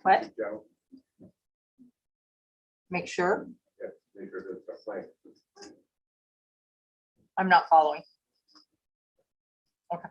What? Joe, Make sure. yeah, make sure that it's playing. I'm not following. Okay.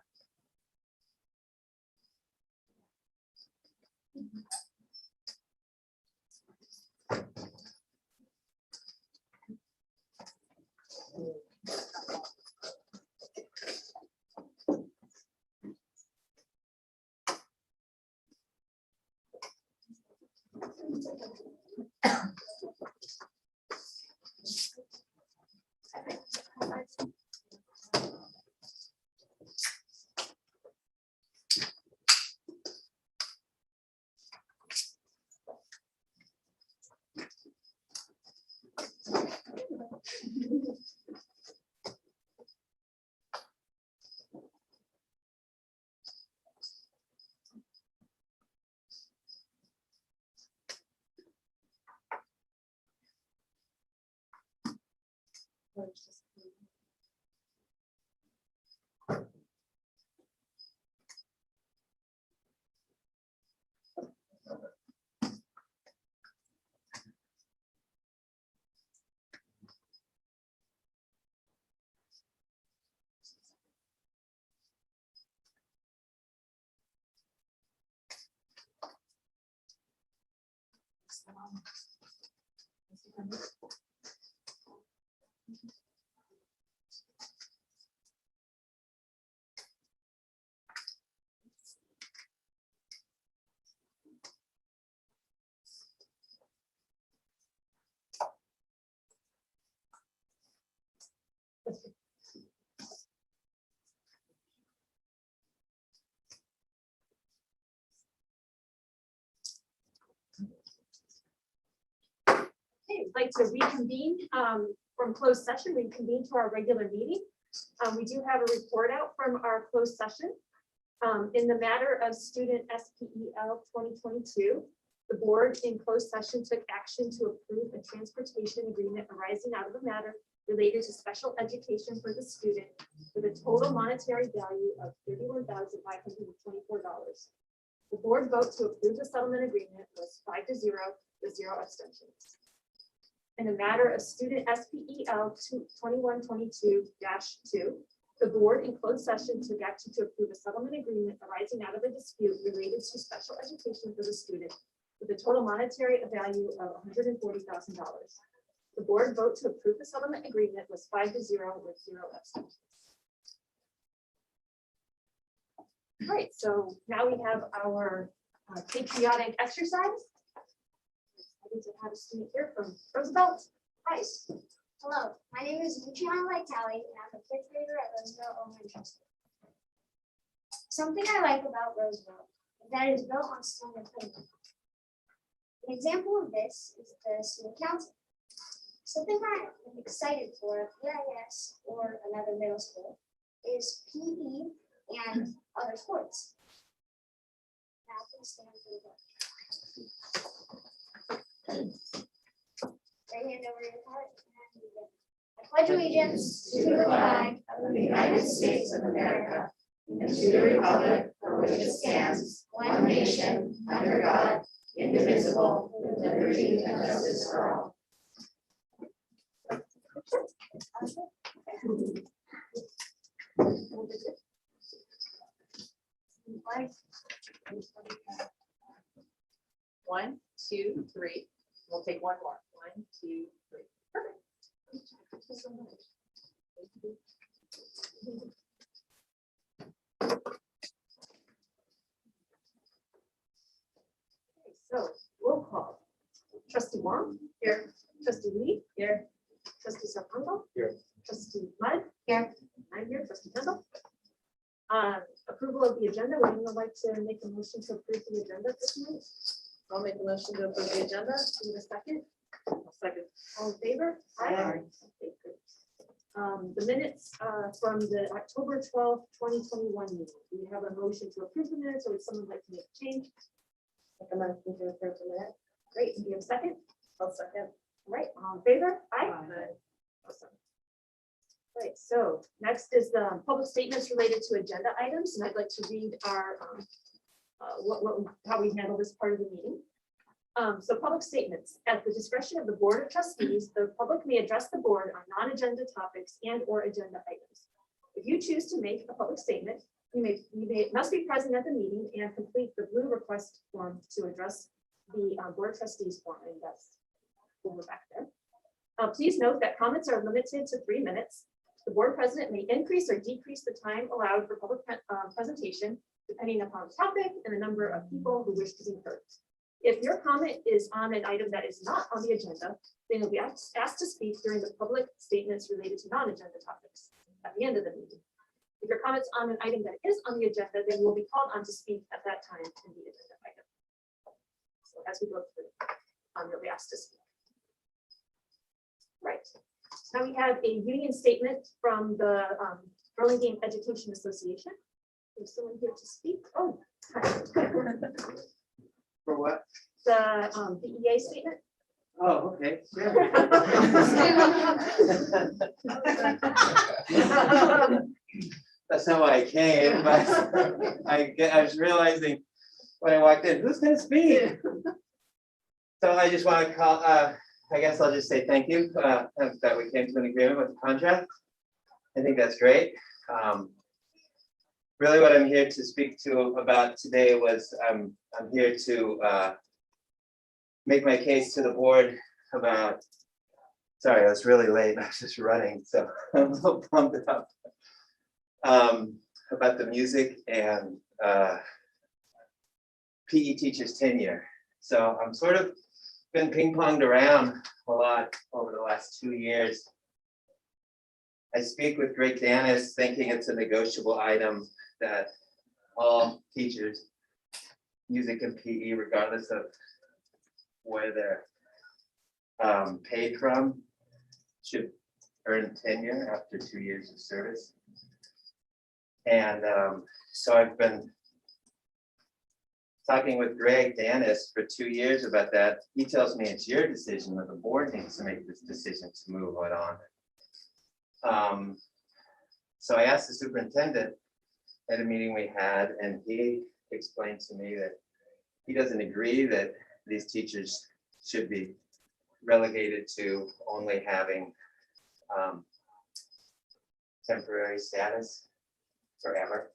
Okay, I'd like to reconvene from closed session, reconvene to our regular meeting. We do have a report out from our closed session. In the matter of student SPEL 2022, the board in closed session took action to approve a transportation agreement arising out of a matter related to special education for the student with a total monetary value of $31,524. The board vote to approve the settlement agreement was 5-0 with 0 abstentions. In the matter of student SPEL 2122-2, the board in closed session took action to approve a settlement agreement arising out of a dispute related to special education for the student with a total monetary value of $140,000. The board vote to approve the settlement agreement was 5-0 with 0 abstentions. All right, so now we have our patriotic exercise. I get to have a student here from Roosevelt. Hi. Hello, my name is Luciana Vitale, and I'm a 5th grader at Roosevelt Elementary School. Something I like about Roosevelt is that it is built on student input. An example of this is the student council. Something I am excited for at BIS or another middle school is PE and other sports. Now please stand for the vote. Right hand over your heart. I pledge allegiance to the flag of the United States of America and to the republic for which it stands, one nation, under God, indivisible, with liberty and justice for all. One, two, three. We'll take one more. 1, 2, 3. Perfect. So roll call. Trustee Wong. Here. Trustee Lee. Here. Trustee Sarpong. Here. Trustee Mudd. Here. I'm here. Trustee Kendall. Approval of the agenda. Would anyone like to make a motion to approve the agenda for tonight? I'll make a motion to approve the agenda. Need a second? Second. All in favor? Aye. Okay, good. The minutes from the October 12th, 2021 meeting. Do we have a motion to approve the minutes, or would someone like to make a change? Make a motion to approve the minute. Great, do you have a second? I'll second. All right, all in favor? Aye. Aye. Awesome. Right, so next is the public statements related to agenda items, and I'd like to read our, how we handle this part of the meeting. So public statements. At the discretion of the Board of Trustees, the public may address the board on non-agenda topics and or agenda items. If you choose to make a public statement, must be present at the meeting and complete the blue request form to address the Board of Trustees form, and that's over back there. Please note that comments are limited to 3 minutes. The board president may increase or decrease the time allowed for public presentation, depending upon the topic and the number of people who wish to be heard. If your comment is on an item that is not on the agenda, then you'll be asked to speak during the public statements related to non-agenda topics at the end of the meeting. If your comment's on an item that is on the agenda, then you will be called on to speak at that time in the agenda item. So as we go through, you'll be asked to speak. Right. Now we have a union statement from the Burlingame Education Association. Is someone here to speak? Oh, hi. For what? The EA statement. Oh, okay. That's not why I came, but I was realizing when I walked in, who's gonna speak? So I just want to call, I guess I'll just say thank you that we came to an agreement with the contract. I think that's great. Really what I'm here to speak to about today was I'm here to make my case to the board about, sorry, I was really late, I was just running, so I'm a little pumped up. About the music and PE teachers tenure. So I'm sort of been ping-ponged around a lot over the last 2 years. I speak with Greg Danis thinking it's a negotiable item that all teachers, music and PE, regardless of where they're paid from, should earn tenure after 2 years of service. And so I've been talking with Greg Danis for 2 years about that. He tells me it's your decision, that the board needs to make this decision to move it on. So I asked the superintendent at a meeting we had, and he explained to me that he doesn't agree that these teachers should be relegated to only having temporary status forever,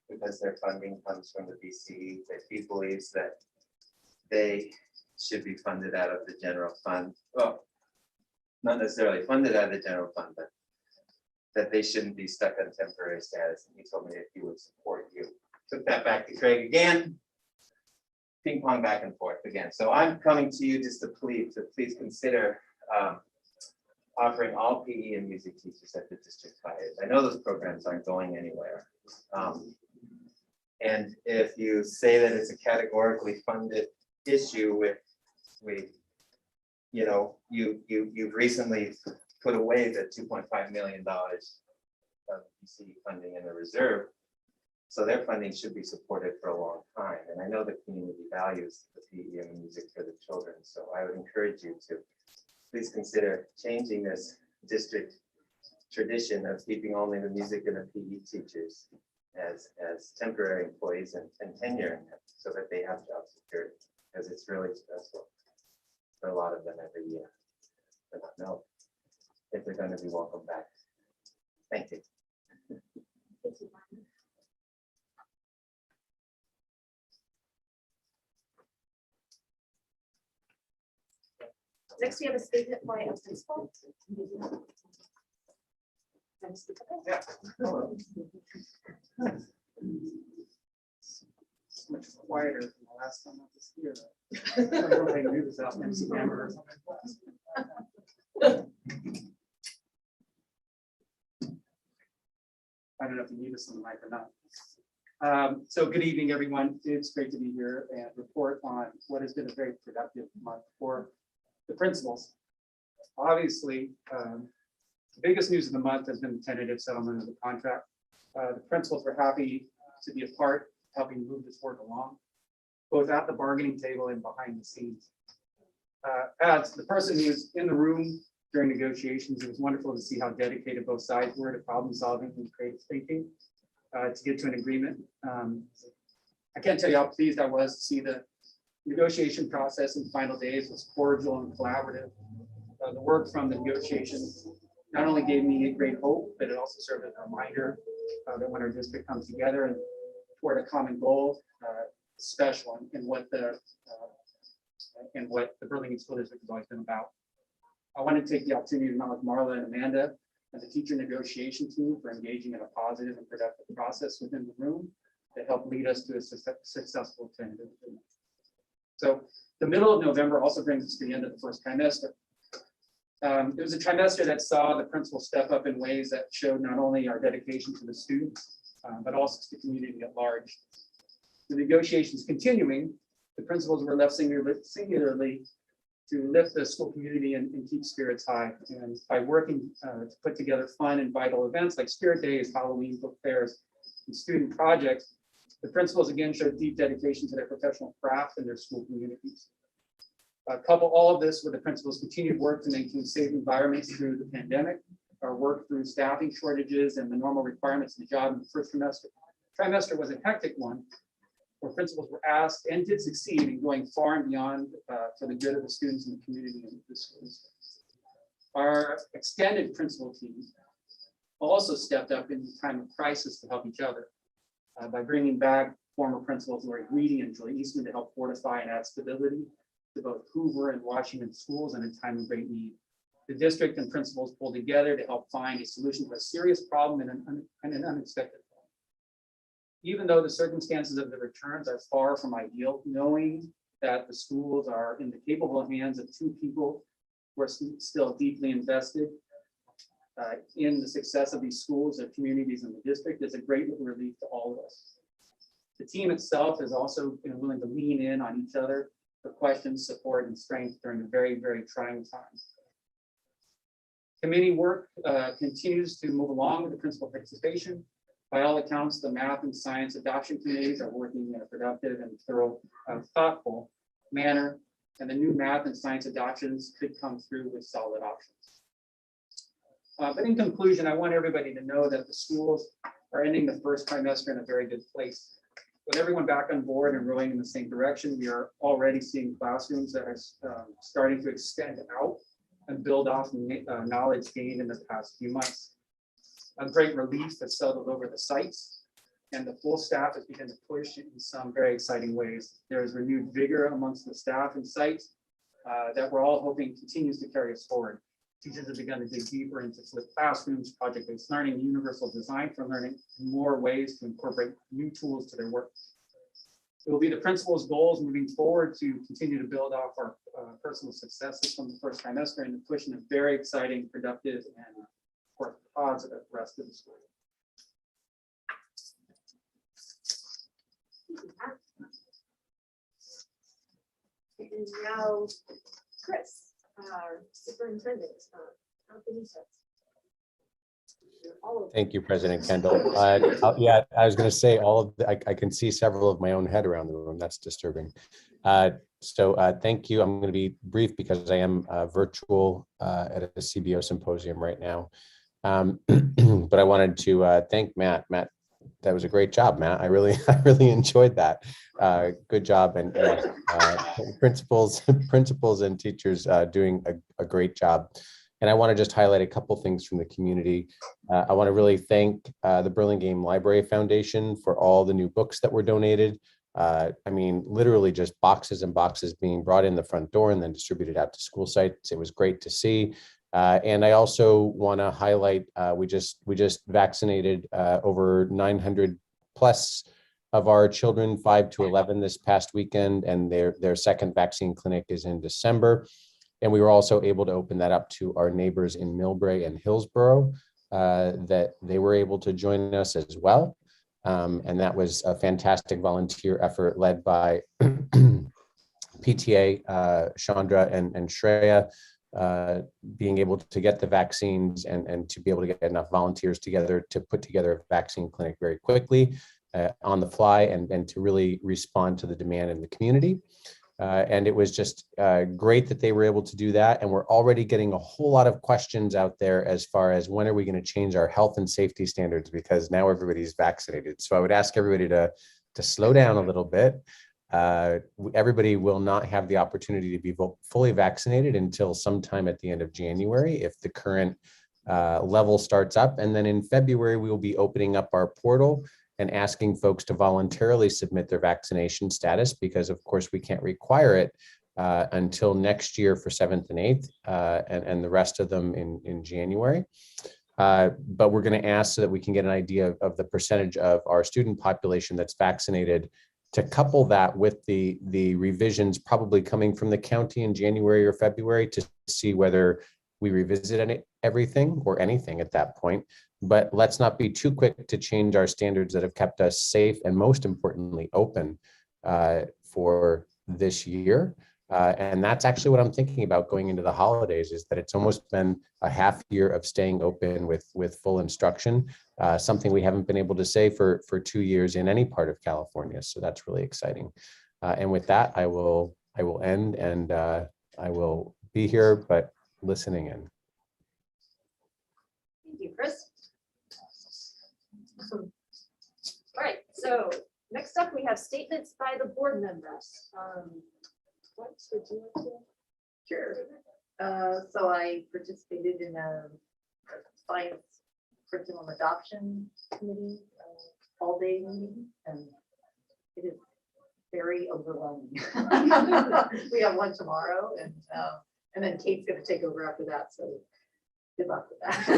because their funding comes from the BCE, that he believes that they should be funded out of the general fund. Well, not necessarily funded out of the general fund, but that they shouldn't be stuck on temporary status. And he told me that he would support you. Took that back to Craig again, ping pong back and forth again. So I'm coming to you just to plead to please consider offering all PE and music teachers at the district hires. I know those programs aren't going anywhere. And if you say that it's a categorically funded issue with you've recently put away the $2.5 million of BCE funding in the reserve. So their funding should be supported for a long time. And I know the community values the PE and music for the children. So I would encourage you to please consider changing this district tradition of keeping only the music and the PE teachers as temporary employees and tenuring them so that they have job security, because it's really stressful for a lot of them every year to not know if they're going to be welcome back. Thank you. Next, we have a statement by a principal. Yeah. Hello. Much quieter than the last time I was here. I don't know if I knew this out in September or something. I don't know if you need this on the mic or not. So good evening, everyone. It's great to be here and report on what has been a very productive month for the principals. Obviously, The biggest news of the month has been the tentative settlement of the contract. The principals were happy to be a part, helping move this work along, both at the bargaining table and behind the scenes. As the person who was in the room during negotiations, it was wonderful to see how dedicated both sides were to problem solving and creative thinking to get to an agreement. I can't tell you how pleased I was to see the negotiation process in the final days was cordial and collaborative. The work from the negotiations not only gave me great hope, but it also served as a reminder that when our district comes together and toward a common goal, special in what the Burlingame School District has always been about. I want to take the opportunity to acknowledge Marla and Amanda and the teacher negotiation team for engaging in a positive and productive process within the room that helped lead us to a successful tentative agreement. So the middle of November also brings us to the end of the first trimester. It was a trimester that saw the principal step up in ways that showed not only our dedication to the students, but also to the community at large. The negotiations continuing, the principals were left singularly to lift the school community and keep spirits high. And by working to put together fun and vital events like Spirit Days, Halloween book fairs, and student projects, the principals again showed deep dedication to their professional craft and their school communities. Couple all of this with the principal's continued work to maintain safe environments through the pandemic, our work through staffing shortages and the normal requirements of the job in the first trimester. Trimester was a hectic one, where principals were asked and did succeed in going far and beyond for the good of the students in the community and the schools. Our extended principal team also stepped up in the time of crisis to help each other by bringing back former principals Lori Greedy and Joy Eastman to help fortify and add stability to both Hoover and Washington schools in a time of great need. The district and principals pulled together to help find a solution to a serious problem and an unexpected one. Even though the circumstances of the returns are far from ideal, knowing that the schools are in the capable hands of two people who are still deeply invested in the success of these schools, their communities, and the district is a great relief to all of us. The team itself has also been willing to lean in on each other for questions, support, and strength during a very, very trying time. Committee work continues to move along with the principal participation. By all accounts, the math and science adoption committees are working in a productive and thorough, thoughtful manner, and the new math and science adoptions could come through with solid options. But in conclusion, I want everybody to know that the schools are ending the first trimester in a very good place. With everyone back on board and rowing in the same direction, we are already seeing classrooms that are starting to extend out and build off knowledge gained in the past few months. A great relief has settled over the sites, and the full staff has begun to push in some very exciting ways. There is renewed vigor amongst the staff and sites that we're all hoping continues to carry us forward. Teachers have begun to dig deeper into flipped classrooms, project-based learning, universal design for learning, and more ways to incorporate new tools to their work. It will be the principal's goals moving forward to continue to build off our personal successes from the first trimester and to push in a very exciting, productive, and of course, positive rest of the school. And now, Chris, our superintendent, Thank you, President Kendall. Yeah, I was going to say all of the, I can see several of my own head around the room. That's disturbing. So thank you. I'm going to be brief because I am virtual at a CBO symposium right now. But I wanted to thank Matt. Matt, that was a great job, Matt. I really enjoyed that. Good job, and principals and teachers doing a great job. And I want to just highlight a couple things from the community. I want to really thank the Burlingame Library Foundation for all the new books that were donated. I mean, literally just boxes and boxes being brought in the front door and then distributed out to school sites. It was great to see. And I also want to highlight, we just vaccinated over 900 plus of our children 5 to 11 this past weekend, and their second vaccine clinic is in December. And we were also able to open that up to our neighbors in Millbrae and Hillsborough, that they were able to join us as well. And that was a fantastic volunteer effort led by PTA, Chandra and Shreya. being able to get the vaccines and to be able to get enough volunteers together to put together a vaccine clinic very quickly on the fly and to really respond to the demand in the community. And it was just great that they were able to do that. And we're already getting a whole lot of questions out there as far as when are we going to change our health and safety standards, because now everybody's vaccinated. So I would ask everybody to slow down a little bit. Everybody will not have the opportunity to be fully vaccinated until sometime at the end of January if the current level starts up. And then in February, we will be opening up our portal and asking folks to voluntarily submit their vaccination status, because of course we can't require it until next year for 7th and 8th and the rest of them in January. But we're going to ask so that we can get an idea of the percentage of our student population that's vaccinated, to couple that with the revisions probably coming from the county in January or February to see whether we revisit everything or anything at that point. But let's not be too quick to change our standards that have kept us safe and most importantly open for this year. And that's actually what I'm thinking about going into the holidays, is that it's almost been a half year of staying open with full instruction, something we haven't been able to say for 2 years in any part of California. So that's really exciting. And with that, I will end, and I will be here, but listening in. Thank you, Chris. All right, so next up, we have statements by the board members. What would you like to? Sure. So I participated in a science curriculum adoption committee all-day meeting, and it is very overwhelming. We have one tomorrow, and then Kate's going to take over after that. So good luck with that.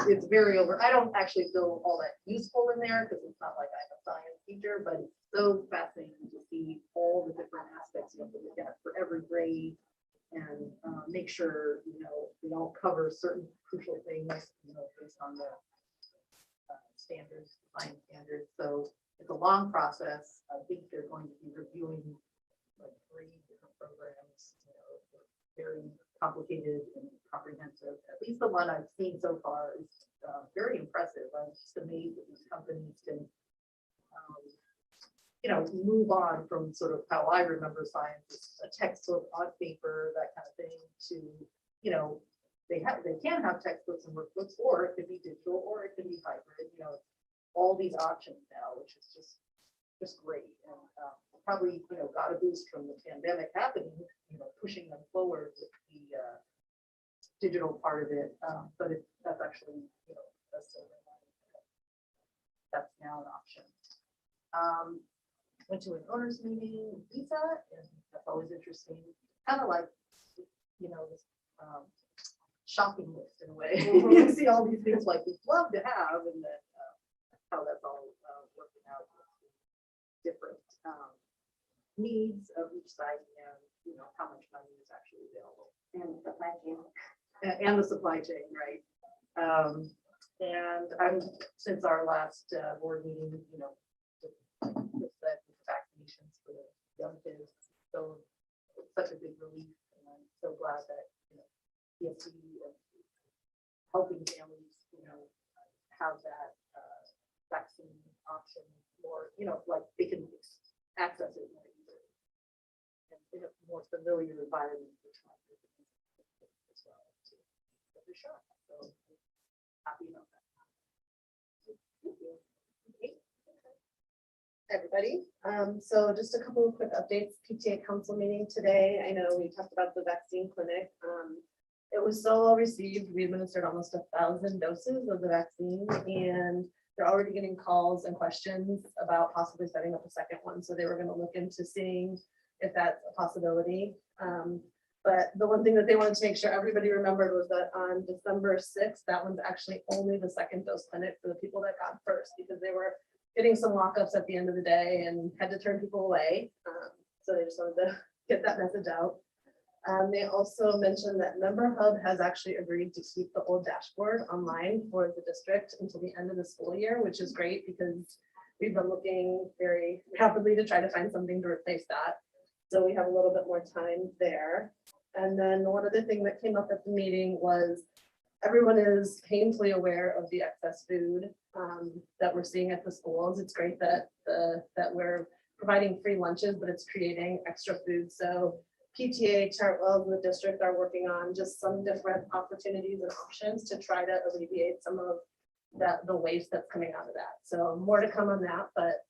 It's very over. I don't actually feel all that useful in there because it's not like I'm a science teacher, but it's so fascinating to see all the different aspects you have to look at for every grade, and make sure we all cover certain crucial things based on the standards, science standards. So it's a long process. I think they're going to be reviewing like 3 different programs. Very complicated and comprehensive. At least the one I've seen so far is very impressive. I'm just amazed that these companies can, move on from sort of how I remember science, a textbook on paper, that kind of thing, to, they can have textbooks and workbooks, or it could be digital, or it could be hybrid. All these options now, which is just great. And probably got a boost from the pandemic happening, pushing them forward with the digital part of it. But that's actually that's now an option. Went to an owners meeting with Visa, and that's always interesting. Kind of like this shopping list in a way. You see all these things like we'd love to have, and then how that's all working out with different needs of each side, and how much money is actually available, and the supply chain, and the supply chain, right? And I'm since our last board meeting, with the vaccinations for the young kids, so it's such a big relief, and I'm so glad that PSC helping families, have that vaccine option, or like they can access it more easily and in a more familiar environment as well. For sure. So happy about that. Thank you. Okay. Everybody. So just a couple of quick updates. PTA council meeting today. I know we talked about the vaccine clinic. It was so well received. We administered almost 1,000 doses of the vaccine, and they're already getting calls and questions about possibly setting up a second one. So they were going to look into seeing if that's a possibility. But the one thing that they wanted to make sure everybody remembered was that on December 6th, that one's actually only the second dose clinic for the people that got first, because they were getting some walk-ups at the end of the day and had to turn people away. So they just wanted to get that message out. They also mentioned that Member Hub has actually agreed to keep the old dashboard online for the district until the end of the school year, which is great because we've been looking very rapidly to try to find something to replace that. So we have a little bit more time there. And then one other thing that came up at the meeting was everyone is painfully aware of the excess food that we're seeing at the schools. It's great that that we're providing free lunches, but it's creating extra food. So PTA, Chartwell, and the district are working on just some different opportunities and options to try to alleviate some of the waste that's coming out of that. So more to come on that, but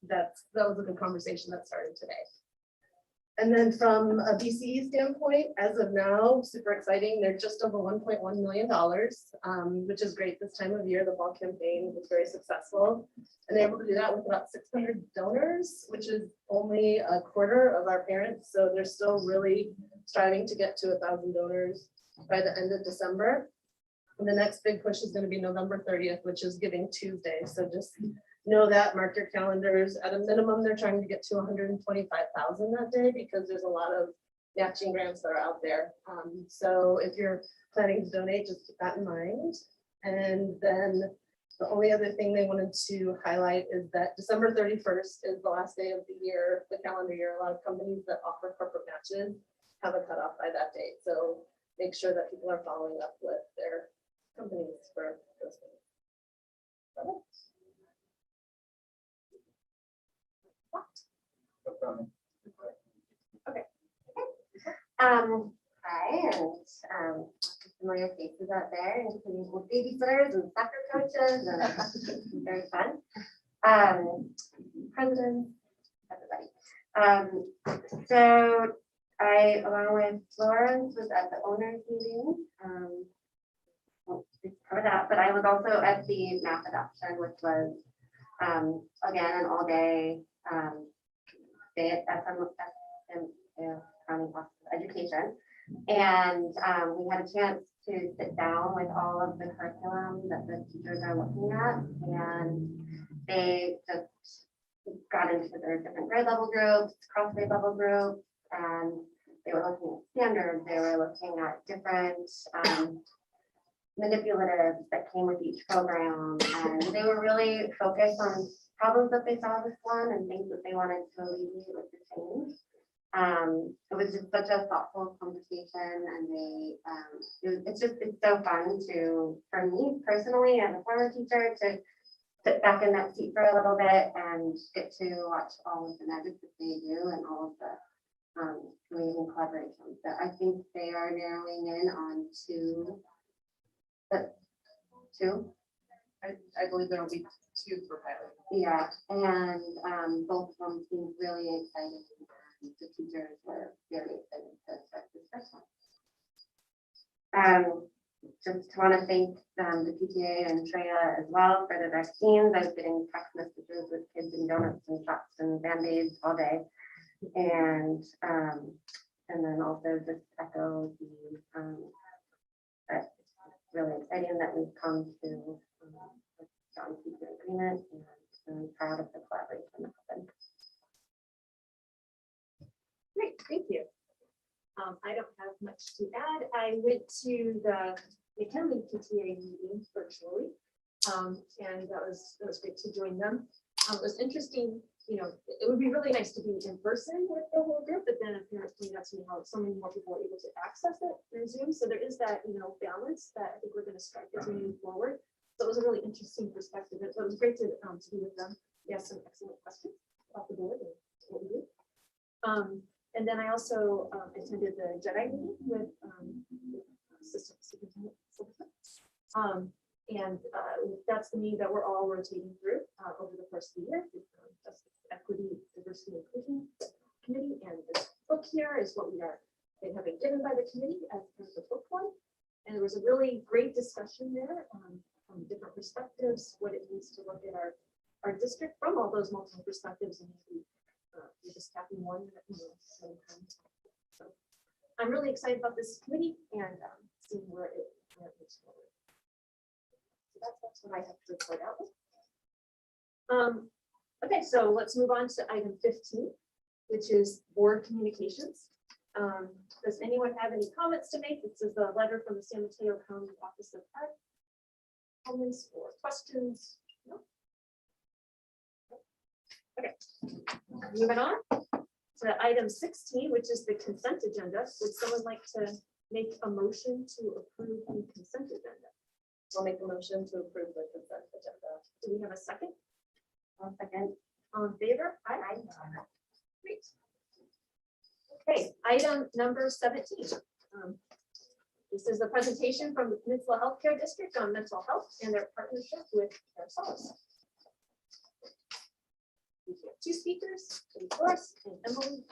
that was a good conversation that started today. And then from a BCE standpoint, as of now, super exciting. They're just over $1.1 million, which is great this time of year. The fall campaign was very successful. And they're able to do that with about 600 donors, which is only a quarter of our parents. So they're still really striving to get to 1,000 donors by the end of December. And the next big push is going to be November 30th, which is Giving Tuesday. So just know that, mark your calendars. At a minimum, they're trying to get to 125,000 that day because there's a lot of matching grants that are out there. So if you're planning to donate, just keep that in mind. And then the only other thing they wanted to highlight is that December 31st is the last day of the year, the calendar year. A lot of companies that offer corporate matches have a cutoff by that date. So make sure that people are following up with their companies for those things. Hi, and familiar faces out there, including babysitters and soccer coaches, and very fun. President, everybody. So I, along with Florence, was at the owners meeting. Won't speak for that, but I was also at the math adoption, which was again an all day day at County Education, and we had a chance to sit down with all of the curriculum that the teachers are looking at, and they just got into their different grade level groups, cross grade level groups, and they were looking at standards. They were looking at different manipulatives that came with each program, and they were really focused on problems that they saw with one and things that they wanted to alleviate with the change. It was just such a thoughtful conversation, and it's so fun for me personally as a former teacher to sit back in that seat for a little bit and get to watch all of the magic that they do and all of the amazing collaborations. So I think they are narrowing in on two. I believe there will be 2 for pilot. Yeah, and both of them seem really exciting. And the teachers were very excited to start this first one. Just want to thank the PTA and Treya as well for the vaccines. I was getting text messages with kids and donuts and shots and band-aids all day. And then also just echo the that it's really exciting that we've come to strong teacher agreement, and I'm proud of the collaboration that happened. Great, thank you. I don't have much to add. I went to the Academy PTA meeting virtually, and that was great to join them. It was interesting. You know, it would be really nice to be in person with the whole group, but then apparently that's how so many more people are able to access it through Zoom. So there is that balance that I think we're going to strike as we move forward. So it was a really interesting perspective. It was great to be with them. They asked some excellent questions about the board and what we do. And then I also attended the JEDI meeting with Assistant Superintendent. And that's the meeting that we're all rotating through over the course of the year. Justice, Equity, Diversity, Inclusion Committee, and this book here is what they have been given by the committee as part of the book one. And there was a really great discussion there from different perspectives, what it means to look at our district from all those multiple perspectives, and we're just tapping one at the same time. So I'm really excited about this committee and seeing where it moves forward. So that's what I have to report out. Okay, so let's move on to item 15, which is board communications. Does anyone have any comments to make? This is a letter from the San Mateo County Office of Art. Comments or questions? No? Okay, moving on. to item 16, which is the consent agenda. Would someone like to make a motion to approve the consent agenda? I'll make a motion to approve the consent agenda. Do we have a second? One second. All in favor? Aye. Great. Okay, item number 17. This is a presentation from the Peninsula Healthcare District on mental health and their partnership with Solace. We have two speakers, Doris and Emily.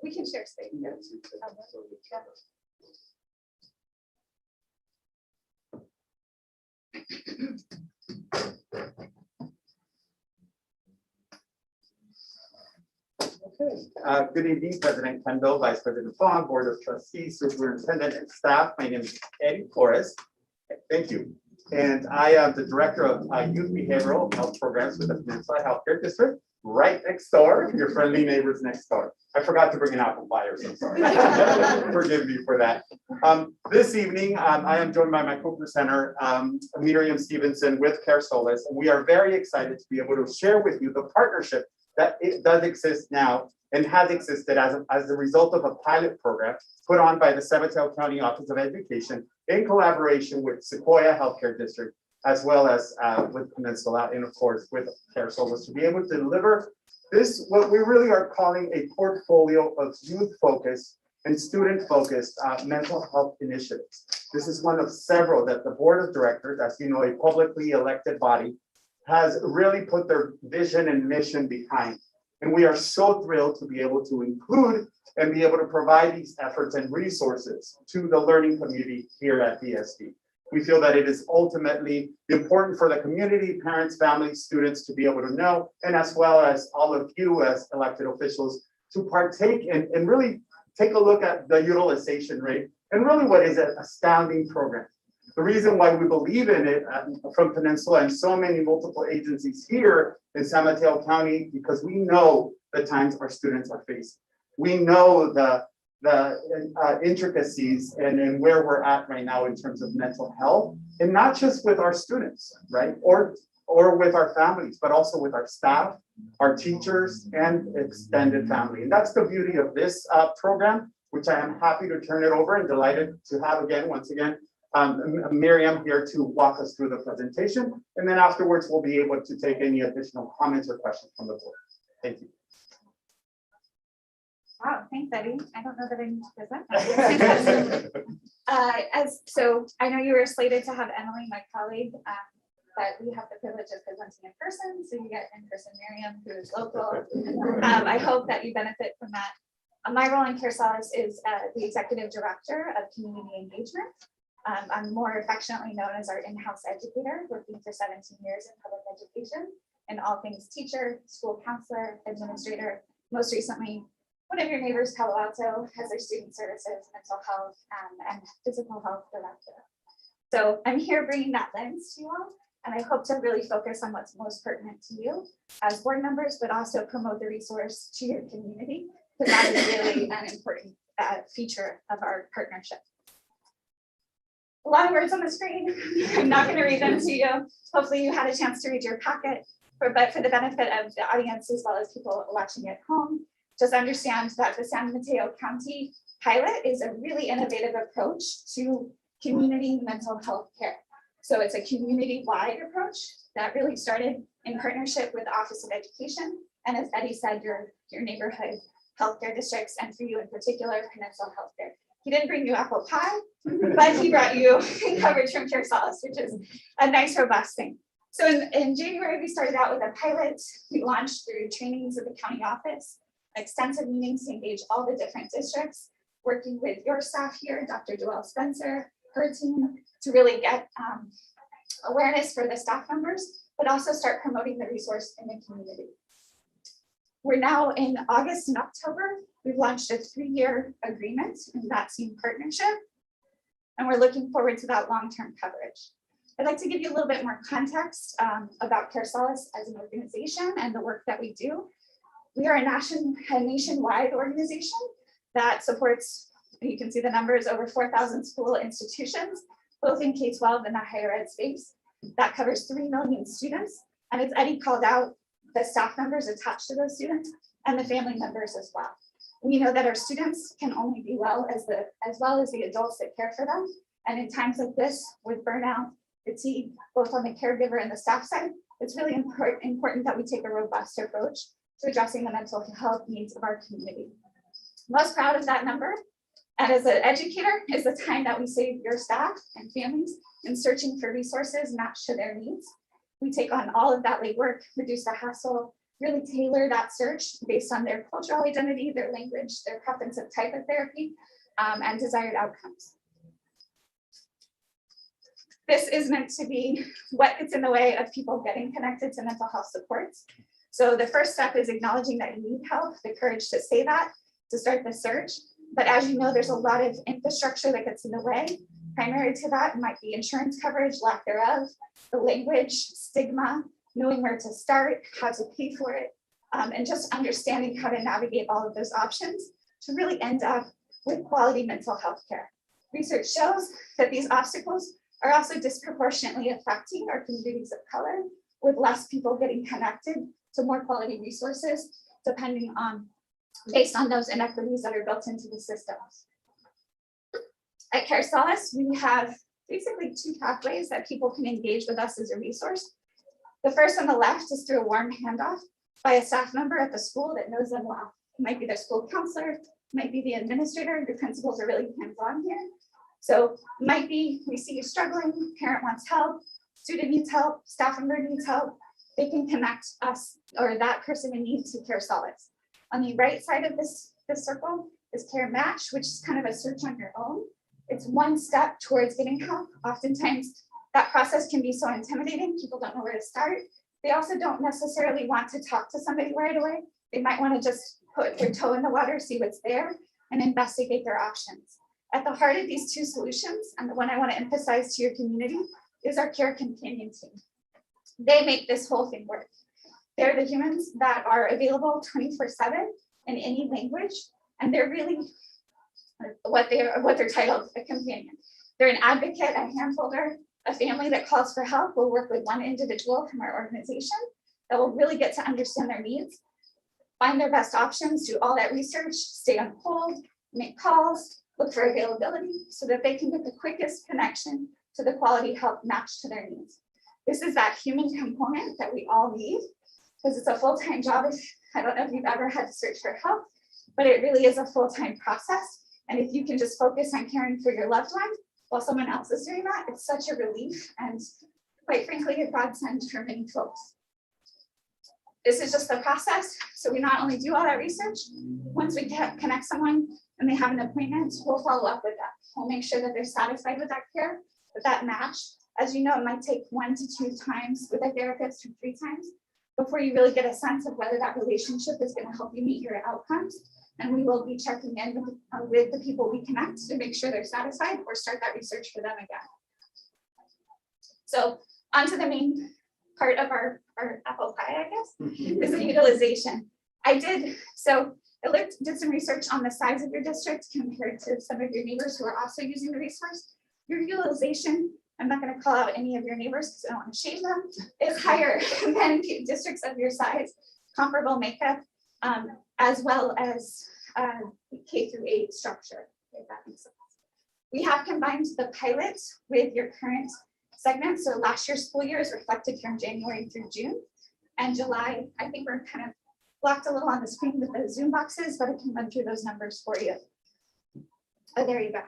We can share space. Yeah. Good evening, President Kendall, Vice President Fong, Board of Trustees, Superintendent, and staff. My name is Eddie Flores. Thank you. And I am the Director of Youth Behavioral Health Programs with the Peninsula Healthcare District, right next door, your friendly neighbors next door. I forgot to bring an apple pie, so sorry. Forgive me for that. This evening, I am joined by my co-presenter, Miriam Stevenson with Solace, and we are very excited to be able to share with you the partnership that it does exist now and has existed as a result of a pilot program put on by the San Mateo County Office of Education in collaboration with Sequoia Healthcare District, as well as with Peninsula, and of course with Solace, to be able to deliver this, what we really are calling a portfolio of youth-focused and student-focused mental health initiatives. This is one of several that the Board of Directors, as you know, a publicly elected body, has really put their vision and mission behind. And we are so thrilled to be able to include and be able to provide these efforts and resources to the learning community here at BSD. We feel that it is ultimately important for the community, parents, families, students to be able to know, and as well as all of you as elected officials to partake and really take a look at the utilization rate and really what is an astounding program. The reason why we believe in it from Peninsula and so many multiple agencies here in San Mateo County, because we know the times our students are facing. We know the intricacies and where we're at right now in terms of mental health, and not just with our students, right? Or with our families, but also with our staff, our teachers, and extended family. And that's the beauty of this program, which I am happy to turn it over and delighted to have once again, Miriam here to walk us through the presentation. And then afterwards, we'll be able to take any additional comments or questions from the board. Thank you. Wow, thanks, Eddie. I don't know that I need to present. So I know you were slated to have Emily, my colleague, but we have the privilege of presenting in person. So you get in-person Miriam, who is local. I hope that you benefit from that. My role in Solace is the Executive Director of Community Engagement. I'm more affectionately known as our in-house educator, working for 17 years in public education and all things teacher, school counselor, administrator. Most recently, one of your neighbors, Palo Alto, has their student services, mental health, and physical health director. So I'm here bringing that lens to you all, and I hope to really focus on what's most pertinent to you as board members, but also promote the resource to your community, because that is really an important feature of our partnership. A lot of words on the screen. I'm not going to read them to you. Hopefully you had a chance to read your packet, but for the benefit of the audience as well as people watching at home, just understand that the San Mateo County pilot is a really innovative approach to community mental health care. So it's a community-wide approach that really started in partnership with the Office of Education. And as Eddie said, your neighborhood healthcare districts, and for you in particular, Peninsula Healthcare. He didn't bring you apple pie, but he brought you coverage from Solace, which is a nice, robust thing. So in January, we started out with a pilot. We launched through trainings of the county office, extensive meetings to engage all the different districts, working with your staff here, Dr. Joelle Spencer, her team, to really get awareness for the staff members, but also start promoting the resource in the community. We're now in August and October. We've launched a 3-year agreement in that same partnership, and we're looking forward to that long-term coverage. I'd like to give you a little bit more context about Solace as an organization and the work that we do. We are a nationwide organization that supports, you can see the numbers, over 4,000 school institutions, both in K-12 and the higher ed space. That covers 3 million students. And as Eddie called out, the staff members attached to those students and the family members as well. We know that our students can only be well as the adults that care for them. And in times like this, with burnout, fatigue, both on the caregiver and the staff side, it's really important that we take a robust approach to addressing the mental health needs of our community. Most proud of that number, and as an educator, is the time that we save your staff and families in searching for resources matched to their needs. We take on all of that legwork, reduce the hassle, really tailor that search based on their cultural identity, their language, their preference of type of therapy, and desired outcomes. This is meant to be what gets in the way of people getting connected to mental health supports. So the first step is acknowledging that you need help, the courage to say that, to start the search. But as you know, there's a lot of infrastructure that gets in the way. Primary to that might be insurance coverage, lack thereof, the language, stigma, knowing where to start, how to pay for it, and just understanding how to navigate all of those options to really end up with quality mental health care. Research shows that these obstacles are also disproportionately affecting our communities of color, with less people getting connected to more quality resources, based on those inequities that are built into the systems. At Care Solace, we have basically 2 pathways that people can engage with us as a resource. The first on the left is through a warm handoff by a staff member at the school that knows them well. It might be their school counselor, it might be the administrator. The principals are really hands-on here. So it might be, we see you struggling, parent wants help, student needs help, staff member needs help. They can connect us or that person in need to Care Solace. On the right side of this circle is Care Match, which is kind of a search on your own. It's one step towards getting help. Oftentimes that process can be so intimidating, people don't know where to start. They also don't necessarily want to talk to somebody right away. They might want to just put their toe in the water, see what's there, and investigate their options. At the heart of these 2 solutions, and the one I want to emphasize to your community, is our care companion team. They make this whole thing work. They're the humans that are available 24/7 in any language, and they're really what they're titled, a companion. They're an advocate, a handholder, a family that calls for help. Will work with one individual from our organization that will really get to understand their needs, find their best options, do all that research, stay on hold, make calls, look for availability so that they can get the quickest connection to the quality help matched to their needs. This is that human component that we all need, because it's a full-time job. I don't know if you've ever had to search for help, but it really is a full-time process. And if you can just focus on caring for your loved one while someone else is doing that, it's such a relief and quite frankly, a godsend for many folks. This is just the process. So we not only do all that research, once we connect someone and they have an appointment, we'll follow up with them. We'll make sure that they're satisfied with that care, with that match. As you know, it might take 1 to 2 times with a therapist or 3 times before you really get a sense of whether that relationship is going to help you meet your outcomes. And we will be checking in with the people we connect to make sure they're satisfied or start that research for them again. So onto the main part of our apple pie, I guess, is the utilization. I did some research on the size of your district compared to some of your neighbors who are also using the resource. Your utilization, I'm not going to call out any of your neighbors because I don't want to shame them, is higher than districts of your size, comparable makeup, as well as K-8 structure, if that makes sense. We have combined the pilot with your current segment. So last year's school year is reflected from January through June. And July, I think we're kind of blocked a little on the screen with the Zoom boxes, but I can run through those numbers for you. Oh, there you go.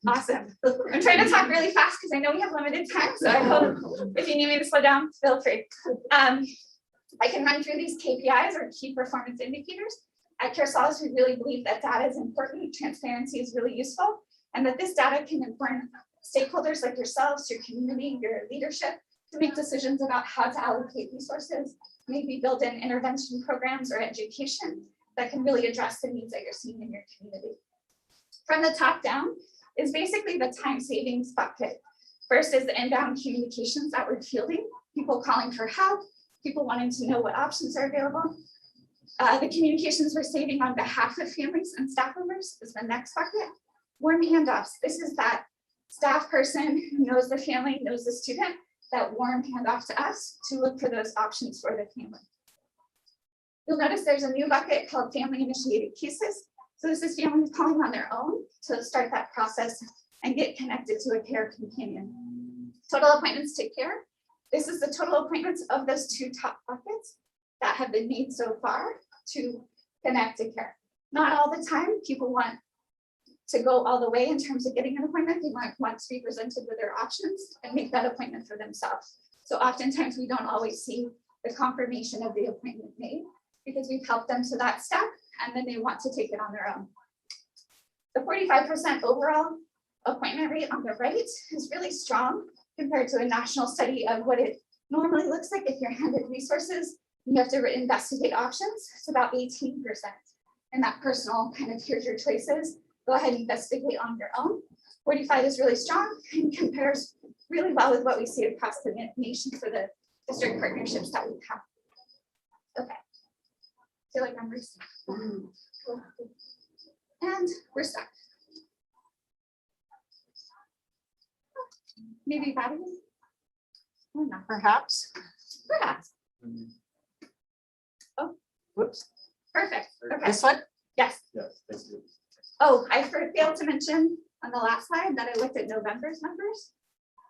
Awesome. I'm trying to talk really fast because I know we have limited time. So I hope if you need me to slow down, feel free. I can run through these KPIs or key performance indicators. At Care Solace, we really believe that data is important. Transparency is really useful, and that this data can inform stakeholders like yourselves, your community, your leadership to make decisions about how to allocate resources, maybe build in intervention programs or education that can really address the needs that you're seeing in your community. From the top down is basically the time savings bucket. First is the inbound communications that we're fielding, people calling for help, people wanting to know what options are available. The communications we're saving on behalf of families and staff members is the next bucket. Warm handoffs. This is that staff person who knows the family, knows the student, that warm handoff to us to look for those options for the family. You'll notice there's a new bucket called family initiated cases. So this is families calling on their own to start that process and get connected to a care companion. Total appointments to care. This is the total appointments of those two top buckets that have been made so far to connect to care. Not all the time people want to go all the way in terms of getting an appointment. They might want to be presented with their options and make that appointment for themselves. So oftentimes we don't always see the confirmation of the appointment made because we've helped them to that step and then they want to take it on their own. The 45% overall appointment rate on the right is really strong compared to a national study of what it normally looks like if you're handed resources. You have to investigate options. It's about 18%. And that personal kind of here's your choices. Go ahead and investigate on your own. 45 is really strong and compares really well with what we see across the nation for the district partnerships that we have. Okay. Feel like I'm racing. Cool. And we're stuck. Maybe battery? Or not? Perhaps. Perhaps. Whoops. Perfect. Okay. This one? Yes. Yes, thank you. Oh, I failed to mention on the last slide that I looked at November's numbers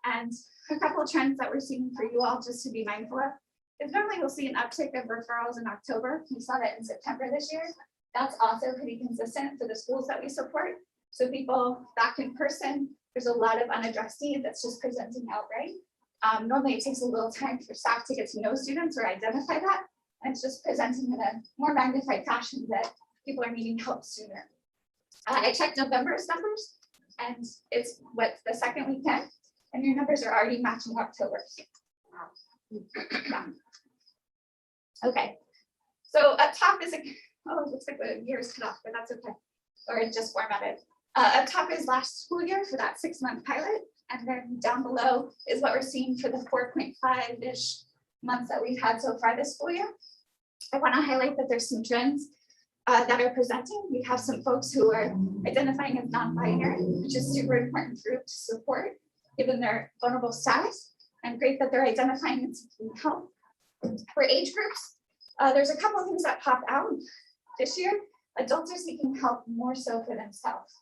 and a couple of trends that we're seeing for you all just to be mindful of. Is normally we'll see an uptick of referrals in October. We saw that in September this year. That's also pretty consistent for the schools that we support. So people back in person, there's a lot of unaddressed need that's just presenting outright. Normally it takes a little time for staff to get to know students or identify that. And it's just presenting in a more magnified fashion that people are needing help sooner. I checked November's numbers and it's what the second weekend and your numbers are already matching October's. Yeah. Okay, so up top is oh, it looks like the year is cut off, but that's okay. Or it just formatted. Up top is last school year for that 6-month pilot. And then down below is what we're seeing for the 4.5-ish months that we've had so far this school year. I want to highlight that there's some trends that are presenting. We have some folks who are identifying as non-binary, which is super important group to support given their vulnerable status, and great that they're identifying and seeking help. For age groups, there's a couple of things that pop out this year. Adults are seeking help more so for themselves.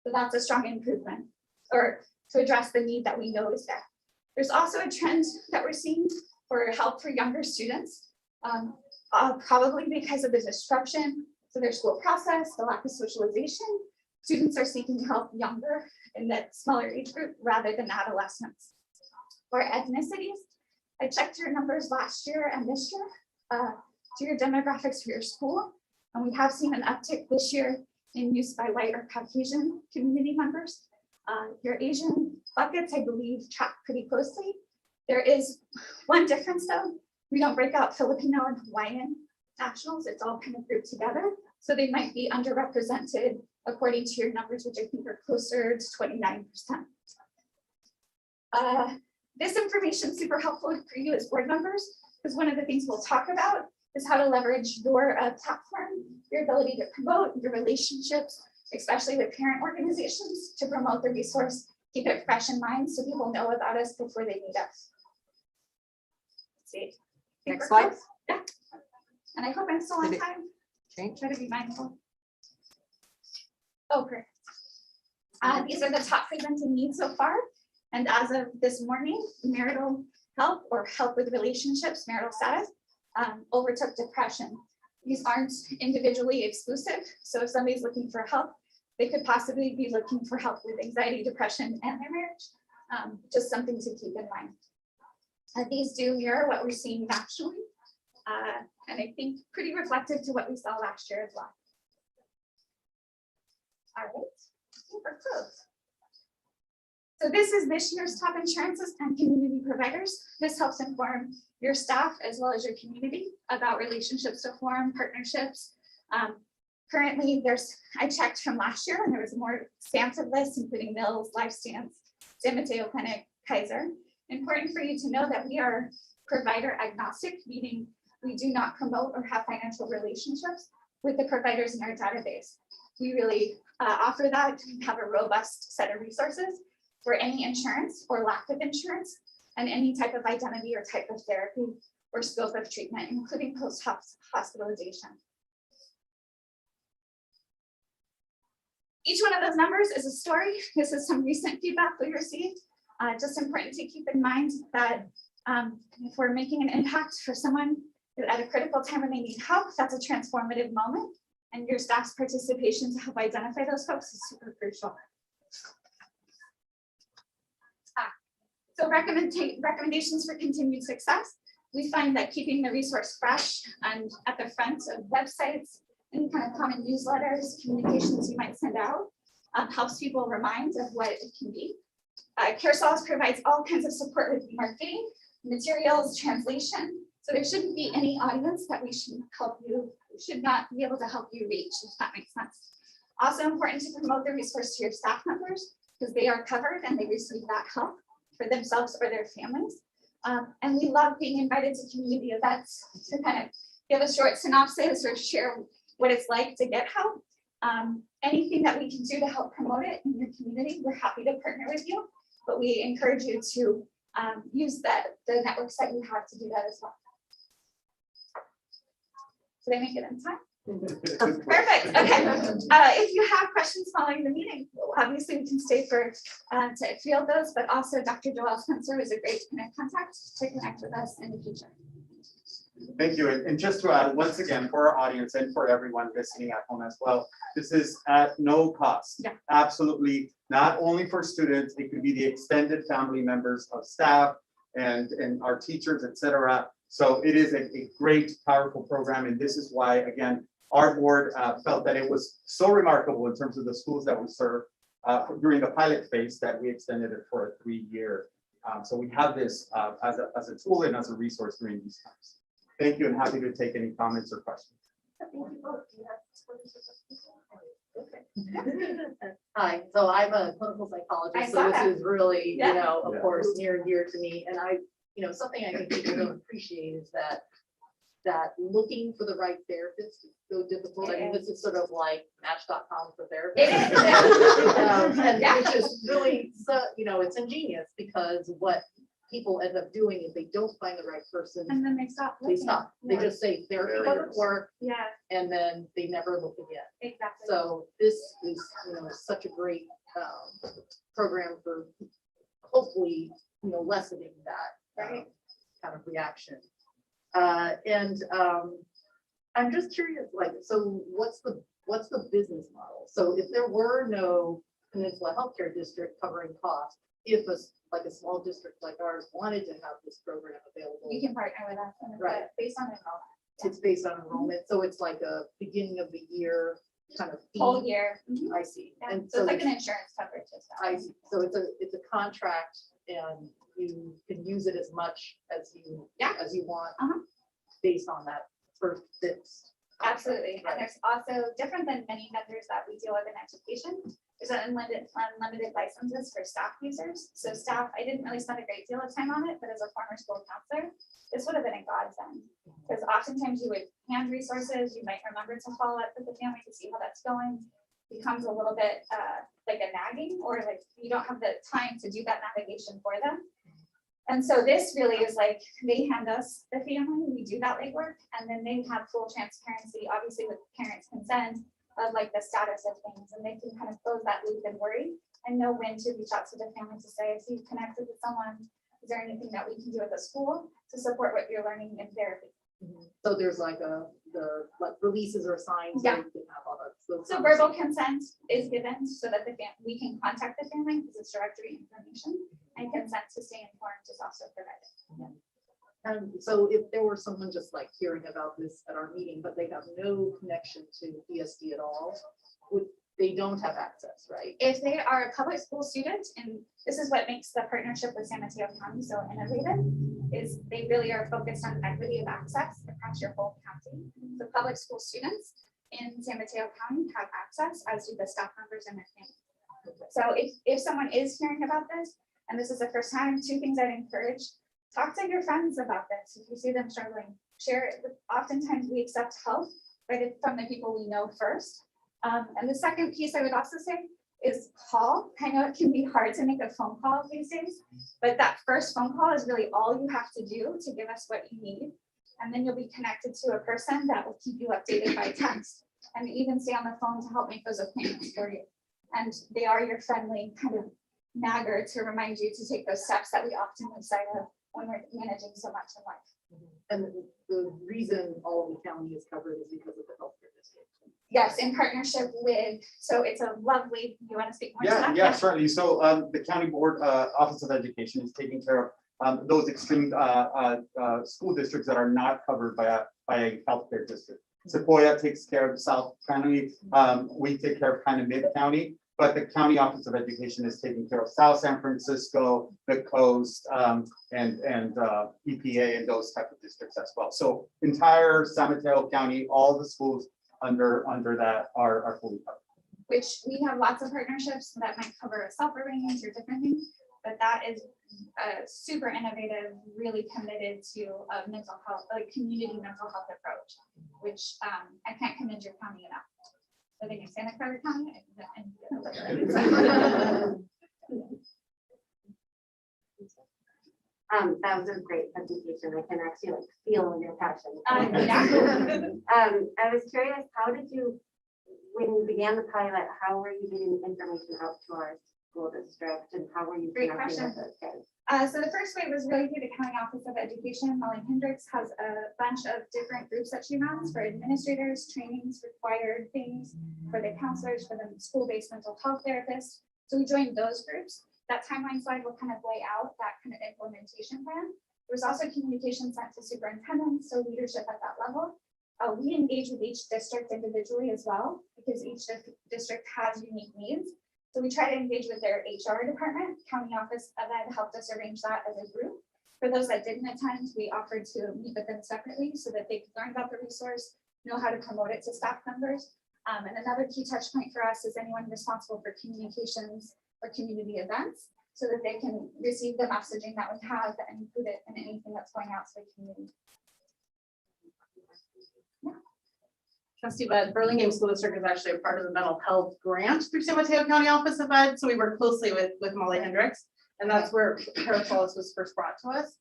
So that's a strong improvement, or to address the need that we know is there. There's also a trend that we're seeing for help for younger students, probably because of the disruption to their school process, the lack of socialization. Students are seeking help younger in that smaller age group rather than adolescents. For ethnicities, I checked your numbers last year and this year to your demographics for your school. And we have seen an uptick this year in use by white or Caucasian community members. Your Asian buckets, I believe, track pretty closely. There is one difference though. We don't break out Filipino and Hawaiian nationals. It's all kind of grouped together. So they might be underrepresented according to your numbers, which I think are closer to 29%. This information is super helpful for you as board members, because one of the things we'll talk about is how to leverage your platform, your ability to promote your relationships, especially with parent organizations, to promote the resource, keep it fresh in mind so people know about us before they need us. Let's see. Next slide. Yeah. And I hope I'm still on Did it time. change? Try to be mindful. Oh, perfect. These are the top presenting needs so far. And as of this morning, marital help or help with relationships, marital status, overtook depression. These aren't individually exclusive. So if somebody's looking for help, they could possibly be looking for help with anxiety, depression, and their marriage. Just something to keep in mind. These do mirror what we're seeing nationally. And I think pretty reflective to what we saw last year as well. All right, I think we're close. So this is this year's top insurances and community providers. This helps inform your staff as well as your community about relationships to form, partnerships. Currently, I checked from last year and there was a more expansive list, including Mills, LifeStance, San Mateo Clinic, Kaiser. Important for you to know that we are provider agnostic, meaning we do not promote or have financial relationships with the providers in our database. We really offer that. We have a robust set of resources. for any insurance or lack of insurance, and any type of identity or type of therapy or scope of treatment, including post-hospitalization. Each one of those numbers is a story. This is some recent feedback we received. Just important to keep in mind that if we're making an impact for someone at a critical time when they need help, that's a transformative moment. And your staff's participation to help identify those folks is super crucial. So recommendations for continued success. We find that keeping the resource fresh and at the front of websites, any kind of common newsletters, communications you might send out, helps people remind of what it can be. Solace provides all kinds of support with marketing, materials, translation. So there shouldn't be any audience that we should not be able to help you reach, if that makes sense. Also important to promote the resource to your staff members because they are covered and they receive that help for themselves or their families. And we love being invited to community events to kind of give a short synopsis or share what it's like to get help. Anything that we can do to help promote it in your community, we're happy to partner with you, but we encourage you to use the networks that you have to do that as well. Did I make it in time? Perfect. Okay. If you have questions following the meeting, obviously we can stay for to field those, but also Dr. Joelle Spencer is a great contact to connect with us in the future. Thank you. And just to add, once again, for our audience and for everyone listening at home as well, this is at no cost. Yeah. Absolutely, not only for students, it could be the extended family members of staff and our teachers, etc. So it is a great, powerful program. And this is why, again, our board felt that it was so remarkable in terms of the schools that we serve during the pilot phase that we extended it for a 3-year. So we have this as a tool and as a resource during these times. Thank you, and happy to take any comments or questions. Hi, so I'm a clinical psychologist, so this is really, you know, of course, near and dear to me. And something I think people don't appreciate is that looking for the right therapist is so difficult. I mean, this is sort of like Match.com for therapists. And which is really, so, it's ingenious because what people end up doing is they don't find the right person. And then they stop. They stop. They just say therapy doesn't work, Yeah, and then they never look again. exactly. So this is, such a great program for hopefully, lessening that Right. kind of reaction. And I'm just curious, so what's the business model? So if there were no Peninsula Healthcare District covering costs, if a small district like ours wanted to have this program available, You can partner with us and it's Right. based on enrollment. it's based on enrollment, so it's like a beginning of the year kind of fee. Whole year. I see. Yeah, And so it's like it's- an insurance coverage. as well. I see. So it's a contract and you can use it as much as you want Uh-huh. based on that first fix. Absolutely. Right. And there's also different than many vendors that we deal with in education. There's unlimited licenses for staff users. So staff, I didn't really spend a great deal of time on it, but as a former school counselor, this would have been a godsend. Because oftentimes you would hand resources, you might remember to follow up with the family to see how that's going. Becomes a little bit like a nagging, or like you don't have the time to do that navigation for them. And so this really is like, they hand us the family, we do that legwork, and then they have full transparency, obviously with parents' consent, of like the status of things, and they can kind of close that loop and worry and know when to reach out to the family to say, if you've connected with someone, is there anything that we can do at the school to support what you're learning in therapy? So there's like the releases or signs. Yeah. that you can have all those So verbal consent is given so that we can contact the family because it's directory information, and consent to stay informed is also provided. And so if there were someone just like hearing about this at our meeting, but they have no connection to ESD at all, they don't have access, right? If they are a public school student, and this is what makes the partnership with San Mateo County so innovative, is they really are focused on equity of access across your whole county. The public school students in San Mateo County have access, as do the staff members and their families. So if someone is hearing about this, and this is the first time, 2 things I'd encourage: talk to your friends about this. If you see them struggling, share it. Oftentimes we accept help from the people we know first. And the second piece I would also say is call. I know it can be hard to make a phone call these days, but that first phone call is really all you have to do to give us what you need. And then you'll be connected to a person that will keep you updated by text and even stay on the phone to help make those appointments for you. And they are your friendly kind of nagger to remind you to take those steps that we often lose sight of when we're managing so much in life. And the reason all of the county is covered is because of the healthcare district. Yes, in partnership with, so it's a lovely, you want to speak more to that? Yeah, certainly. So the County Board Office of Education is taking care of those extreme school districts that are not covered by a healthcare district. Sequoia takes care of South County. We take care of kind of Mid County, but the County Office of Education is taking care of South San Francisco, the coast, and EPA and those type of districts as well. So entire San Mateo County, all the schools under that are fully covered. Which we have lots of partnerships that might cover a self range or different things, but that is a super innovative, really committed to a mental health, like community mental health approach, which I can't commend your county enough. Living in Santa Clara County. That was a great presentation. I can actually like feel your passion. Yeah. I was curious, how did you, when you began the pilot, how were you getting information out to our school district and how were you Great connecting with question. those kids? So the first way was really through the County Office of Education. Molly Hendricks has a bunch of different groups that she runs for administrators, trainings, required things for the counselors, for the school-based mental health therapists. So we joined those groups. That timeline slide will kind of lay out that kind of implementation plan. There was also communication sent to superintendents, so leadership at that level. We engage with each district individually as well, because each district has unique needs. So we try to engage with their HR department. County Office of Ed helped us arrange that as a group. For those that didn't attend, we offered to meet with them separately so that they could learn about the resource, know how to promote it to staff members. And another key touch point for us is anyone responsible for communications or community events, so that they can receive the messaging that we have and include it in anything that's going out to the community. Trustee Bud, Burlingame School District is actually a part of the mental health grant through San Mateo County Office of Ed. So we work closely with Molly Hendricks, and that's where Solace was first brought to us.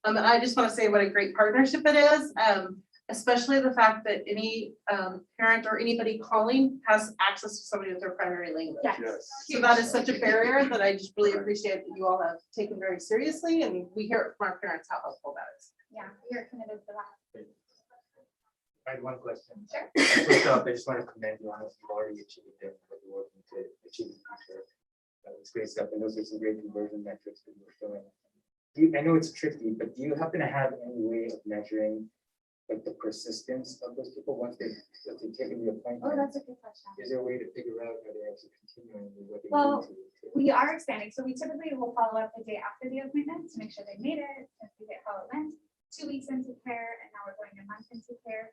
And I just want to say what a great partnership it is, especially the fact that any parent or anybody calling has access to somebody with their primary language. Yes. So that is such a barrier that I just really appreciate that you all have taken very seriously, and we hear it from our parents how helpful that is. Yeah, we are committed to that. I had one question. Sure. First off, I just want to commend you on what you've already achieved and what you're working to achieve in the future. It's great stuff, and those are some great conversion metrics that you're showing. I know it's tricky, but do you happen to have any way of measuring like the persistence of those people once they've taken the appointment? Oh, that's a good question. Is there a way to figure out how they're actually continuing with what they Well, need to? we are expanding. So we typically will follow up the day after the appointment to make sure they made it, and see how it went. 2 weeks into care, and now we're going a month into care.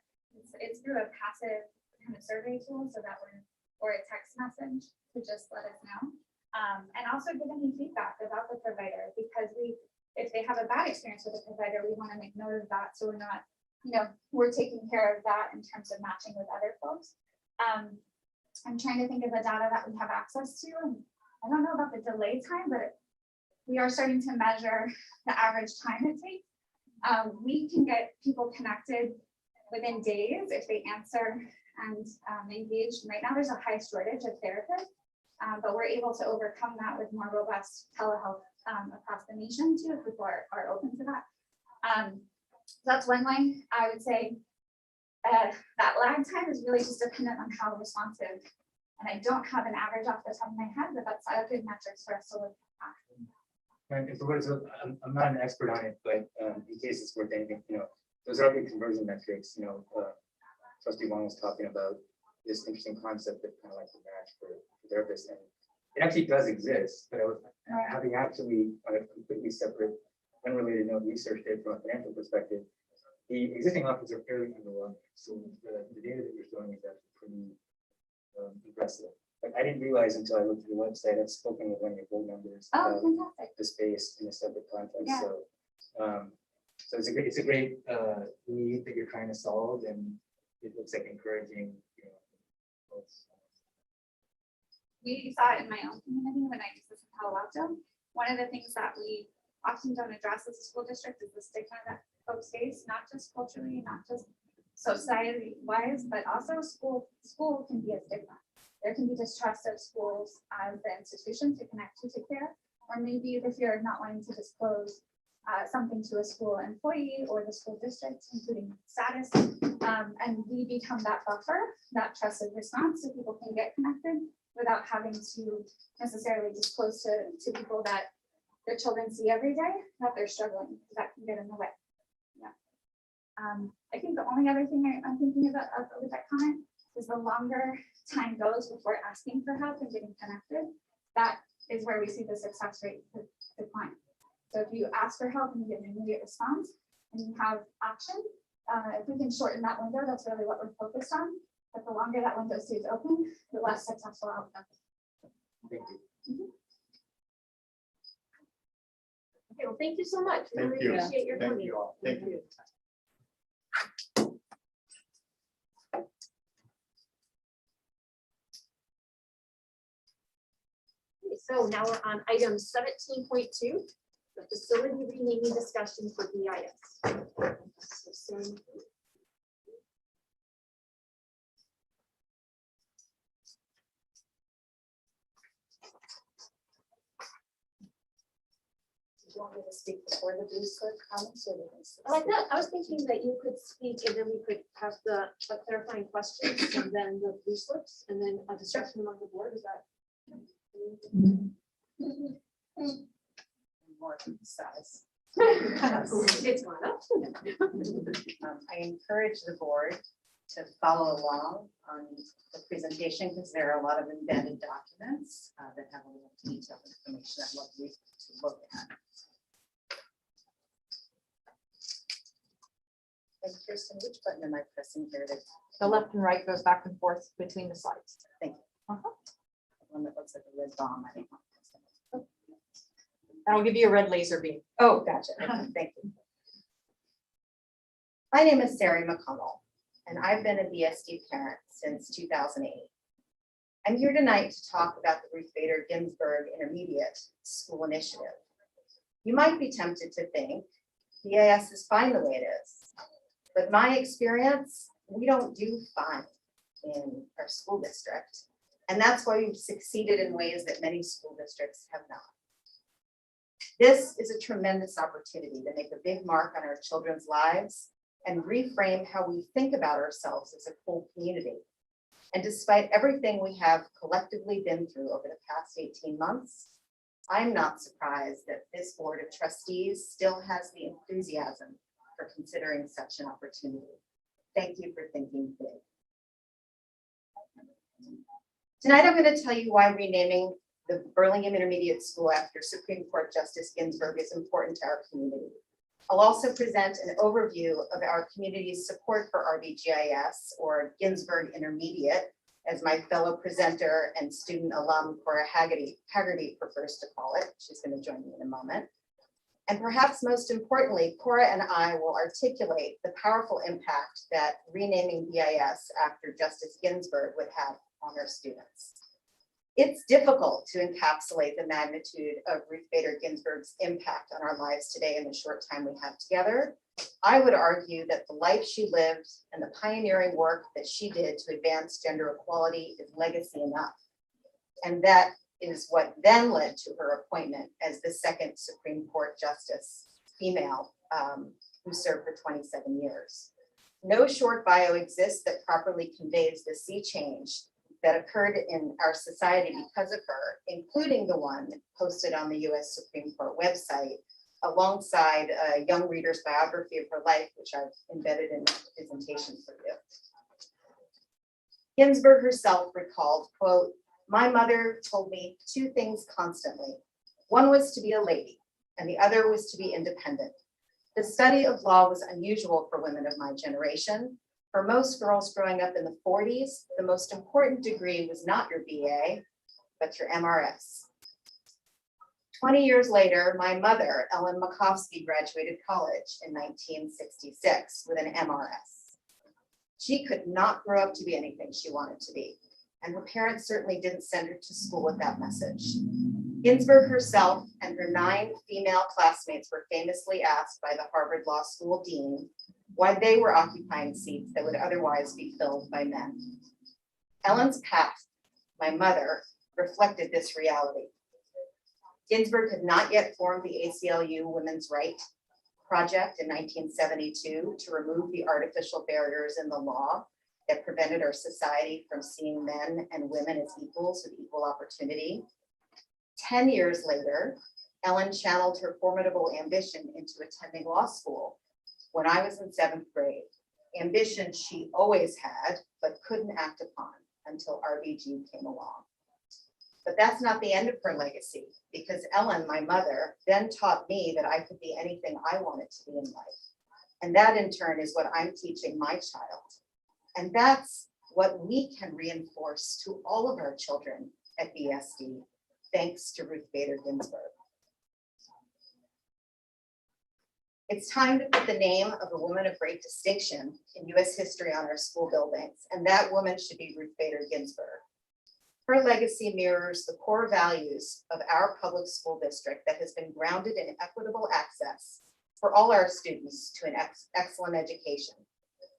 It's through a passive kind of survey tool, so that we're, or a text message to just let us know. And also give any feedback about the provider, because if they have a bad experience with a provider, we want to make note of that. So we're not, we're taking care of that in terms of matching with other folks. I'm trying to think of the data that we have access to, and I don't know about the delay time, but we are starting to measure the average time it takes. We can get people connected within days if they answer and engage. Right now, there's a high shortage of therapists, but we're able to overcome that with more robust telehealth across the nation too, if people are open to that. So that's one way. I would say that lag time is really just dependent on how responsive. And I don't have an average off the top of my head, but that's a good metrics for us to look at. And if it was, I'm not an expert on it, but in case it's worth anything, those are good conversion metrics. Trustee Wong was talking about this interesting concept of kind of like the match for therapists, and it actually does exist. But I was having actually a completely separate, unrelated note researched it from a financial perspective. The existing options are fairly underwhelming. So the data that you're showing is actually pretty impressive. But I didn't realize until I looked at the website. I've spoken with one of your board members Oh, about fantastic. the space in a separate context. Yeah. So it's a great need that you're trying to solve, and it looks like encouraging. we saw it in my own community when I used this in Palo Alto. One of the things that we often don't address as a school district is the stigma that folks face, not just culturally, not just society wise, but also school can be a stigma. There can be distrust of schools as the institution to connect to take care, or maybe the fear of not wanting to disclose something to a school employee or the school district, including status. And we become that buffer, that trusted response, so people can get connected without having to necessarily disclose to people that their children see every day that they're struggling, because that can get in the way. Yeah. I think the only other thing I'm thinking about with that comment is the longer time goes before asking for help and getting connected, that is where we see the success rate decline. So if you ask for help and you get an immediate response and you have action, if we can shorten that window, that's really what we're focused on. But the longer that window stays open, the less successful outcome. Thank you. Okay, well, thank you so much. We Thank really you. appreciate your Thank coming. you all. Thank you. Okay, so now we're on item 17.2, the facility renaming discussion for BIS. So, Sam, Do you want me to speak before the Bruce clerk comments, or we can I like that. I was thinking that you could speak and then we could have the clarifying questions and then the blue slips and then a discussion among the board. Is that? More size. It's gone up. I encourage the board to follow along on the presentation because there are a lot of embedded documents that have a little detailed information I'd love you to look at. And Kirsten, which button am I pressing here? The left and right goes back and forth between the slides. Thank you. One that looks like a red bomb. I don't know. That'll give you a red laser beam. Oh, gotcha. Okay, thank you. My name is Sarah McConnell, and I've been a BSD parent since 2008. I'm here tonight to talk about the Ruth Bader Ginsburg Intermediate School Initiative. You might be tempted to think BIS is fine the way it is, but my experience, we don't do fine in our school district, and that's why we've succeeded in ways that many school districts have not. This is a tremendous opportunity to make a big mark on our children's lives and reframe how we think about ourselves as a whole community. And despite everything we have collectively been through over the past 18 months, I'm not surprised that this board of trustees still has the enthusiasm for considering such an opportunity. Thank you for thinking big. Tonight, I'm going to tell you why renaming the Burlingame Intermediate School after Supreme Court Justice Ginsburg is important to our community. I'll also present an overview of our community's support for RBGIS, or Ginsburg Intermediate, as my fellow presenter and student alum Cora Haggerty prefers to call it. She's going to join me in a moment. And perhaps most importantly, Cora and I will articulate the powerful impact that renaming BIS after Justice Ginsburg would have on our students. It's difficult to encapsulate the magnitude of Ruth Bader Ginsburg's impact on our lives today in the short time we have together. I would argue that the life she lived and the pioneering work that she did to advance gender equality is legacy enough. And that is what then led to her appointment as the second Supreme Court Justice, female, who served for 27 years. No short bio exists that properly conveys the sea change that occurred in our society because of her, including the one posted on the US Supreme Court website, alongside a young reader's biography of her life, which I've embedded in the presentation for you. Ginsburg herself recalled, quote, "My mother told me two things constantly. One was to be a lady, and the other was to be independent. The study of law was unusual for women of my generation. For most girls growing up in the 40s, the most important degree was not your BA, but your MRS. 20 years later, my mother, Ellen Makovsky, graduated college in 1966 with an MRS. She could not grow up to be anything she wanted to be. and her parents certainly didn't send her to school with that message. Ginsburg herself and her 9 female classmates were famously asked by the Harvard Law School dean why they were occupying seats that would otherwise be filled by men. Ellen's past, my mother, reflected this reality. Ginsburg had not yet formed the ACLU Women's Right Project in 1972 to remove the artificial barriers in the law that prevented our society from seeing men and women as equals with equal opportunity. 10 years later, Ellen channeled her formidable ambition into attending law school when I was in 7th grade. Ambition she always had, but couldn't act upon until RBG came along. But that's not the end of her legacy, because Ellen, my mother, then taught me that I could be anything I wanted to be in life. And that in turn is what I'm teaching my child. And that's what we can reinforce to all of our children at BSD, thanks to Ruth Bader Ginsburg. It's time to put the name of a woman of great distinction in US history on our school buildings, and that woman should be Ruth Bader Ginsburg. Her legacy mirrors the core values of our public school district that has been grounded in equitable access for all our students to an excellent education.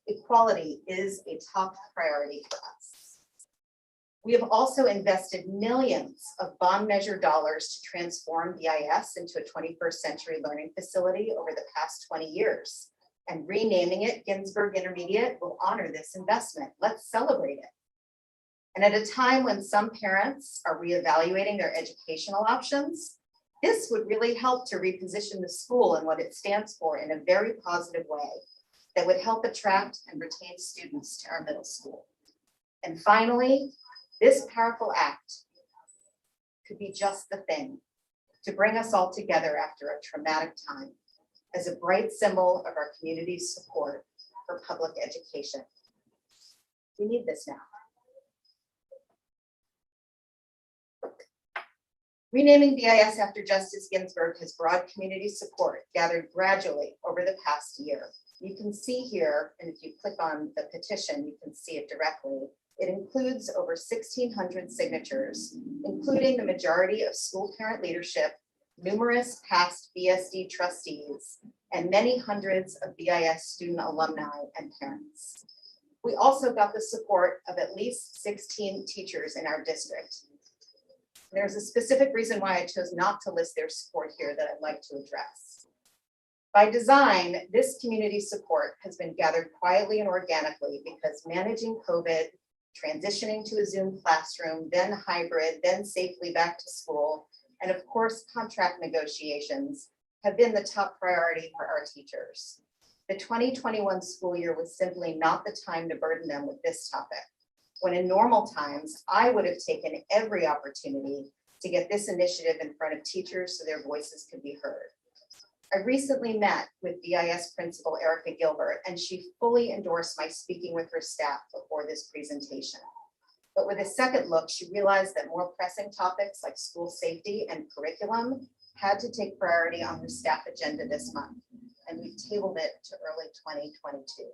Equality is a top priority for us. We have also invested millions of bond measure dollars to transform BIS into a 21st century learning facility over the past 20 years. And renaming it Ginsburg Intermediate will honor this investment. Let's celebrate it. And at a time when some parents are reevaluating their educational options, this would really help to reposition the school and what it stands for in a very positive way that would help attract and retain students to our middle school. And finally, this powerful act could be just the thing to bring us all together after a traumatic time as a bright symbol of our community's support for public education. We need this now. Renaming BIS after Justice Ginsburg has broad community support gathered gradually over the past year. You can see here, and if you click on the petition, you can see it directly. It includes over 1,600 signatures, including the majority of school parent leadership, numerous past BSD trustees, and many hundreds of BIS student alumni and parents. We also got the support of at least 16 teachers in our district. There's a specific reason why I chose not to list their support here that I'd like to address. By design, this community support has been gathered quietly and organically because managing COVID, transitioning to a Zoom classroom, then hybrid, then safely back to school, and of course, contract negotiations have been the top priority for our teachers. The 2021 school year was simply not the time to burden them with this topic, when in normal times, I would have taken every opportunity to get this initiative in front of teachers so their voices could be heard. I recently met with BIS Principal Erica Gilbert, and she fully endorsed my speaking with her staff before this presentation. But with a second look, she realized that more pressing topics like school safety and curriculum had to take priority on her staff agenda this month, and we tabled it to early 2022.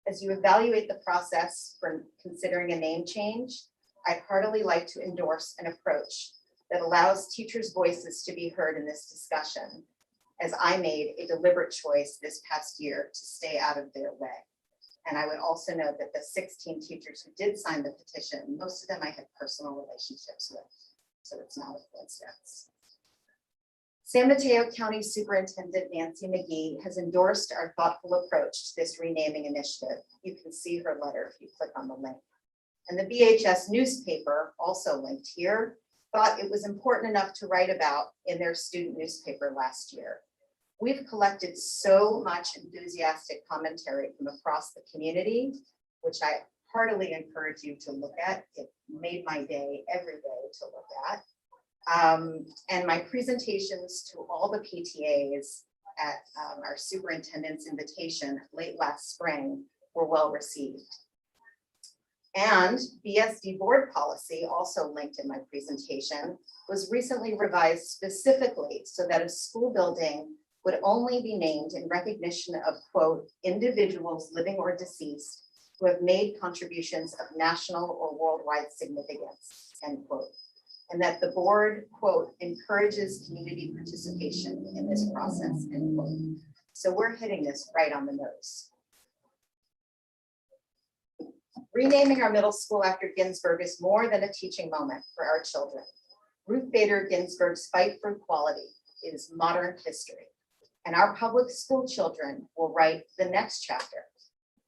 As you evaluate the process for considering a name change, I'd heartily like to endorse an approach that allows teachers' voices to be heard in this discussion, as I made a deliberate choice this past year to stay out of their way. And I would also note that the 16 teachers who did sign the petition, most of them I had personal relationships with, so it's not a coincidence. San Mateo County Superintendent Nancy McGee has endorsed our thoughtful approach to this renaming initiative. You can see her letter if you click on the link. And the BHS newspaper, also linked here, thought it was important enough to write about in their student newspaper last year. We've collected so much enthusiastic commentary from across the community, which I heartily encourage you to look at. It made my day every day to look at. And my presentations to all the PTAs at our superintendent's invitation late last spring were well received. And BSD board policy, also linked in my presentation, was recently revised specifically so that a school building would only be named in recognition of, quote, individuals living or deceased who have made contributions of national or worldwide significance, end quote. And that the board, quote, encourages community participation in this process, end quote. So we're hitting this right on the nose. Renaming our middle school after Ginsburg is more than a teaching moment for our children. Ruth Bader Ginsburg's fight for equality is modern history, and our public school children will write the next chapter.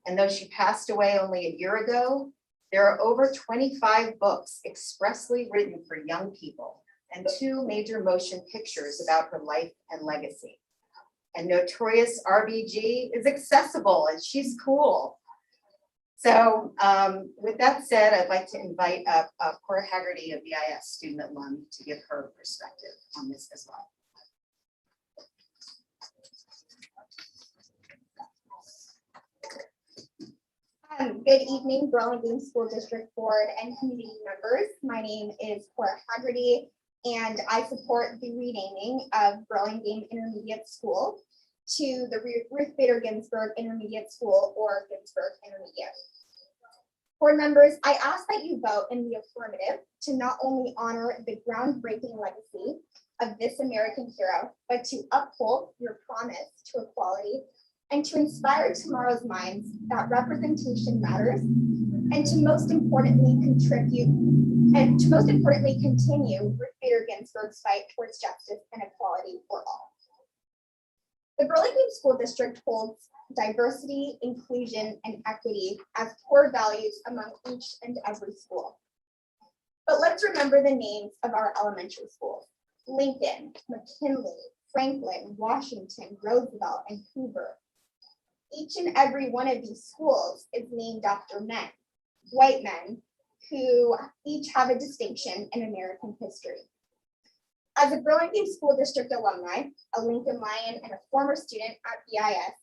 And though she passed away only a year ago, there are over 25 books expressly written for young people and 2 major motion pictures about her life and legacy. And Notorious RBG is accessible and she's cool. So with that said, I'd like to invite up Cora Haggerty, a BIS student alum, to give her perspective on this as well. Good evening, Burlingame School District Board and community members. My name is Cora Haggerty, and I support the renaming of Burlingame Intermediate School to the Ruth Bader Ginsburg Intermediate School, or Ginsburg Intermediate. Board members, I ask that you vote in the affirmative to not only honor the groundbreaking legacy of this American hero, but to uphold your promise to equality and to inspire tomorrow's minds that representation matters, and to most importantly continue Ruth Bader Ginsburg's fight towards justice and equality for all. The Burlingame School District holds diversity, inclusion, and equity as core values among each and every school. But let's remember the names of our elementary schools: Lincoln, McKinley, Franklin, Washington, Roosevelt, and Hoover. Each and every one of these schools is named after men, white men, who each have a distinction in American history. As a Burlingame School District alumni, a Lincoln Lion, and a former student at BIS,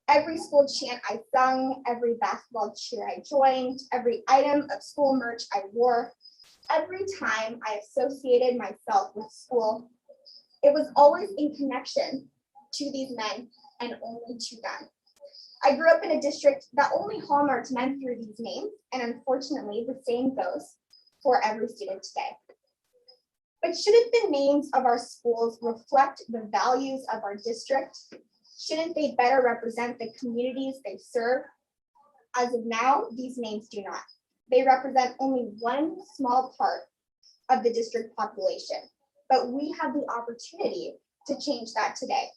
every school chant I sung, every basketball cheer I joined, every item of school merch I wore, every time I associated myself with school, it was always in connection to these men and only to them. I grew up in a district that only hallmarked men through these names, and unfortunately, the same goes for every student today. But shouldn't the names of our schools reflect the values of our district? Shouldn't they better represent the communities they serve? As of now, these names do not. They represent only one small part of the district population, but we have the opportunity to change that today.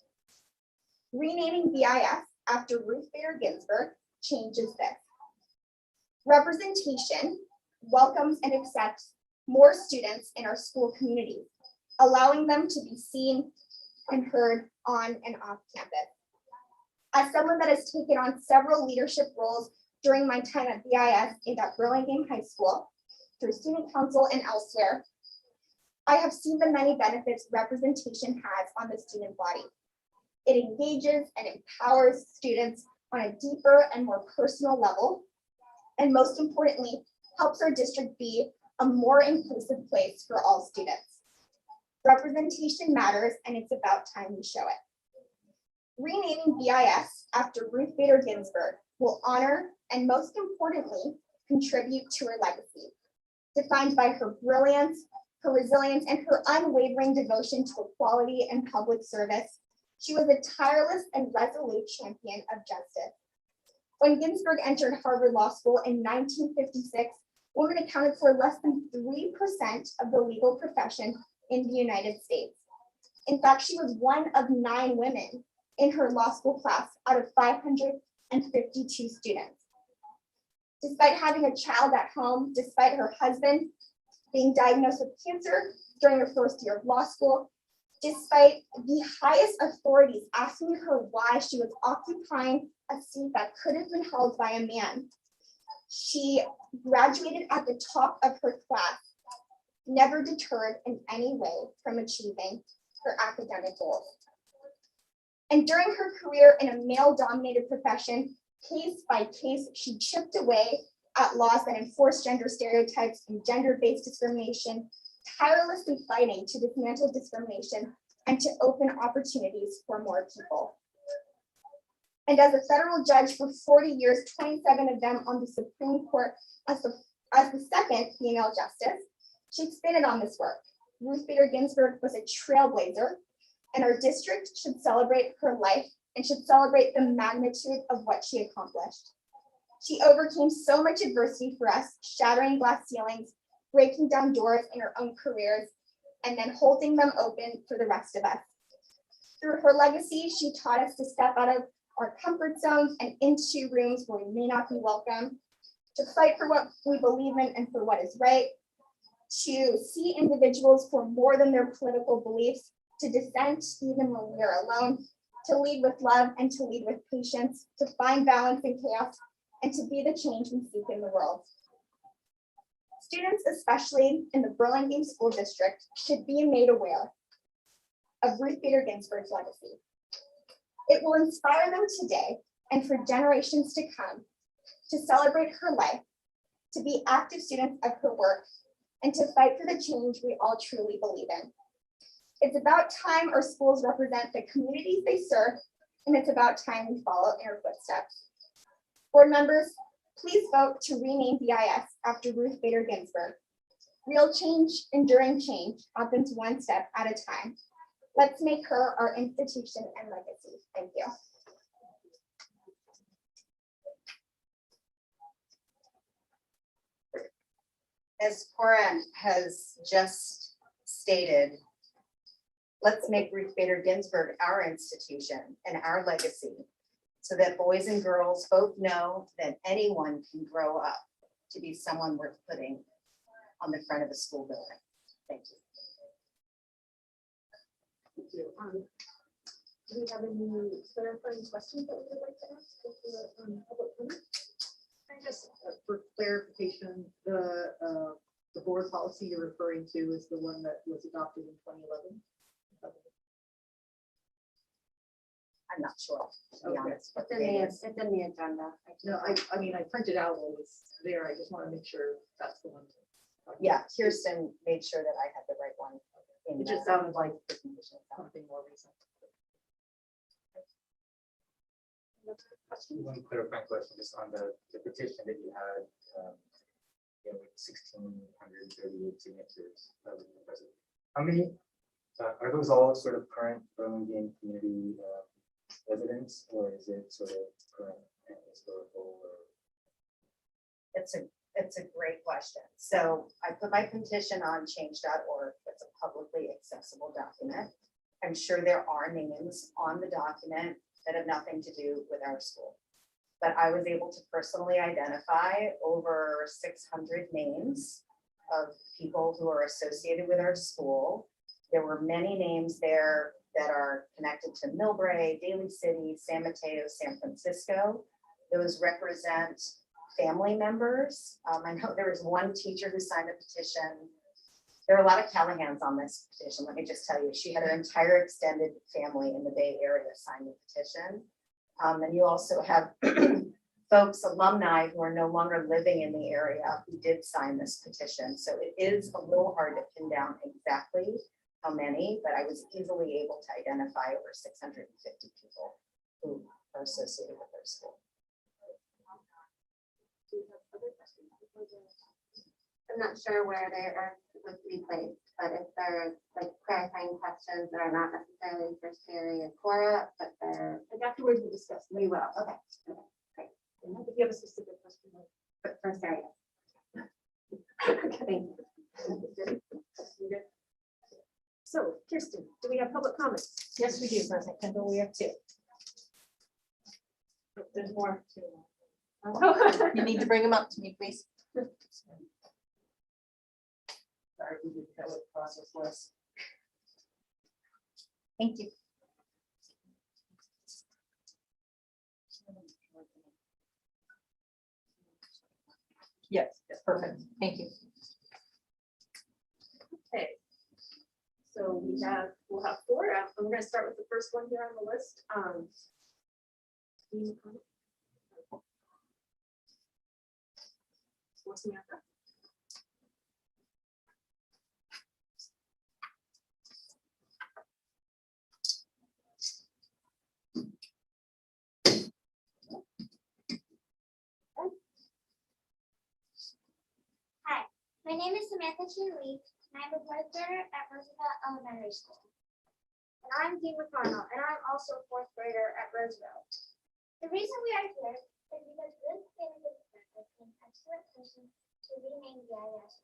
Renaming BIS after Ruth Bader Ginsburg changes this. Representation welcomes and accepts more students in our school community, allowing them to be seen and heard on and off campus. As someone that has taken on several leadership roles during my time at BIS and at Burlingame High School, through student council and elsewhere, I have seen the many benefits representation has on the student body. It engages and empowers students on a deeper and more personal level, and most importantly, helps our district be a more inclusive place for all students. Representation matters, and it's about time we show it. Renaming BIS after Ruth Bader Ginsburg will honor and most importantly, contribute to her legacy, defined by her brilliance, her resilience, and her unwavering devotion to equality and public service. She was a tireless and resolute champion of justice. When Ginsburg entered Harvard Law School in 1956, women accounted for less than 3% of the legal profession in the United States. In fact, she was one of 9 women in her law school class out of 552 students. Despite having a child at home, despite her husband being diagnosed with cancer during her first year of law school, despite the highest authorities asking her why she was occupying a seat that could have been held by a man, she graduated at the top of her class, never deterred in any way from achieving her academic goals. And during her career in a male-dominated profession, case by case, she chipped away at laws that enforce gender stereotypes and gender-based discrimination, tirelessly fighting to dismantle discrimination and to open opportunities for more people. And as a federal judge for 40 years, 27 of them on the Supreme Court as the second female justice, she expanded on this work. Ruth Bader Ginsburg was a trailblazer, and our district should celebrate her life and should celebrate the magnitude of what she accomplished. She overcame so much adversity for us, shattering glass ceilings, breaking down doors in her own careers, and then holding them open for the rest of us. Through her legacy, she taught us to step out of our comfort zones and into rooms where we may not be welcome, to fight for what we believe in and for what is right, to see individuals for more than their political beliefs, to dissent even when we are alone, to lead with love and to lead with patience, to find balance in chaos, and to be the change we seek in the world. Students, especially in the Burlingame School District, should be made aware of Ruth Bader Ginsburg's legacy. It will inspire them today and for generations to come to celebrate her life, to be active students of her work, and to fight for the change we all truly believe in. It's about time our schools represent the communities they serve, and it's about time we follow in her footsteps. Board members, please vote to rename BIS after Ruth Bader Ginsburg. Real change, enduring change, happens one step at a time. Let's make her our institution and legacy. Thank you. As Cora has just stated, let's make Ruth Bader Ginsburg our institution and our legacy, so that boys and girls both know that anyone can grow up to be someone worth putting on the front of a school building. Thank you. Thank you. Do we have any clarifying questions that we would like to ask with the public comment? And just for clarification, the board policy you're referring to is the one that was adopted in 2011? I'm not sure, to be Okay. honest. What It's the in date the, is. it's in the agenda. No, I mean, I printed out what was there. I just want to make sure that's the one. Yeah, Kirsten made sure that I had the right one. in It just the sounded like presentation. something more recent. Questions? One clarifying question, just on the petition that you had, with 1,638 signatures. That was impressive. How many, are those all sort of current Burlingame community residents, or is it sort of current and historical? It's a great question. So I put my petition on change.org. It's a publicly accessible document. I'm sure there are names on the document that have nothing to do with our school. But I was able to personally identify over 600 names of people who are associated with our school. There were many names there that are connected to Millbrae, Daly City, San Mateo, San Francisco. Those represent family members. I know there was one teacher who signed a petition. There are a lot of Callahans on this petition. Let me just tell you, she had her entire extended family in the Bay Area sign the petition. And you also have folks, alumni who are no longer living in the area who did sign this petition. So it is a little hard to pin down exactly how many, but I was easily able to identify over 650 people who are associated with their school. Do you have other questions before the- I'm not sure where they are supposed to be placed, but if there are like clarifying questions that are not necessarily for Sherry or Cora, but they're, And afterwards we'll discuss. we will, okay, And if you have a specific question. but for Sherry. Thank you. So Kirsten, do we have public comments? Yes, we do, President Kendall. We have two. There's more to. You need to bring them up to me, please. Sorry, we didn't know what the process was. Thank you. Yes, that's perfect. Thank you. Okay. So we'll have four. I'm going to start with the first one here on the list. Dean O'Connor. What's the matter? My name is Samantha Chu Lee, and I'm a fourth grader at Roosevelt Elementary School. And I'm Dean McConnell, and I'm also a fourth grader at Roosevelt. The reason we are here is because Ruth Bader Ginsburg was an excellent person to rename BIS.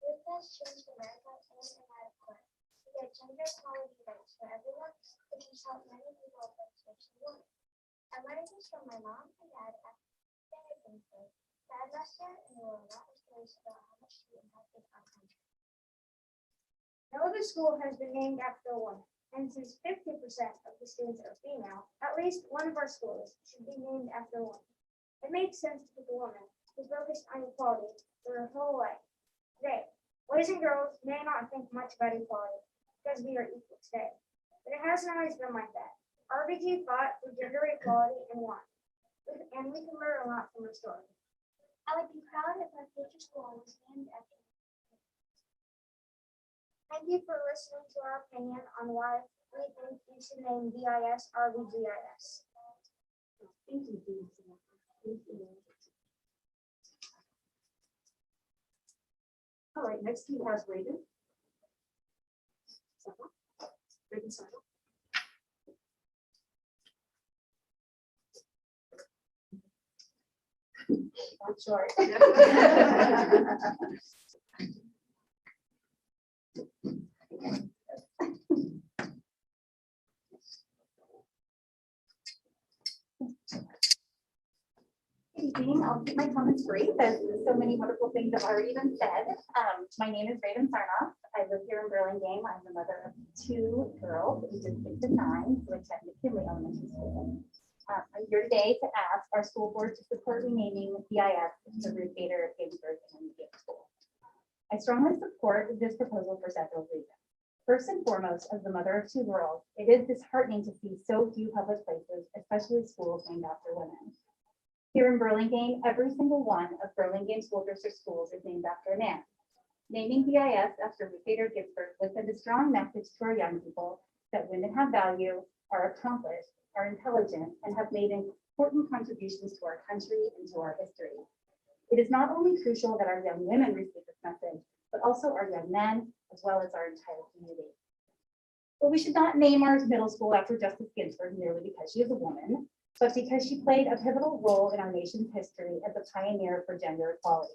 Ruth has changed America in and out of court to get gender equality rights for everyone, which has helped many people, especially women. I learned this from my mom and dad after Bader Ginsburg. Dad left her, and there were a lot of stories about how much she impacted our country. No other school has been named after a woman, and since 50% of the students are female, at least one of our schools should be named after a woman. It makes sense to pick a woman who focused on equality for her whole life. Today, boys and girls may not think much about equality because we are equal today, but it hasn't always been like that. RBG fought for gender equality and won, and we can learn a lot from her story. I would be proud if our future school was named after me. Thank you for listening to our opinion on why we think you should name BIS RBGIS. Thank you, Dean. Thank you. All right, next we have Raven. Raven Sarno. I'm short. Evening. I'll keep my comments brief, as so many wonderful things have already been said. My name is Raven Sarnoff. I live here in Burlingame. I'm the mother of 2 girls, ages 6 and 9, who attend McKinley Elementary School. I'm here today to ask our school board to support renaming BIS to Ruth Bader Ginsburg Intermediate School. I strongly support this proposal for several reasons. First and foremost, as the mother of 2 girls, it is disheartening to see so few public places, especially schools named after women. Here in Burlingame, every single one of Burlingame School District schools is named after a man. Naming BIS after Ruth Bader Ginsburg would send a strong message to our young people that women have value, are accomplished, are intelligent, and have made important contributions to our country and to our history. It is not only crucial that our young women receive this message, but also our young men, as well as our entire community. But we should not name our middle school after Justice Ginsburg merely because she is a woman, but because she played a pivotal role in our nation's history as a pioneer for gender equality.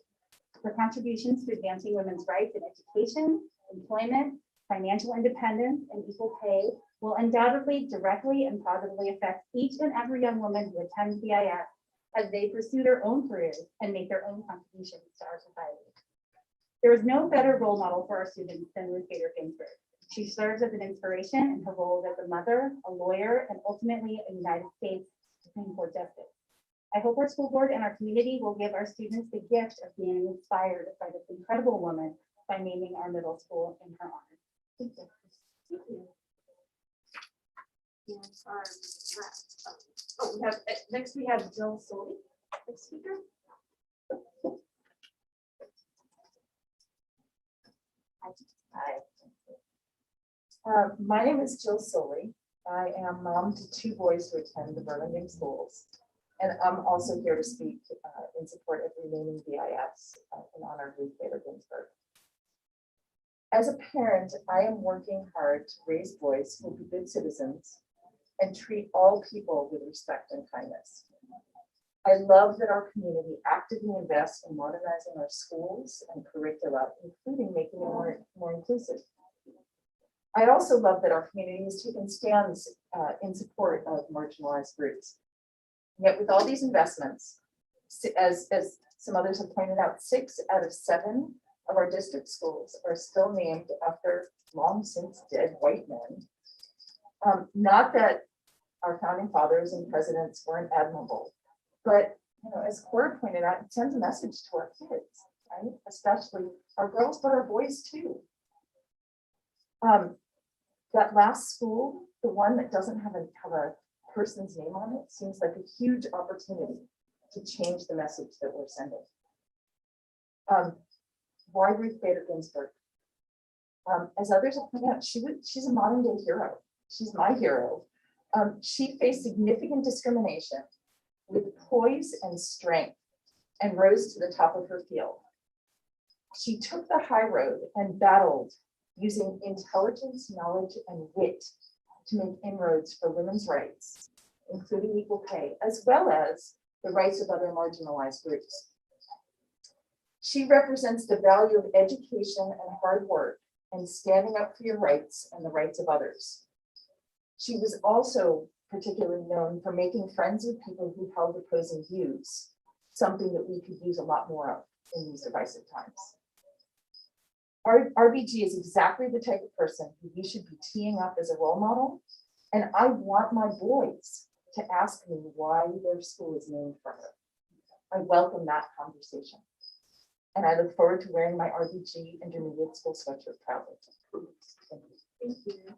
Her contributions to advancing women's rights in education, employment, financial independence, and equal pay will undoubtedly directly and positively affect each and every young woman who attends BIS as they pursue their own careers and make their own contributions to our society. There is no better role model for our students than Ruth Bader Ginsburg. She serves as an inspiration in her roles as a mother, a lawyer, and ultimately a United States Supreme Court justice. I hope our school board and our community will give our students the gift of being inspired by this incredible woman by naming our middle school in her honor. Thank you. Thank you. And we have next we have Jill Soley, next speaker. Hi. My name is Jill Soley. I am mom to 2 boys who attend the Burlingame schools. And I'm also here to speak in support of renaming BIS in honor of Ruth Bader Ginsburg. As a parent, I am working hard to raise boys who will be good citizens and treat all people with respect and kindness. I love that our community actively invests in modernizing our schools and curricula, including making it more inclusive. I also love that our community has taken stands in support of marginalized groups. Yet with all these investments, as some others have pointed out, 6 out of 7 of our district schools are still named after long since dead white men. Not that our founding fathers and presidents weren't admirable, but as Cora pointed out, it sends a message to our kids, right? Especially our girls, but our boys too. That last school, the one that doesn't have a person's name on it, seems like a huge opportunity to change the message that we're sending. Why Ruth Bader Ginsburg? As others have pointed out, she's a modern day hero. She's my hero. She faced significant discrimination with poise and strength and rose to the top of her field. She took the high road and battled using intelligence, knowledge, and wit to make inroads for women's rights, including equal pay, as well as the rights of other marginalized groups. She represents the value of education and hard work and standing up for your rights and the rights of others. She was also particularly known for making friends with people who held opposing views, something that we could use a lot more of in these divisive times. RBG is exactly the type of person who we should be teeing up as a role model. And I want my boys to ask me why their school is named for her. I welcome that conversation. And I look forward to wearing my RBG intermediate school sweatshirt proudly. Thank you. Thank you.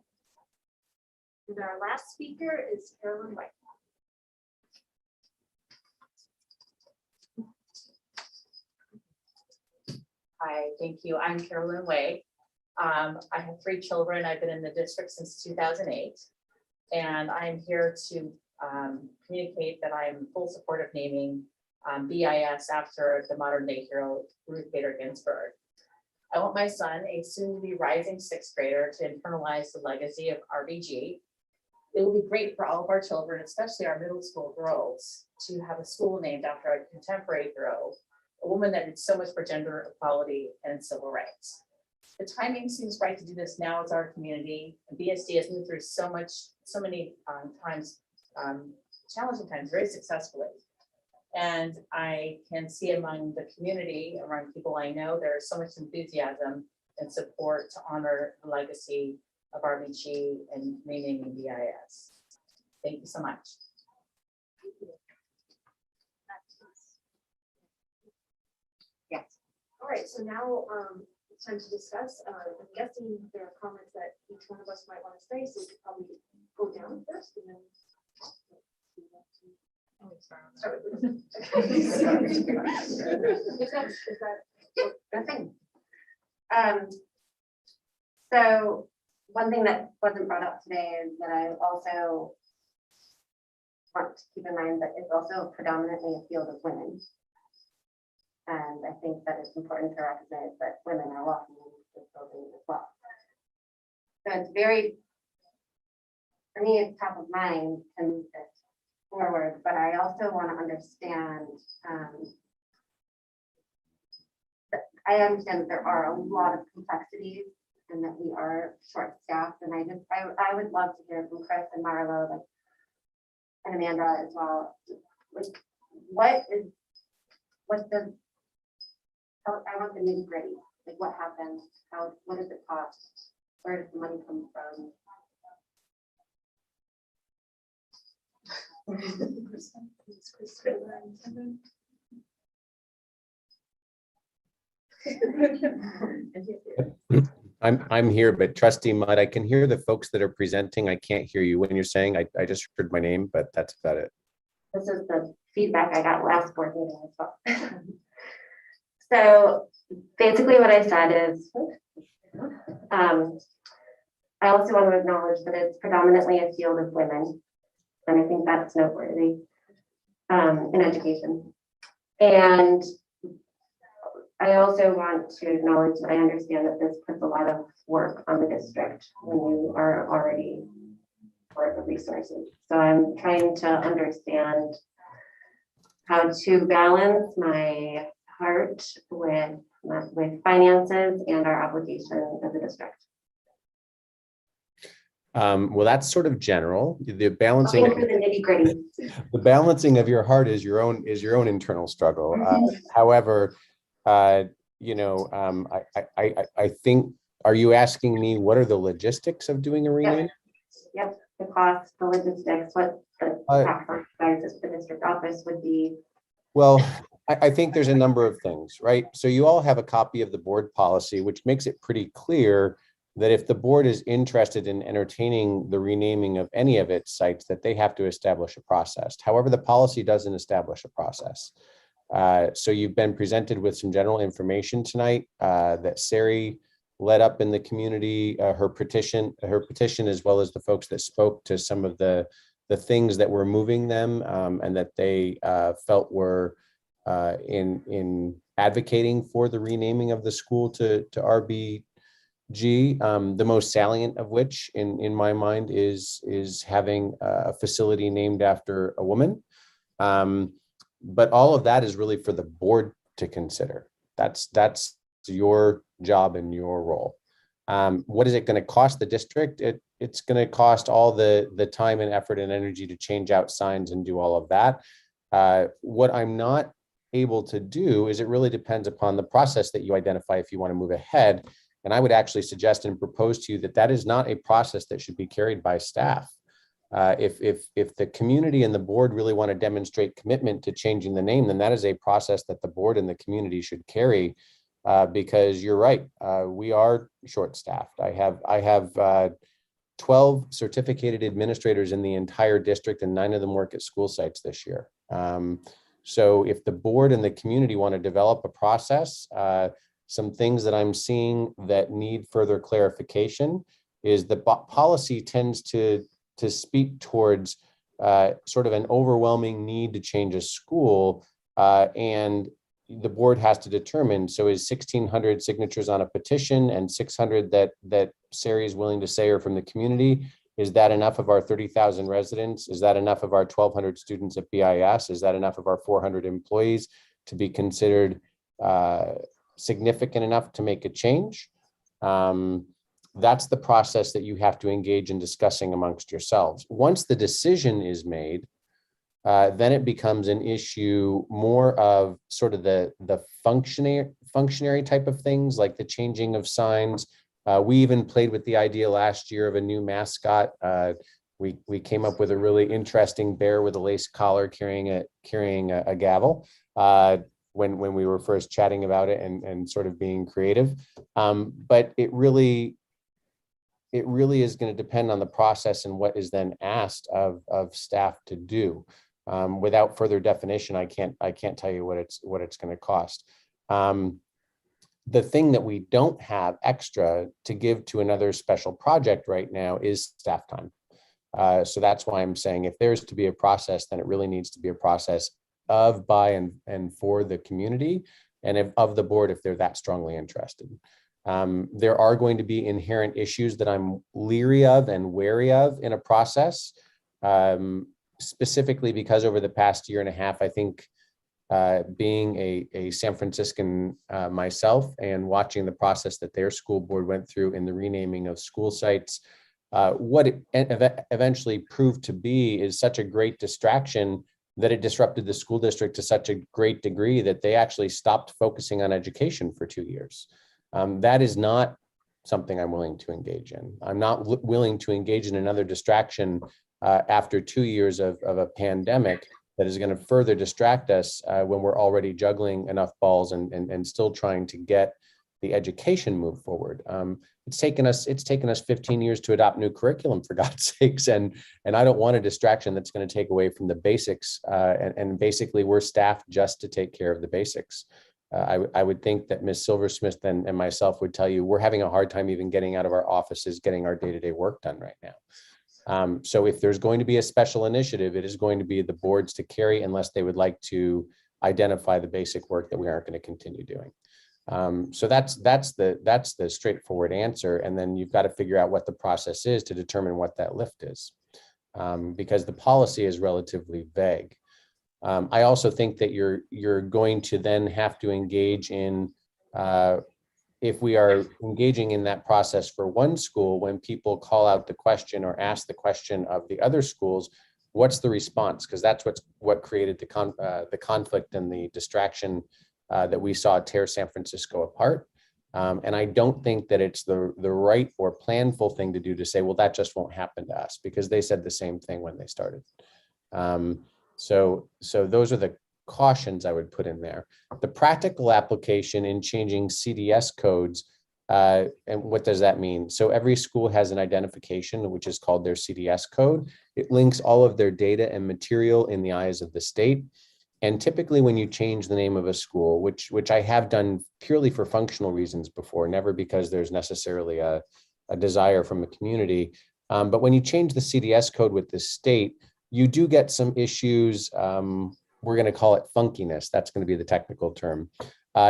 And our last speaker is Carolyn White. Hi, thank you. I'm Carolyn Way. I have 3 children. I've been in the district since 2008. And I'm here to communicate that I'm in full support of naming BIS after the modern day hero, Ruth Bader Ginsburg. I want my son, a soon-to-be rising 6th grader, to internalize the legacy of RBG. It will be great for all of our children, especially our middle school girls, to have a school named after a contemporary hero, a woman that did so much for gender equality and civil rights. The timing seems right to do this now as our community. BSD has moved through so many times, challenging times, very successfully. And I can see among the community, around people I know, there is so much enthusiasm and support to honor the legacy of RBG and renaming BIS. Thank you so much. Yes. All right, so now it's time to discuss. I'm guessing there are comments that each one of us might want to say, so we could probably go down first and then. Start with- Nothing. So one thing that wasn't brought up today is that I also want to keep in mind that it's also predominantly a field of women. And I think that it's important to recognize that women are walking into this building as well. So it's very, for me, it's top of mind to move this forward, but I also want to understand, I understand that there are a lot of complexities and that we are short-staffed, and I would love to hear from Chris and Marlo and Amanda as well. Like, I want the nitty-gritty, like what happens, what does it cost, where does the money come from? I'm here, but Trustee Mudd, I can hear the folks that are presenting. I can't hear you when you're saying. I just heard my name, but that's about it. This is the feedback I got last board meeting as well. So basically what I said is, I also want to acknowledge that it's predominantly a field of women. And I think that's noteworthy in education. And I also want to acknowledge that I understand that this puts a lot of work on the district when you are already short of resources. So I'm trying to understand how to balance my heart with finances and our obligation as a district. Well, that's sort of general. The balancing, the balancing of your heart is your own internal struggle. However, you know, I think, are you asking me what are the logistics of doing a renaming? Yep, the cost, the logistics, what the tax exercises for district office would be. Well, I think there's a number of things, right? So you all have a copy of the board policy, which makes it pretty clear that if the board is interested in entertaining the renaming of any of its sites, that they have to establish a process. However, the policy doesn't establish a process. So you've been presented with some general information tonight that Sari led up in the community, her petition, as well as the folks that spoke to some of the things that were moving them and that they felt were in advocating for the renaming of the school to RBG. The most salient of which, in my mind, is having a facility named after a woman. But all of that is really for the board to consider. That's your job and your role. What is it going to cost the district? It's going to cost all the time and effort and energy to change out signs and do all of that. What I'm not able to do is it really depends upon the process that you identify if you want to move ahead. And I would actually suggest and propose to you that that is not a process that should be carried by staff. If the community and the board really want to demonstrate commitment to changing the name, then that is a process that the board and the community should carry, because you're right, we are short-staffed. I have 12 certificated administrators in the entire district, and 9 of them work at school sites this year. So if the board and the community want to develop a process, some things that I'm seeing that need further clarification is the policy tends to speak towards sort of an overwhelming need to change a school, and the board has to determine, so is 1,600 signatures on a petition and 600 that Sari is willing to say are from the community, is that enough of our 30,000 residents? Is that enough of our 1,200 students at BIS? Is that enough of our 400 employees to be considered significant enough to make a change? That's the process that you have to engage in discussing amongst yourselves. Once the decision is made, then it becomes an issue more of sort of the functionary type of things, like the changing of signs. We even played with the idea last year of a new mascot. We came up with a really interesting bear with a lace collar carrying a gavel when we were first chatting about it and sort of being creative. But it really is going to depend on the process and what is then asked of staff to do. Without further definition, I can't tell you what it's going to cost. The thing that we don't have extra to give to another special project right now is staff time. So that's why I'm saying if there's to be a process, then it really needs to be a process of, by, and for the community, and of the board if they're that strongly interested. There are going to be inherent issues that I'm leery of and wary of in a process, specifically because over the past year and a half, I think being a San Franciscan myself and watching the process that their school board went through in the renaming of school sites, what it eventually proved to be is such a great distraction that it disrupted the school district to such a great degree that they actually stopped focusing on education for 2 years. That is not something I'm willing to engage in. I'm not willing to engage in another distraction after 2 years of a pandemic that is going to further distract us when we're already juggling enough balls and still trying to get the education move forward. It's taken us 15 years to adopt new curriculum, for God's sakes, and I don't want a distraction that's going to take away from the basics. And basically, we're staffed just to take care of the basics. I would think that Ms. Silversmith and myself would tell you we're having a hard time even getting out of our offices, getting our day-to-day work done right now. So if there's going to be a special initiative, it is going to be the boards to carry unless they would like to identify the basic work that we aren't going to continue doing. So that's the straightforward answer. And then you've got to figure out what the process is to determine what that lift is, because the policy is relatively vague. I also think that you're going to then have to engage in, if we are engaging in that process for one school, when people call out the question or ask the question of the other schools, what's the response? Because that's what created the conflict and the distraction that we saw tear San Francisco apart. And I don't think that it's the right or planful thing to do to say, well, that just won't happen to us, because they said the same thing when they started. So those are the cautions I would put in there. The practical application in changing CDS codes, and what does that mean? So every school has an identification, which is called their CDS code. It links all of their data and material in the eyes of the state. And typically when you change the name of a school, which I have done purely for functional reasons before, never because there's necessarily a desire from the community, but when you change the CDS code with the state, you do get some issues we're going to call it funkiness. That's going to be the technical term,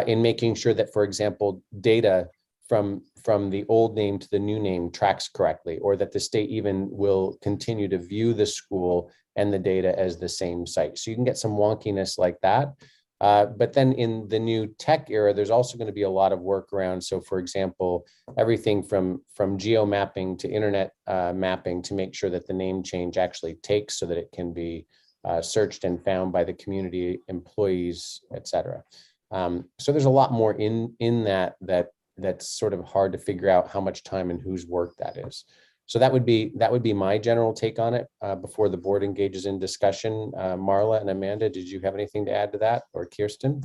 in making sure that, for example, data from the old name to the new name tracks correctly, or that the state even will continue to view the school and the data as the same site. So you can get some wonkiness like that. But then in the new tech era, there's also going to be a lot of work around. So for example, everything from geo mapping to internet mapping to make sure that the name change actually takes, so that it can be searched and found by the community, employees, et cetera. So there's a lot more in that's sort of hard to figure out how much time and whose work that is. So that would be my general take on it before the board engages in discussion. Marla and Amanda, did you have anything to add to that, or Kirsten?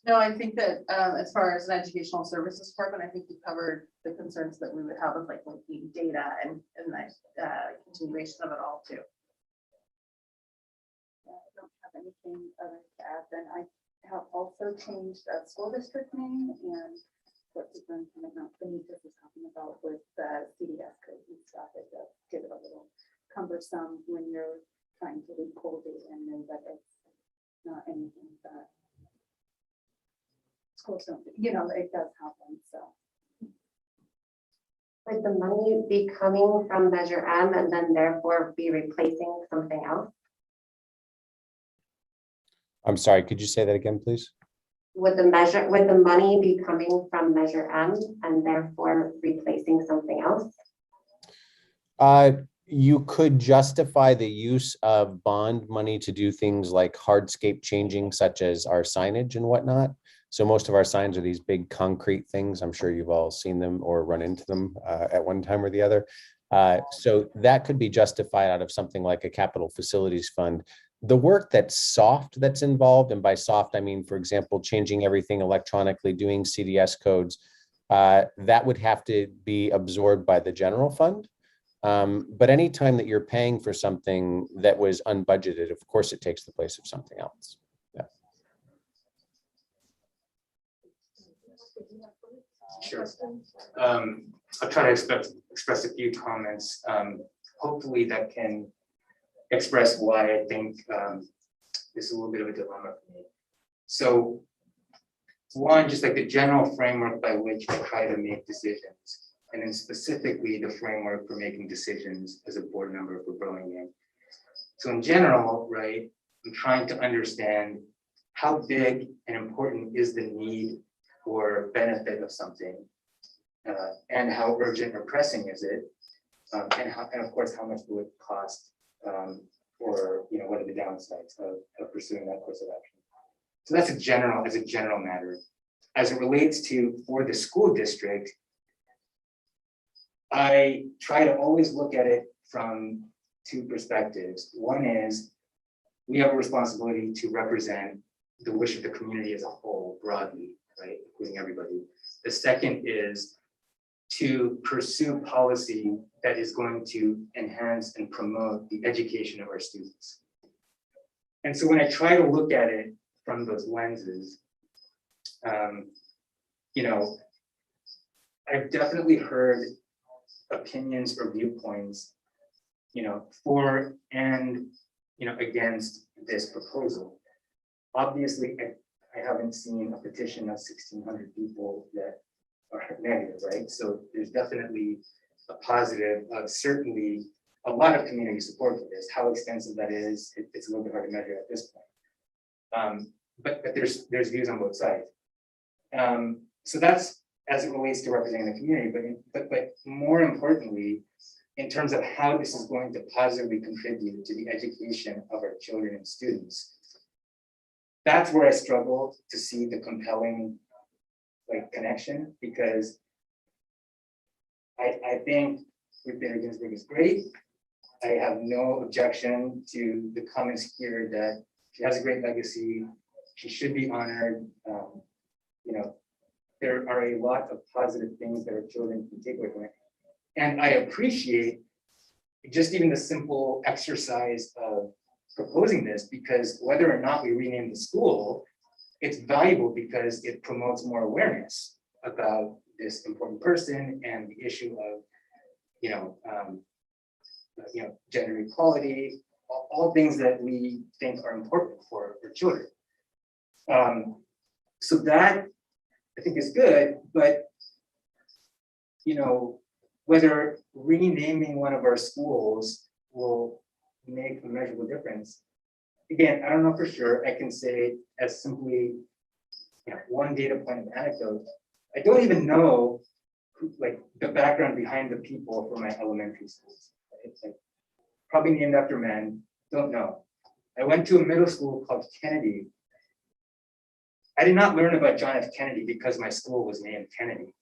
No, I think that as far as an educational services department, I think you covered the concerns that we would have with like linking data and the continuation of it all too. I don't have anything other to add. Then I have also changed the school district name, and what Benita was talking about with the CDS code and stuff. It does get it a little cumbersome when you're trying to read cold data and know that it's not anything that schools don't, it does happen, so. Would the money be coming from Measure M and then therefore be replacing something else? I'm sorry, could you say that again, please? Would the money be coming from Measure M and therefore replacing something else? You could justify the use of bond money to do things like hardscape changing, such as our signage and whatnot. So most of our signs are these big concrete things. I'm sure you've all seen them or run into them at one time or the other. So that could be justified out of something like a capital facilities fund. The work that's soft that's involved, and by soft, I mean, for example, changing everything electronically, doing CDS codes, that would have to be absorbed by the general fund. But anytime that you're paying for something that was unbudgeted, of course, it takes the place of something else. Yeah. Sure. I'll try to express a few comments. Hopefully that can express why I think this is a little bit of a dilemma for me. So one, just like the general framework by which I try to make decisions, and then specifically the framework for making decisions as a board member for Burlingame. So in general, right, I'm trying to understand how big and important is the need or benefit of something, and how urgent or pressing is it, and of course, how much will it cost, or what are the downsides of pursuing that course of action. So that's a general matter. As it relates to for the school district, I try to always look at it from two perspectives. One is we have a responsibility to represent the wish of the community as a whole broadly, right, including everybody. The second is to pursue policy that is going to enhance and promote the education of our students. And so when I try to look at it from those lenses, I've definitely heard opinions or viewpoints, for and against this proposal. Obviously, I haven't seen a petition of 1,600 people that are negative, right? So there's definitely a positive, certainly a lot of community support for this. How extensive that is, it's a little bit hard to measure at this point. But there's views on both sides. So that's as it relates to representing the community, but more importantly, in terms of how this is going to positively contribute to the education of our children and students. That's where I struggle to see the compelling connection, because I think Ruth Bader Ginsburg is great. I have no objection to the comments here that she has a great legacy. She should be honored. There are a lot of positive things that our children can take away from it. And I appreciate just even the simple exercise of proposing this, because whether or not we rename the school, it's valuable because it promotes more awareness about this important person and the issue of, gender equality, all things that we think are important for children. So that I think is good, but whether renaming one of our schools will make a measurable difference. Again, I don't know for sure. I can say as simply one data point of anecdote. I don't even know the background behind the people for my elementary schools. It's probably named after men, don't know. I went to a middle school called Kennedy. I did not learn about John F. Kennedy because my school was named Kennedy.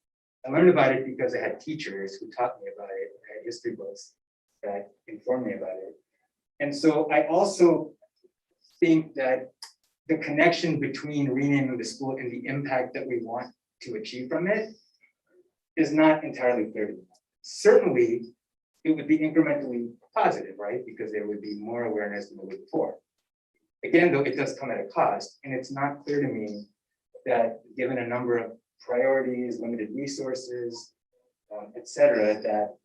I learned about it because I had teachers who taught me about it. I had history books that informed me about it. And so I also think that the connection between renaming the school and the impact that we want to achieve from it is not entirely clear to me. Certainly, it would be incrementally positive, right? Because there would be more awareness than the week before. Again, though, it does come at a cost, and it's not clear to me that given a number of priorities, limited resources, et cetera, that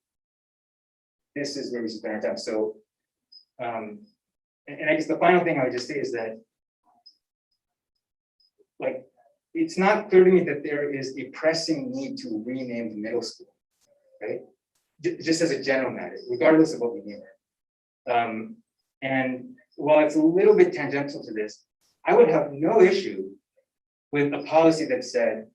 this is where we should spend our time. So, and I guess the final thing I would just say is that, it's not clear to me that there is a pressing need to rename the middle school, right? Just as a general matter, regardless of what we name it. And while it's a little bit tangential to this, I would have no issue with a policy that said,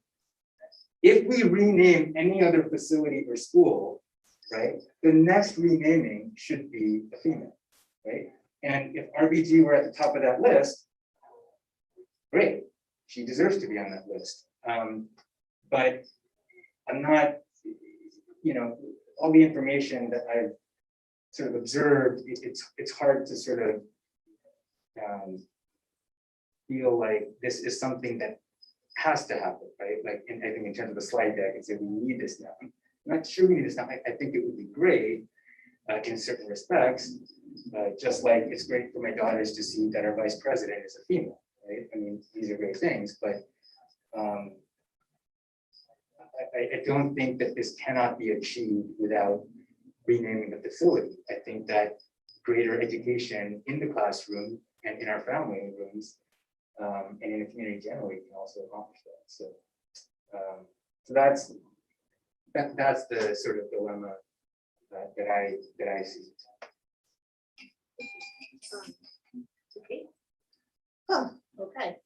if we rename any other facility or school, right, the next renaming should be a female, right? And if RBG were at the top of that list, great, she deserves to be on that list. But I'm not, all the information that I've sort of observed, it's hard to sort of feel like this is something that has to happen, right? I think in terms of the slide deck, and say we need this now. I'm not sure we need this now. I think it would be great in certain respects, just like it's great for my daughters to see that our vice president is a female, right? I mean, these are great things, but I don't think that this cannot be achieved without renaming the facility. I think that greater education in the classroom and in our family rooms and in the community generally can also accomplish that. So, so that's the sort of dilemma that I see. Okay. Oh, okay.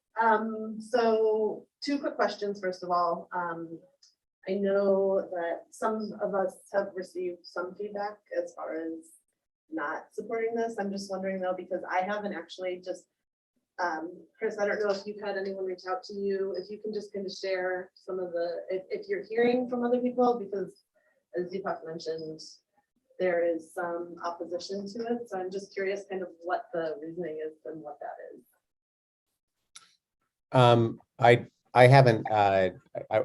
So 2 quick questions. First of all, I know that some of us have received some feedback as far as not supporting this. I'm just wondering though, because I haven't actually just, Chris, I don't know if you've had anyone reach out to you, if you can just kind of share some of the, if you're hearing from other people, because as Deepak mentioned, there is some opposition to it. So I'm just curious kind of what the reasoning is and what that is. I haven't, I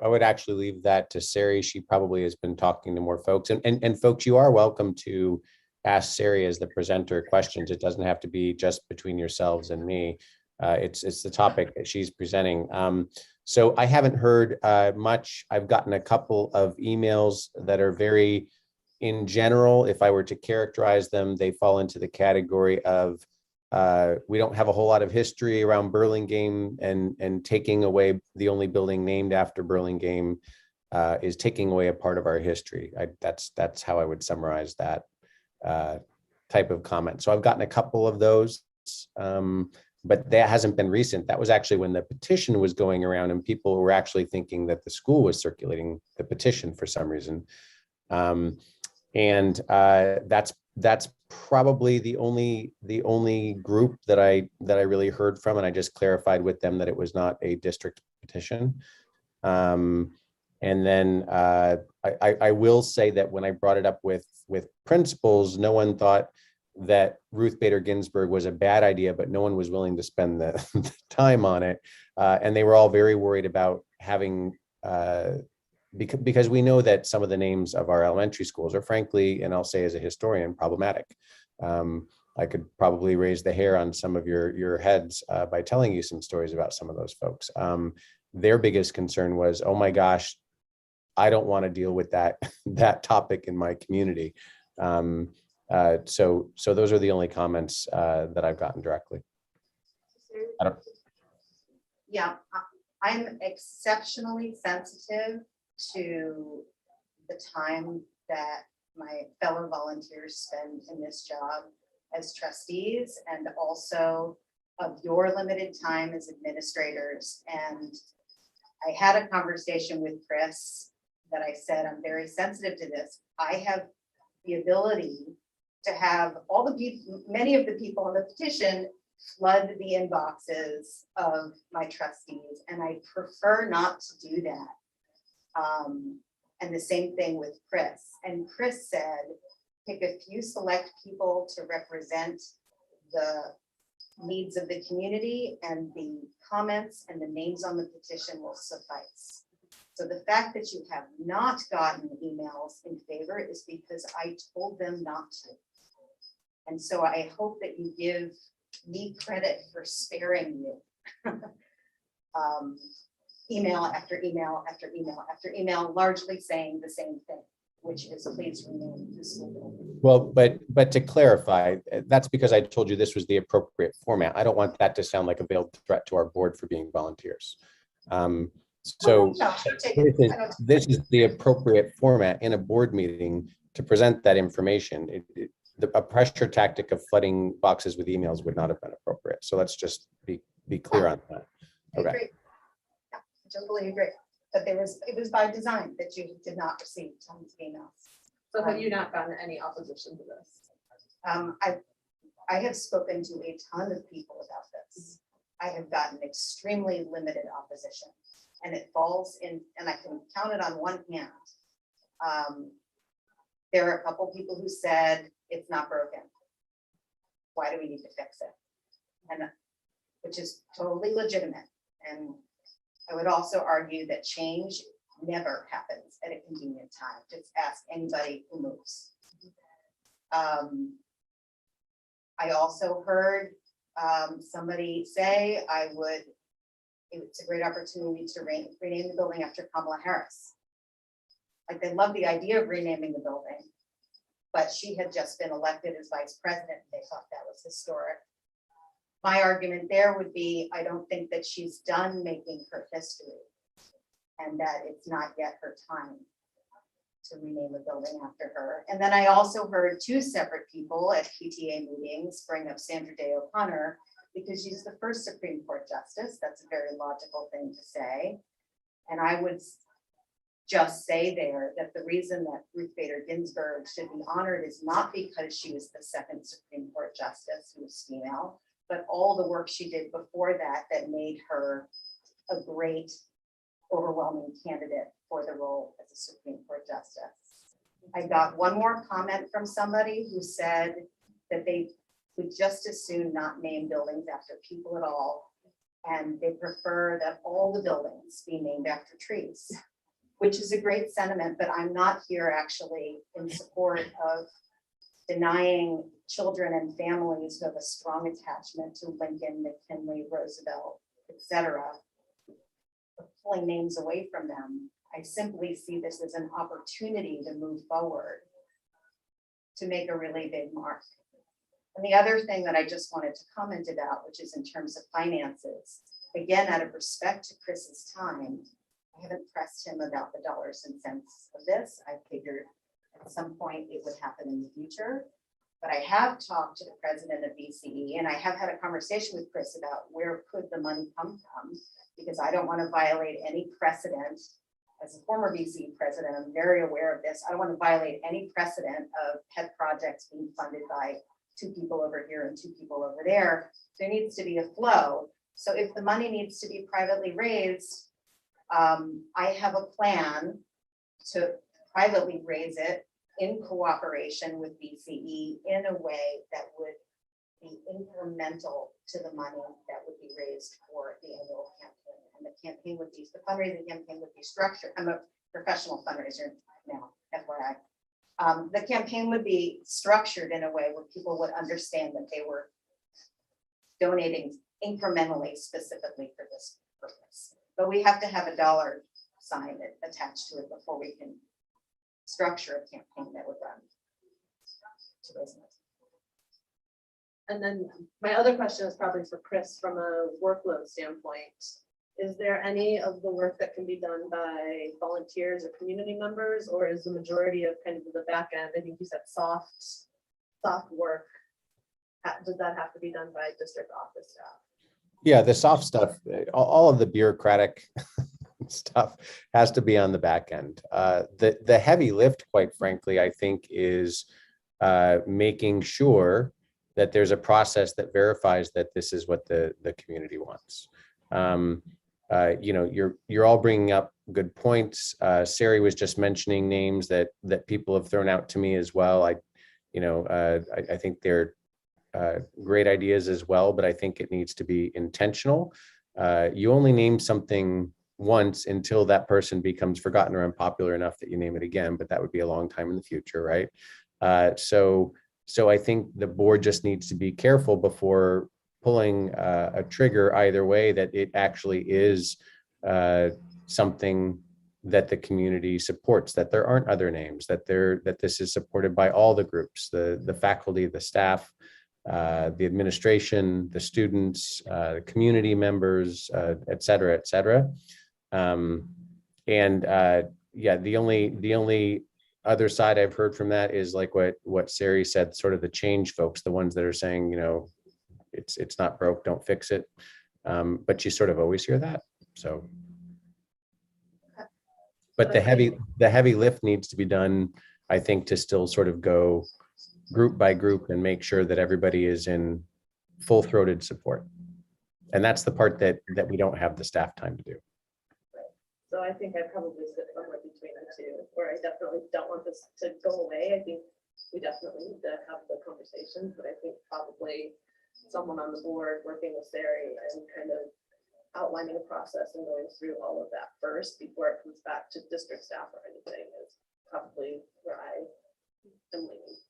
would actually leave that to Sari. She probably has been talking to more folks, and folks, you are welcome to ask Sari as the presenter questions. It doesn't have to be just between yourselves and me. It's the topic that she's presenting. So I haven't heard much. I've gotten a couple of emails that are very, in general, if I were to characterize them, they fall into the category of we don't have a whole lot of history around Burlingame, and taking away the only building named after Burlingame is taking away a part of our history. That's how I would summarize that type of comment. So I've gotten a couple of those, but that hasn't been recent. That was actually when the petition was going around and people were actually thinking that the school was circulating the petition for some reason. That's probably the only group that I really heard from, and I just clarified with them that it was not a district petition. And then I will say that when I brought it up with principals, no one thought that Ruth Bader Ginsburg was a bad idea, but no one was willing to spend the time on it. And they were all very worried about having because we know that some of the names of our elementary schools are, frankly, and I'll say as a historian, problematic. I could probably raise the hair on some of your heads by telling you some stories about some of those folks. Their biggest concern was, oh my gosh, I don't want to deal with that topic in my community. So those are the only comments that I've gotten directly. I don't, Yeah, I'm exceptionally sensitive to the time that my fellow volunteers spend in this job as trustees, and also of your limited time as administrators. And I had a conversation with Chris that I said, I'm very sensitive to this. I have the ability to have all the people, many of the people on the petition flood the inboxes of my trustees, and I prefer not to do that. And the same thing with Chris. And Chris said, pick a few select people to represent the needs of the community, and the comments and the names on the petition will suffice. So the fact that you have not gotten emails in favor is because I told them not to. And so I hope that you give me credit for sparing you. Email after email after email after email, largely saying the same thing, which is please rename the school building. well, but to clarify, that's because I told you this was the appropriate format. I don't want that to sound like a veiled threat to our board for being volunteers. So this is the appropriate format in a board meeting to present that information. A pressure tactic of flooding boxes with emails would not have been appropriate. So let's just be clear on that. I agree. Yeah, I totally agree. But it was by design that you did not receive tons of emails. So have you not gotten any opposition to this? I have spoken to a ton of people about this. I have gotten extremely limited opposition, and it falls in, and I can count it on one hand. There are a couple people who said it's not broken. Why do we need to fix it? And which is totally legitimate. And I would also argue that change never happens at a convenient time. Just ask anybody who moves. I also heard somebody say it's a great opportunity to rename the building after Kamala Harris. Like, they love the idea of renaming the building, but she had just been elected as vice president. They thought that was historic. My argument there would be, I don't think that she's done making her history, and that it's not yet her time to rename the building after her. And then I also heard two separate people at PTA meetings bring up Sandra Day O'Connor because she's the first Supreme Court justice. That's a very logical thing to say. And I would just say there that the reason that Ruth Bader Ginsburg should be honored is not because she was the second Supreme Court justice who was female, but all the work she did before that made her a great, overwhelming candidate for the role as a Supreme Court justice. I got one more comment from somebody who said that they would just as soon not name buildings after people at all, and they prefer that all the buildings be named after trees, which is a great sentiment, but I'm not here actually in support of denying children and families who have a strong attachment to Lincoln, McKinley, Roosevelt, etc., pulling names away from them. I simply see this as an opportunity to move forward, to make a really big mark. And the other thing that I just wanted to comment about, which is in terms of finances, again, out of respect to Chris's time, I haven't pressed him about the dollars and cents of this. I figured at some point it would happen in the future. But I have talked to the president of BCE, and I have had a conversation with Chris about where could the money come from, because I don't want to violate any precedent. As a former BCE president, I'm very aware of this. I don't want to violate any precedent of pet projects being funded by two people over here and two people over there. There needs to be a flow. So if the money needs to be privately raised, I have a plan to privately raise it in cooperation with BCE in a way that would be incremental to the money that would be raised for the annual campaign. And the campaign would be, the fundraising campaign would be structured. I'm a professional fundraiser now, FYI. The campaign would be structured in a way where people would understand that they were donating incrementally, specifically for this purpose. But we have to have a dollar sign attached to it before we can structure a campaign that would run. resonate. And then my other question is probably for Chris from a workload standpoint. Is there any of the work that can be done by volunteers or community members, or is the majority of kind of the back end, I think you said soft work, does that have to be done by district office staff? Yeah, the soft stuff, all of the bureaucratic stuff has to be on the back end. The heavy lift, quite frankly, I think is making sure that there's a process that verifies that this is what the community wants. You're all bringing up good points. Sari was just mentioning names that people have thrown out to me as well. I think they're great ideas as well, but I think it needs to be intentional. You only name something once until that person becomes forgotten or unpopular enough that you name it again, but that would be a long time in the future, right? So I think the board just needs to be careful before pulling a trigger either way, that it actually is something that the community supports, that there aren't other names, that this is supported by all the groups, the faculty, the staff, the administration, the students, the community members, et cetera, et cetera. The only other side I've heard from that is like what Sari said, sort of the change folks, the ones that are saying, it's not broke, don't fix it. But you sort of always hear that. So, but the heavy lift needs to be done, I think, to still sort of go group by group and make sure that everybody is in full-throated support. And that's the part that we don't have the staff time to do. So I think I probably sit somewhere between the two, where I definitely don't want this to go away. I think we definitely need to have the conversations, but I think probably someone on the board working with Sari and kind of outlining a process and going through all of that first before it comes back to district staff or anything is probably where I am leaning.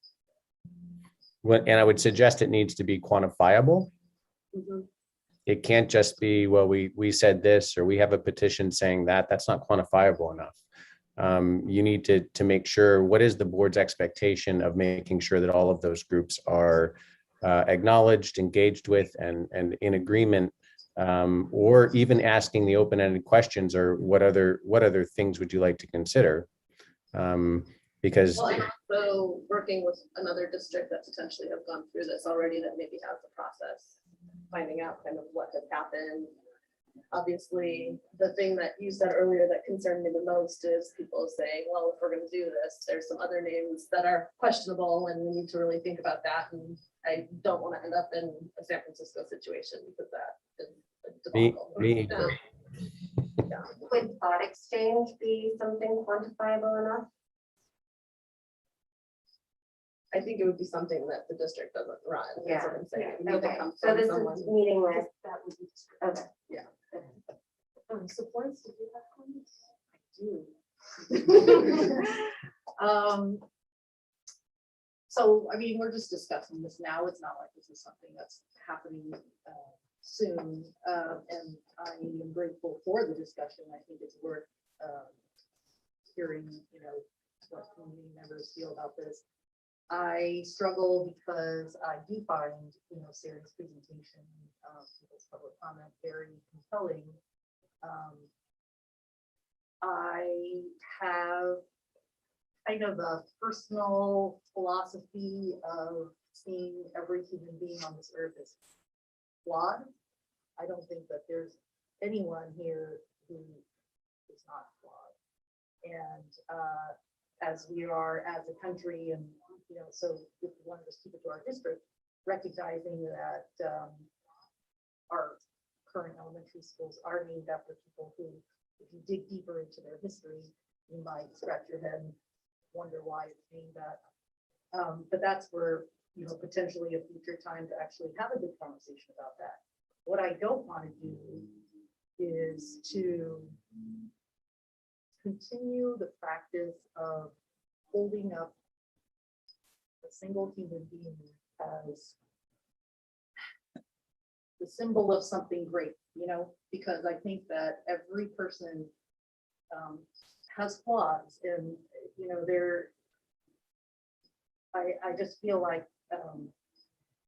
And I would suggest it needs to be quantifiable. Mhm. It can't just be, well, we said this, or we have a petition saying that. That's not quantifiable enough. You need to make sure, what is the board's expectation of making sure that all of those groups are acknowledged, engaged with, and in agreement, or even asking the open-ended questions, or what other things would you like to consider? Because Well, and also working with another district that potentially have gone through this already, that maybe has the process, finding out kind of what has happened. Obviously, the thing that you said earlier that concerned me the most is people saying, well, if we're going to do this, there's some other names that are questionable and we need to really think about that. And I don't want to end up in a San Francisco situation because that is a debacle. Would thought exchange be something quantifiable enough? I think it would be something that the district doesn't run. That's what I'm saying. It would need to Okay, come so from this someone. is meaningless. That would be. Okay. Yeah. Supports, did you have comments? So, I mean, we're just discussing this now. It's not like this is something that's happening soon. And I am grateful for the discussion. I think it's worth hearing, what community members feel about this. I struggle because I do find, Sari's presentation, people's public comment very compelling. I have kind of a personal philosophy of seeing every human being on this earth as flawed. I don't think that there's anyone here who is not flawed. And as we are as a country, and so if we want to just keep it to our district, recognizing that our current elementary schools are named after people who, if you dig deeper into their history, you might scratch your head and wonder why it's named that. But that's where, potentially a future time to actually have a good conversation about that. What I don't want to do is to continue the practice of holding up a single human being as the symbol of something great, because I think that every person has flaws, and I just feel like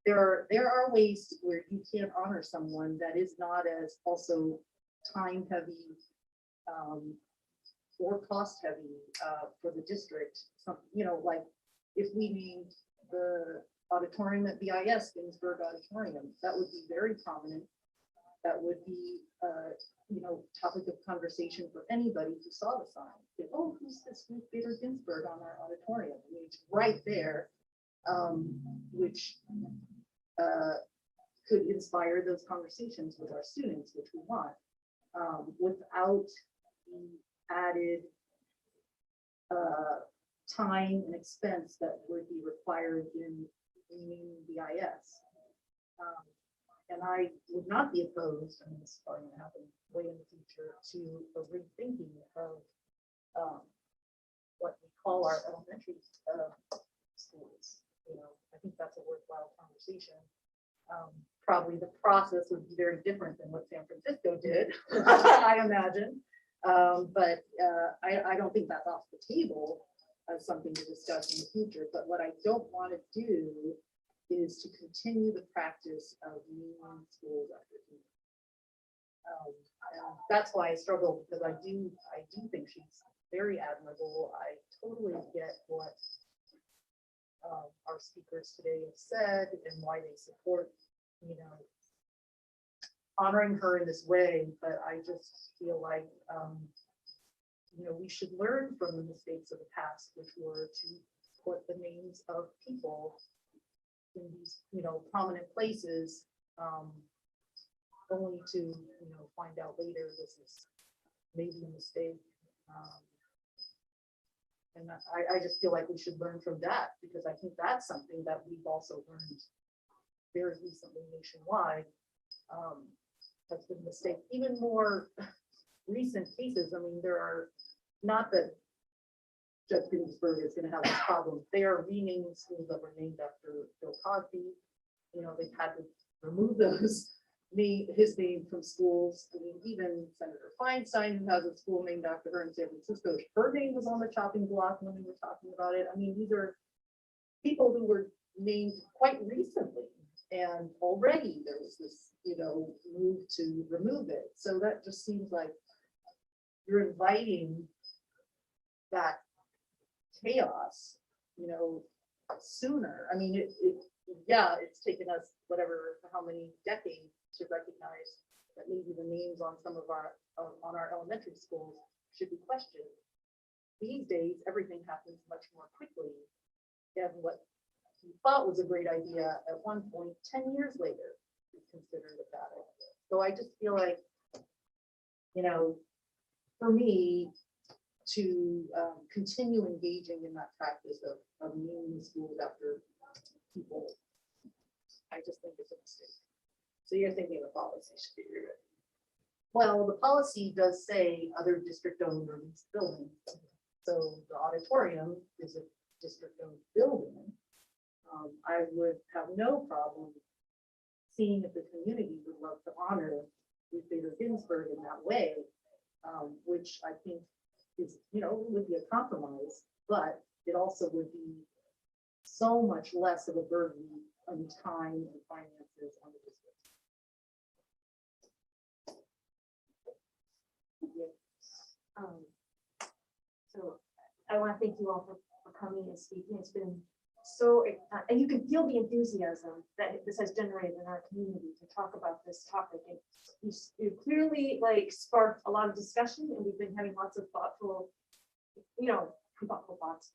there are ways where you can honor someone that is not as also time heavy or cost heavy for the district. Some, like if we named the auditorium at BIS, Ginsburg Auditorium, that would be very prominent. That would be, topic of conversation for anybody who saw the sign. Like, oh, who's this Ruth Bader Ginsburg on our auditorium? I mean, it's right there, which could inspire those conversations with our students, which we want, without the added time and expense that would be required in BIS. And I would not be opposed, and this is probably going to happen way in the future, to a rethinking of what we call our elementary schools. I think that's a worthwhile conversation. Probably the process would be very different than what San Francisco did, I imagine. But I don't think that's off the table as something to discuss in the future. But what I don't want to do is to continue the practice of naming schools after people. And that's why I struggle, because I do think she's very admirable. I totally get what our speakers today have said and why they support, honoring her in this way. But I just feel like, we should learn from the mistakes of the past, which were to put the names of people in these, prominent places, only to, find out later this is maybe a mistake. And I just feel like we should learn from that, because I think that's something that we've also learned very recently nationwide. That's been a mistake. Even more recent cases, I mean, there are, not that Judge Ginsburg is going to have this problem. They are renaming schools that were named after Bill Cosby. They've had to remove his name from schools. I mean, even Senator Feinstein, who has a school named after her in San Francisco, her name was on the chopping block when we were talking about it. I mean, these are people who were named quite recently, and already there was this, move to remove it. So that just seems like you're inviting that chaos, sooner. I mean, it's taken us whatever, how many decades to recognize that maybe the names on some of our elementary schools should be questioned. These days, everything happens much more quickly, and what you thought was a great idea at one point, 10 years later, is considered a bad idea. So I just feel like, for me, to continue engaging in that practice of naming schools after people, I just think it's a mistake. So you're thinking the policy should be rewritten? Well, the policy does say other district-owned or leased buildings. So the auditorium is a district-owned building. I would have no problem seeing if the community would love to honor Ruth Bader Ginsburg in that way, which I think is, would be a compromise, but it also would be so much less of a burden on time and finances on the district. So I want to thank you all for coming and speaking. It's been so, and you can feel the enthusiasm that this has generated in our community to talk about this topic. And you clearly sparked a lot of discussion, and we've been having lots of thoughtful thoughts.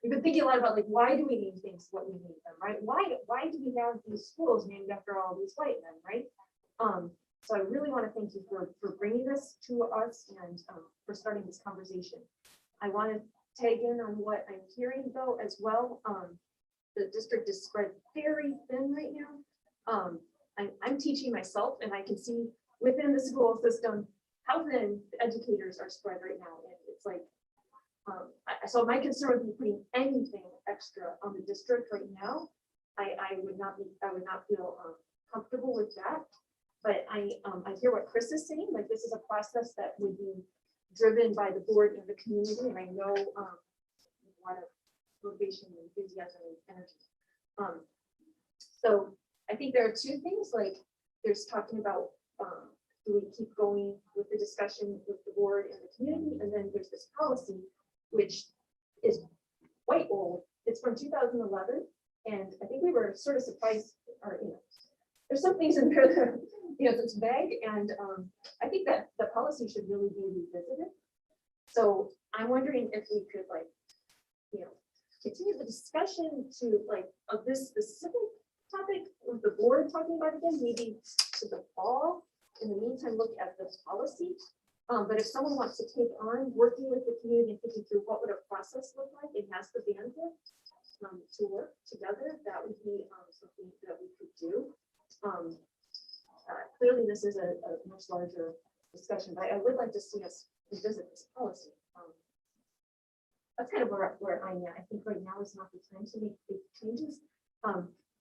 We've been thinking a lot about why do we name things what we name them, right? Why do we have these schools named after all these white men, right? So I really want to thank you for bringing this to us and for starting this conversation. I want to tag in on what I'm hearing though as well. The district is spread very thin right now. I'm teaching myself, and I can see within the school system how thin the educators are spread right now. And it's so my concern would be putting anything extra on the district right now. I would not feel comfortable with that. But I hear what Chris is saying. This is a process that would be driven by the board and the community, and I know we want to motivation, and enthusiasm, and energy. So I think there are two things, like there's talking about, do we keep going with the discussion with the board and the community? And then there's this policy, which is quite old. It's from 2011. And I think we were sort of surprised, or, there's some things in there that, that's vague. And I think that the policy should really be revisited. So I'm wondering if we could continue the discussion to of this specific topic with the board talking about it again, maybe to the fall. In the meantime, look at the policy. But if someone wants to take on working with the community and thinking through what would a process look like, it has the bandwidth to work together, that would be something that we could do. Clearly, this is a much larger discussion, but I would like to see us revisit this policy. That's kind of where I'm at. I think right now is not the time to make big changes.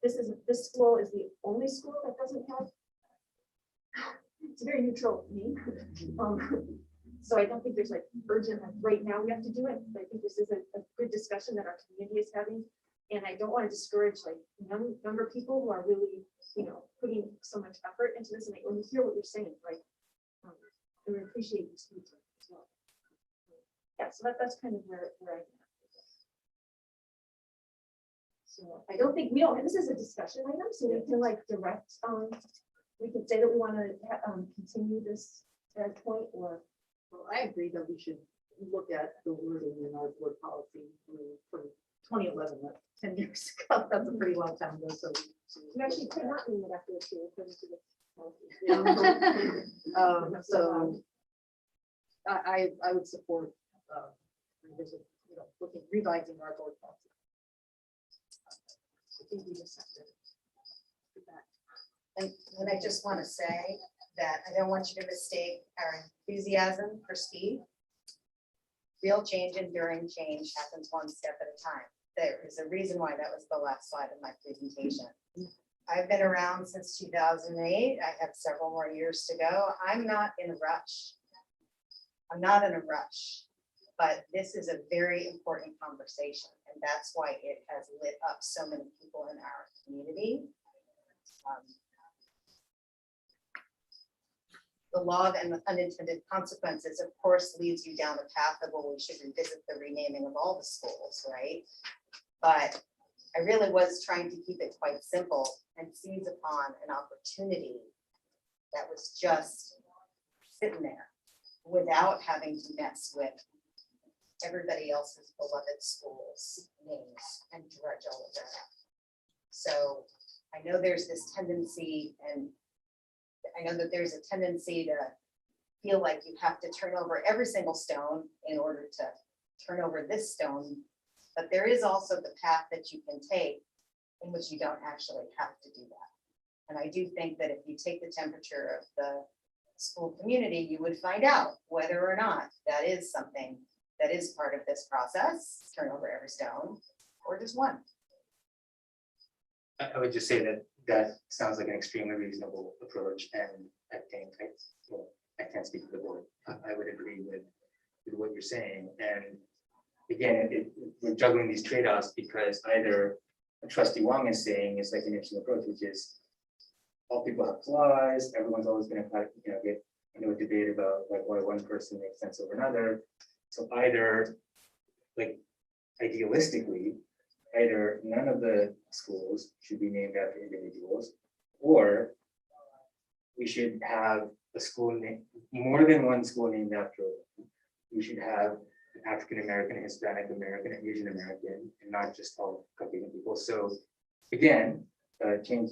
This school is the only school that doesn't have. It's a very neutral name. So I don't think there's urgent, right now we have to do it. But I think this is a good discussion that our community is having. And I don't want to discourage younger people who are really, putting so much effort into this. And when you hear what you're saying, I would appreciate you speaking as well. Yeah, so that's kind of where I'm at. So I don't think this is a discussion item, so we can direct, we can say that we want to continue this point, or. Well, I agree that we should look at the wording in our board policy from 2011, that's 10 years ago. That's a pretty long time ago. So you actually could not name it after the two, according to the policy. so I would support revising our board policy. I think we just have to do that. And I just want to say that I don't want you to mistake our enthusiasm for speed. Real change, enduring change happens one step at a time. There is a reason why that was the last slide of my presentation. I've been around since 2008. I have several more years to go. I'm not in a rush. I'm not in a rush, but this is a very important conversation. And that's why it has lit up so many people in our community. The law of unintended consequences, of course, leads you down the path of, well, we should revisit the renaming of all the schools, right? But I really was trying to keep it quite simple and seize upon an opportunity that was just sitting there without having to mess with everybody else's beloved schools' names and dredge all of that up. So I know there's this tendency, and I know that there's a tendency to feel like you have to turn over every single stone in order to turn over this stone. But there is also the path that you can take in which you don't actually have to do that. And I do think that if you take the temperature of the school community, you would find out whether or not that is something that is part of this process, turn over every stone, or just one. I would just say that sounds like an extremely reasonable approach, and I think I can't speak for the board. I would agree with what you're saying, and again, we're juggling these trade-offs because either Trustee Wong is saying it's like an interesting approach, which is all people have flaws. Everyone's always going to get into a debate about why one person makes sense over another. So either idealistically, either none of the schools should be named after individuals, or we should have a school name, more than one school named after. We should have an African American, Hispanic American, and Asian American, and not just all Caucasian people. So again, change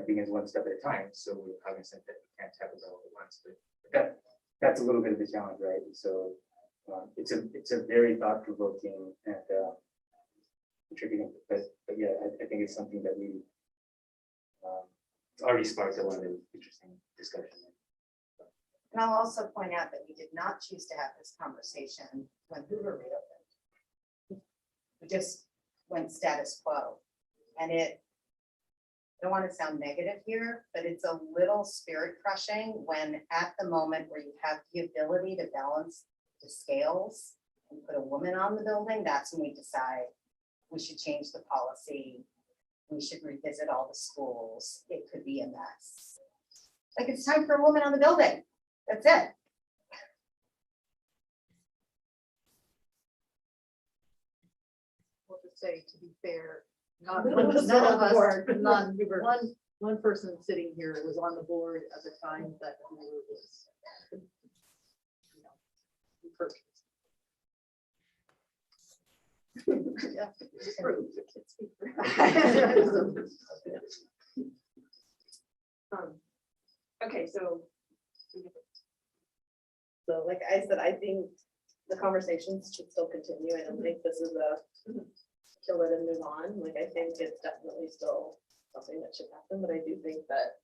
begins one step at a time. So we're cognizant that we can't tackle it all at once, but that's a little bit of the challenge, right? And so it's a very thought-provoking and contributing, but yeah, I think it's something that we already sparked a lot of interesting discussion. And I'll also point out that we did not choose to have this conversation when Hoover reopened. We just went status quo. And I don't want to sound negative here, but it's a little spirit crushing when at the moment where you have the ability to balance the scales and put a woman on the building, that's when we decide we should change the policy, we should revisit all the schools, it could be a mess. Like, it's time for a woman on the building, that's it. We'll just say, to be fair, not None one of of us us were on on the the board, board. none, one person sitting here was on the board at the time that we were was. you know, we purchased. Yeah, it's true. It's true. Okay, so. So like I said, I think the conversations should still continue. I don't think this is a kill it and move on. Like, I think it's definitely still something that should happen, but I do think that,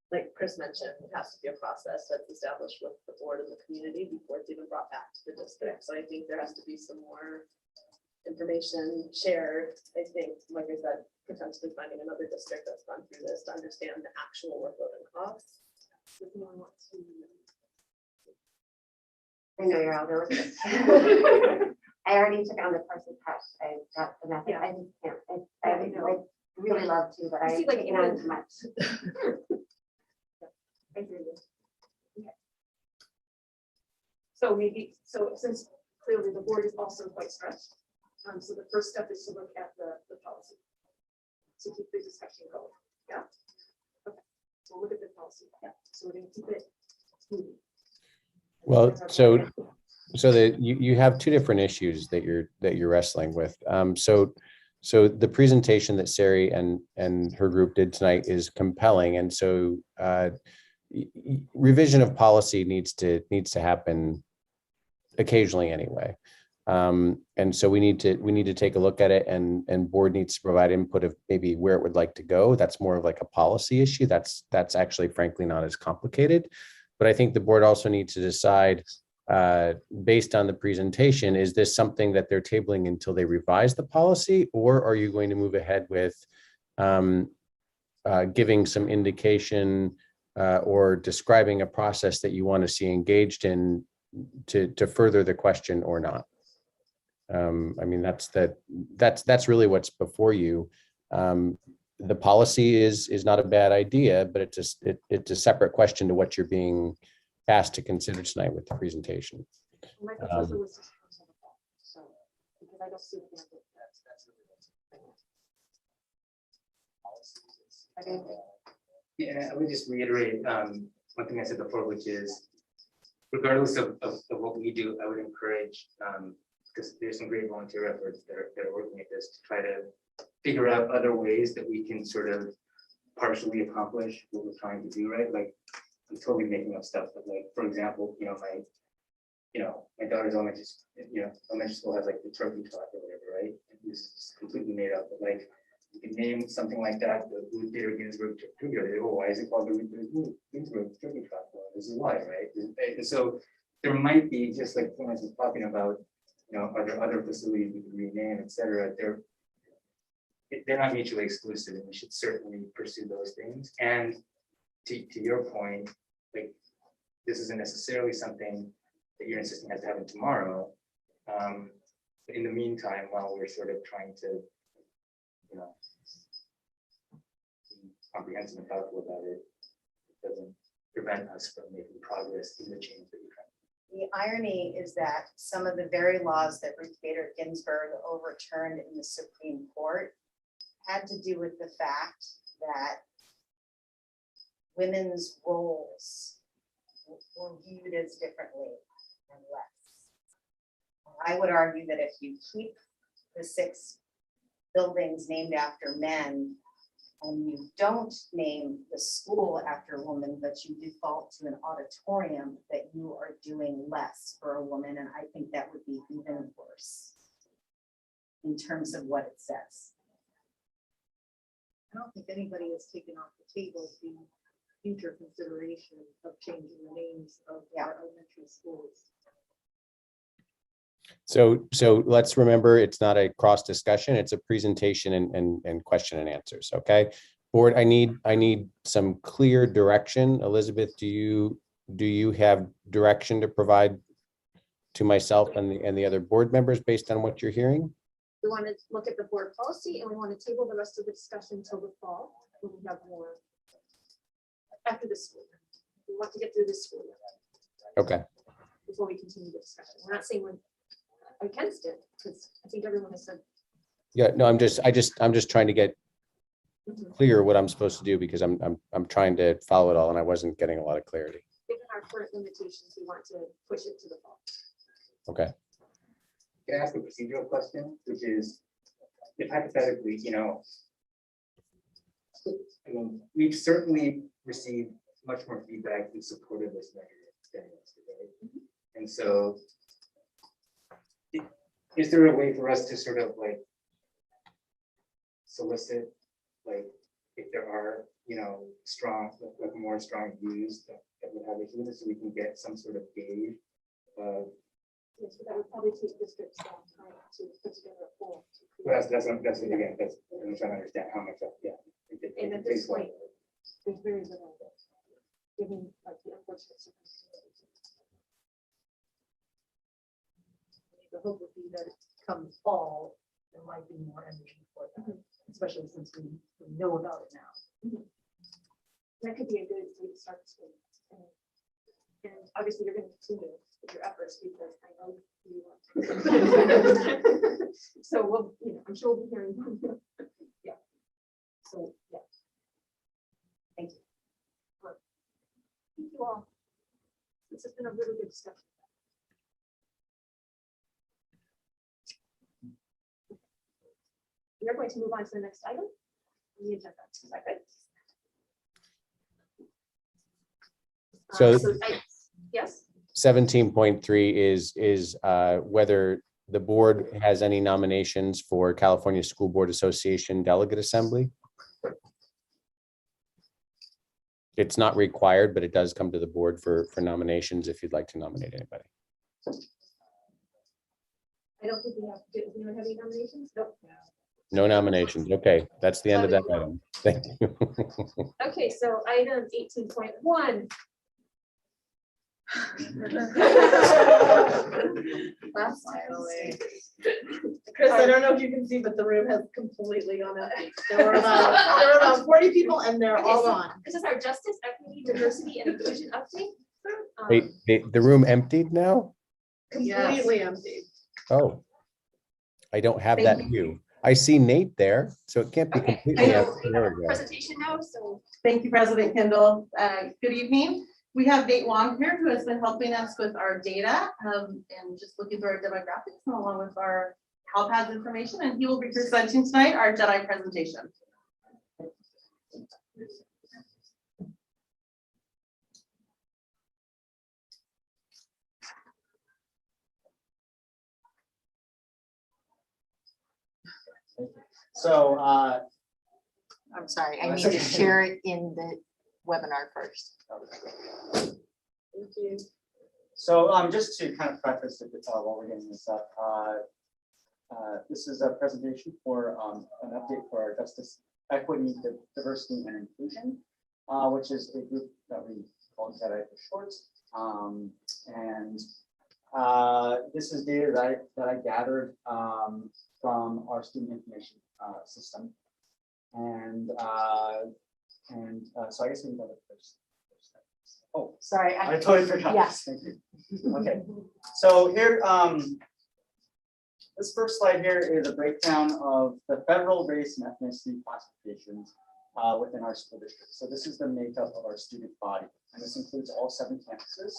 like Chris mentioned, it has to be a process that's established with the board and the community before it's even brought back to the district. So I think there has to be some more information shared. I think, like I said, potentially finding another district that's gone through this to understand the actual workload and costs. Does anyone want to? I know you're all going with this. I already took on the person test. I got the message. Yeah. I just can't. I would like really love to, but I See, like, taken on too much. I agree with you. Okay. So maybe, so since clearly the board is also quite stretched, so the first step is to look at the policy. To keep the discussion going, yeah? Okay, so look at the policy, yeah, so we're gonna keep it moving. Well, so that you have two different issues that you're wrestling with. So the presentation that Sari and her group did tonight is compelling, and so revision of policy needs to happen occasionally anyway. And so we need to take a look at it, and board needs to provide input of maybe where it would like to go. That's more of like a policy issue. That's actually frankly not as complicated. But I think the board also needs to decide, based on the presentation, is this something that they're tabling until they revise the policy, or are you going to move ahead with giving some indication or describing a process that you want to see engaged in to further the question or not? I mean, that's really what's before you. The policy is not a bad idea, but it's a separate question to what you're being asked to consider tonight with the presentation. My proposal was just on the phone, so, because I don't see the answer. Yeah, I would just reiterate one thing I said before, which is regardless of what we do, I would encourage, because there's some great volunteer efforts that are working at this to try to figure out other ways that we can sort of partially accomplish what we're trying to do, right? Like, I'm totally making up stuff, but like, for example, my daughter's elementary school has like the turkey trot or whatever, right? This is completely made up, but like, you can name something like that, the Ruth Bader Ginsburg turkey. Why is it called the Ruth Ginsburg turkey trot? Well, this is why, right? And so there might be, just like Florence was talking about, are there other facilities we can rename, et cetera? They're not mutually exclusive, and we should certainly pursue those things. And to your point, like, this isn't necessarily something that you're insisting has to happen tomorrow. But in the meantime, while we're sort of trying to, be comprehensive and thoughtful about it, it doesn't prevent us from making progress in the change that we're trying. The irony is that some of the very laws that Ruth Bader Ginsburg overturned in the Supreme Court had to do with the fact that women's roles were viewed as differently and less. I would argue that if you keep the 6 buildings named after men and you don't name the school after a woman, but you default to an auditorium, that you are doing less for a woman. And I think that would be even worse in terms of what it says. I don't think anybody has taken off the table the future consideration of changing the names of our elementary schools. So let's remember, it's not a cross discussion, it's a presentation and question and answers. Okay, board, I need some clear direction. Elizabeth, do you have direction to provide to myself and the other board members based on what you're hearing? we want to look at the board policy and we want to table the rest of the discussion till the fall, when we have more after the school year. We want to get through this school year Okay. before we continue the discussion. We're not saying we're against it, because I think everyone has said. Yeah, no, I'm just trying to get Mhm. clear what I'm supposed to do because I'm trying to follow it all and I wasn't getting a lot of clarity. Given our current limitations, we want to push it to the fall. Okay. Can I ask a procedural question, which is, if hypothetically, I mean, we've certainly received much more feedback in support of this measure than yesterday. And so is there a way for us to sort of like solicit, like, if there are, strong, like more strong views that would have a human, so we can get some sort of gauge of. Yes, but that would probably take district staff time to put together a form. That's again, I'm trying to understand how much of, yeah. And at this point, there's very little, given like the unfortunate circumstances. The hope would be that come fall, there might be more energy for that, especially since we know about it now. That could be a good way to start the school. And obviously, you're going to continue with your efforts because I know you want. So we'll, I'm sure we'll be hearing from you. Yeah. So, yeah. Thank you. Thank you all. This has been a really good discussion. We're going to move on to the next item on the agenda. Is that good? So Yes. 17.3 is whether the board has any nominations for California School Board Association Delegate Assembly. It's not required, but it does come to the board for nominations if you'd like to nominate anybody. I don't think we have, does anyone have any nominations? Nope. No nominations. Okay, that's the end of that item. Thank you. Okay, so item 18.1. Chris, I don't know if you can see, but the room has completely gone up. There were about 40 people and they're all gone. This is our justice, equity, diversity, and inclusion update. The room emptied now? Completely empty. Oh, I don't have that view. I see Nate there, so it can't be completely empty. There we go. Presentation now, so. Thank you, President Kendall. Good evening. We have Nate Wong here, who has been helping us with our data and just looking through our demographics and along with our CalPADS information, and he will be presenting tonight our JEDI presentation. So I'm sorry, I need to share it in the webinar first. Thank you. So just to kind of preface it while we're getting this up, this is a presentation for an update for our justice, equity, diversity, and inclusion, which is a group that we call JEDI for short. This is data that I gathered from our student information system, so I guess we can go to the first. Oh, Sorry, I totally forgot. Yes. Thank you. Okay, so here, this first slide here is a breakdown of the federal race and ethnicity classifications within our school district. So this is the makeup of our student body, and this includes all 7 campuses.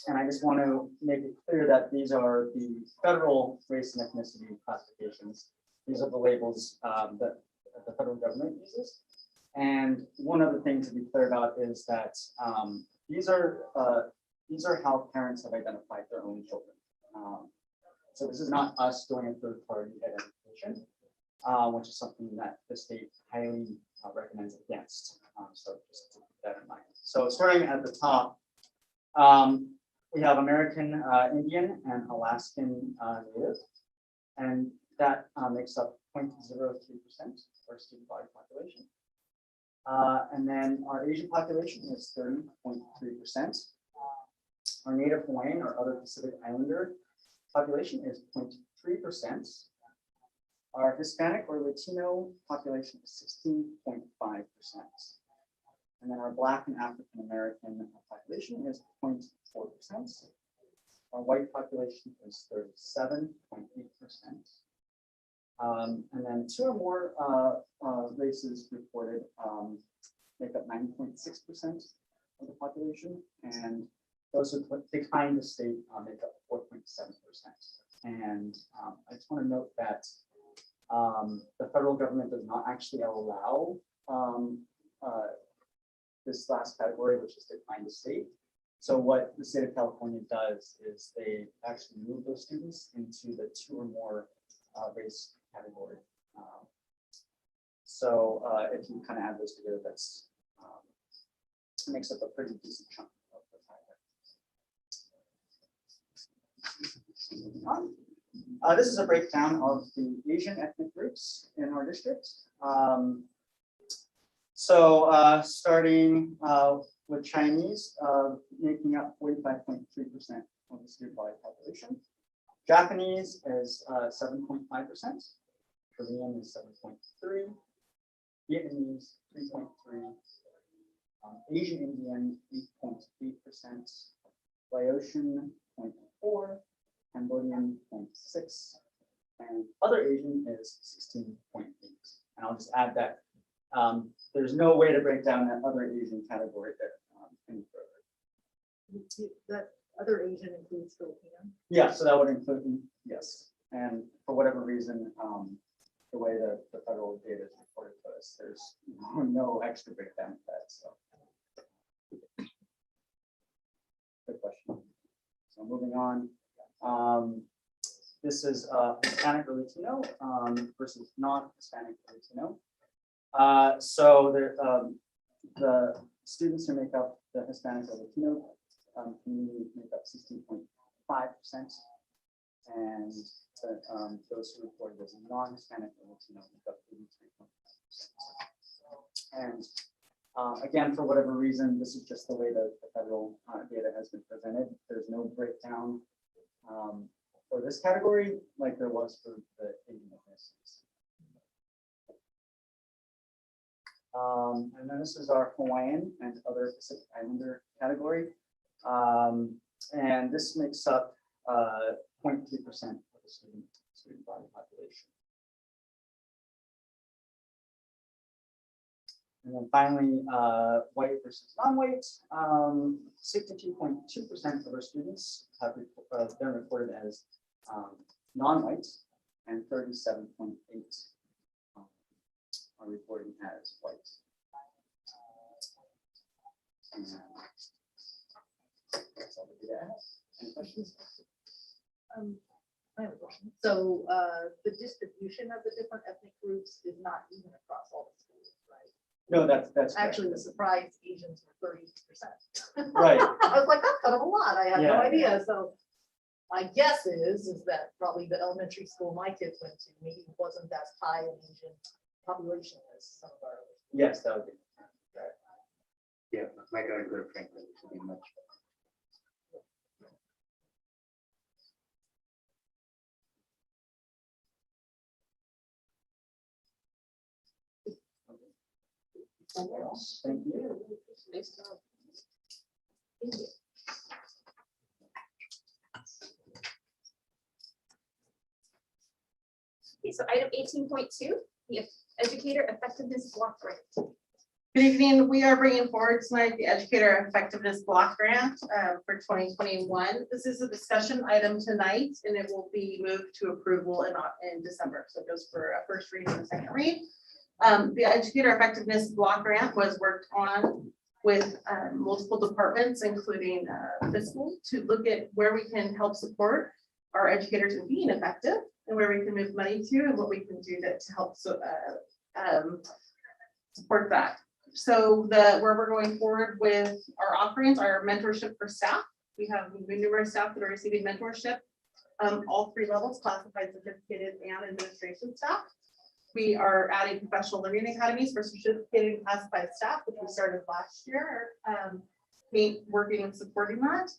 And I just want to make it clear that these are the federal race and ethnicity classifications. These are the labels that the federal government uses. And one other thing to be clear about is that these are how parents have identified their own children. So this is not us doing a third-party identification, which is something that the state highly recommends against. So just to keep that in mind. So starting at the top, we have American Indian and Alaskan Native, and that makes up 0.03% of our student body population. And then our Asian population is 30.3%. Our Native Hawaiian or other Pacific Islander population is 3%. Our Hispanic or Latino population is 16.5%. And then our Black and African American population is 0.4%. Our white population is 37.8%. And then two or more races reported make up 9.6% of the population, and those who decline to state make up 4.7%. And I just want to note that the federal government does not actually allow this last category, which is decline to state. So what the state of California does is they actually move those students into the two or more race category. So if you kind of add those together, that's makes up a pretty decent chunk of the pie. This is a breakdown of the Asian ethnic groups in our district. Starting with Chinese, making up 45.3% of the student-body population. Japanese is 7.5%. Korean is 7.3%. Vietnamese 3.3%. Asian Indian 8.8%. Laotian 0.4%. Cambodian 0.6%. And other Asian is 16.8%. And I'll just add that there's no way to break down that other Asian category any further. That other Asian includes Filipino? Yeah, so that would include, yes. And for whatever reason, the way that the federal data is reported to us, there's no extra breakdown of that. So, good question. So moving on, this is Hispanic or Latino versus non-Hispanic or Latino. The students who make up the Hispanic or Latino community make up 16.5%, and those who reported as non-Hispanic or Latino make up 83.5%. And again, for whatever reason, this is just the way that the federal data has been presented. There's no breakdown for this category like there was for the Asian ethnicities. And then this is our Hawaiian and other Pacific Islander category. And this makes up 0.2% of the student body population. And then finally, white versus non-white, 62.2% of our students have been reported as non-white, and 37.8% are reporting as white. And that's all the data I have. Any questions? I have a question. So the distribution of the different ethnic groups is not even across all the schools, right? No, that's Actually correct. the surprise Asians were 30%. Right. I was like, that's kind of a lot. I had no Yeah. idea. So my guess is that probably the elementary school my kids went to maybe wasn't as high an Asian population as some of our others. Yes, that would be. Yeah, my daughter go to Franklin, it would be much. Thank you. Nice job. Thank you. Okay, so item 18.2, the educator effectiveness block grant. Good evening. We are bringing forward tonight the Educator Effectiveness Block Grant for 2021. This is a discussion item tonight, and it will be moved to approval in December. So it goes for a first read and a second read. The Educator Effectiveness Block Grant was worked on with multiple departments, including fiscal, to look at where we can help support our educators in being effective, and where we can move money to, and what we can do to help support that. So where we're going forward with our offerings, our mentorship for staff. We have numerous staff that are receiving mentorship, all three levels, classified, certificated, and administration staff. We are adding professional learning academies for certificated and classified staff, which we started last year, working and supporting that.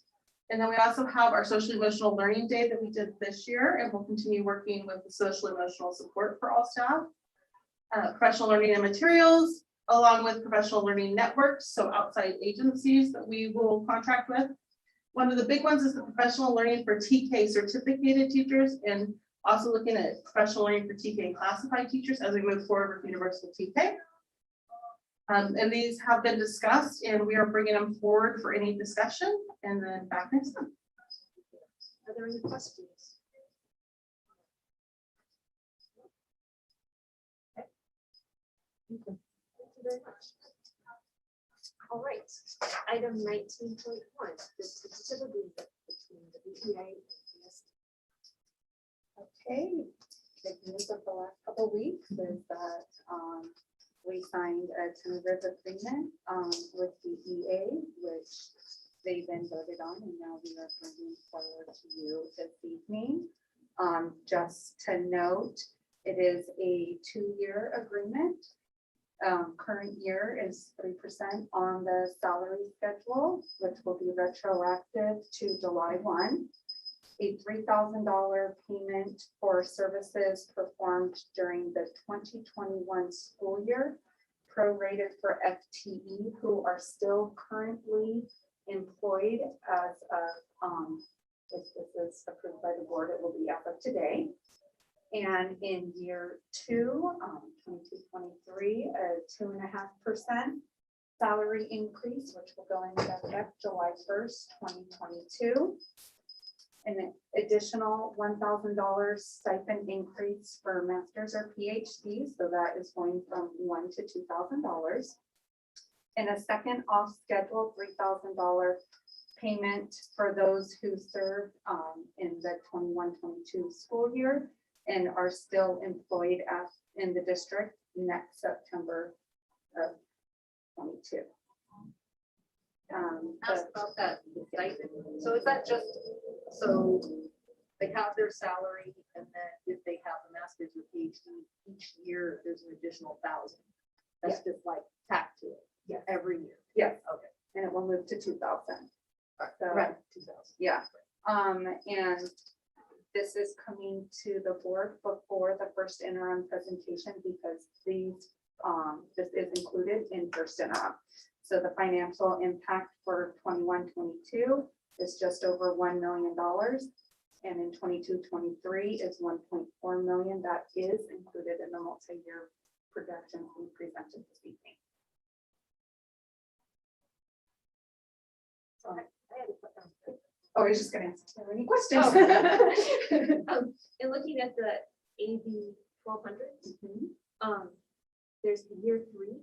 And then we also have our social emotional learning day that we did this year, and we'll continue working with the social emotional support for all staff. Professional learning and materials, along with professional learning networks, so outside agencies that we will contract with. One of the big ones is the professional learning for TK certificated teachers, and also looking at professional learning for TK classified teachers as we move forward with universal TK. And these have been discussed, and we are bringing them forward for any discussion, and then back next month. Are there any questions? Okay. Thank you very much. All right, item 19.1, the tentative agreement between the BEA and BIS. Okay, the news of the last couple of weeks is that we signed a tentative agreement with the EA, which they then voted on, and now we are bringing forward to you this evening. Just to note, it is a 2-year agreement. Current year is 3% on the salary schedule, which will be retroactive to July 1. A $3,000 payment for services performed during the 2021 school year, prorated for FTE who are still currently employed as of, if this is approved by the board, it will be as of today. And in year 2, 22-23, a 2.5% salary increase, which will go into effect July 1st, 2022. An additional $1,000 stipend increase for masters or PhDs, so that is going from $1,000 to $2,000. And a second off-schedule $3,000 payment for those who served in the 21-22 school year and are still employed in the district next September of 22. Ask about that stipend. So is that just, so they have their salary, and then if they have a master's or PhD, each year there's an additional 1,000. That's just like tacked to it. Yeah. Every year. Yes, Okay. and it will move to 2,000. So, Right. 2,000. yeah. And this is coming to the board before the first interim presentation because these, this is included in first interim. So the financial impact for 21-22 is just over $1 million. And in 22-23 is 1.4 million. That is included in the multi-year projections we presented this evening. So I had a question. Oh, I was just gonna answer any questions. In looking at the AB 1200, there's the year 3.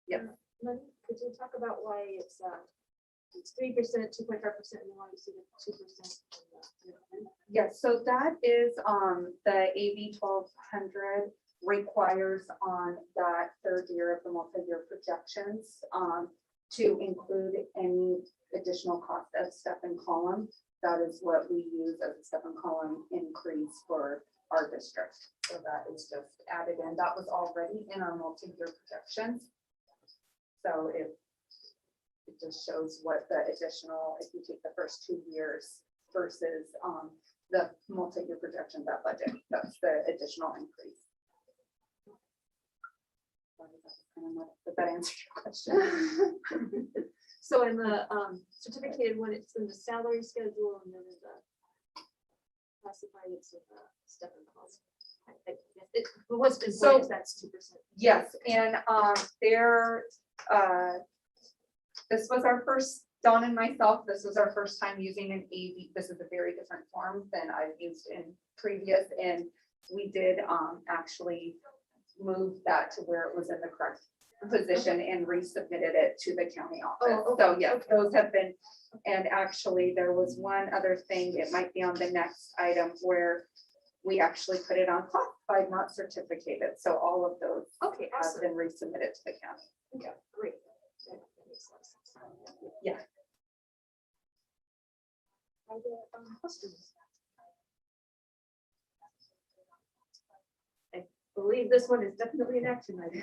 Yep. Money. Could you talk about why it's 3%, 2.5%, and why you see the 2%? Yes, so that is the AB 1200 requires on that third year of the multi-year projections to include any additional cost as step and column. That is what we use as a step and column increase for our district. So that is just added in. That was already in our multi-year projections. So it just shows what the additional, if you take the first 2 years versus the multi-year projection, that budget, that's the additional increase. Did that answer your question? So in the certificated one, it's in the salary schedule, and then in the classified, it's in the step and cost. What's been So- so that's 2%. Yes, and this was our first, Dawn and myself, this was our first time using an AB. This is a very different form than I've used in previous, and we did actually move that to where it was in the correct position and resubmitted it to the county office. Oh, okay. So yes, those have been, and actually there was one other thing, it might be on the next item where we actually put it on classified, not certificated. So all of those Okay, have awesome. been resubmitted to the county. Okay, great. That makes a lot of sense. Yeah. Are there questions? believe this one is definitely an action item.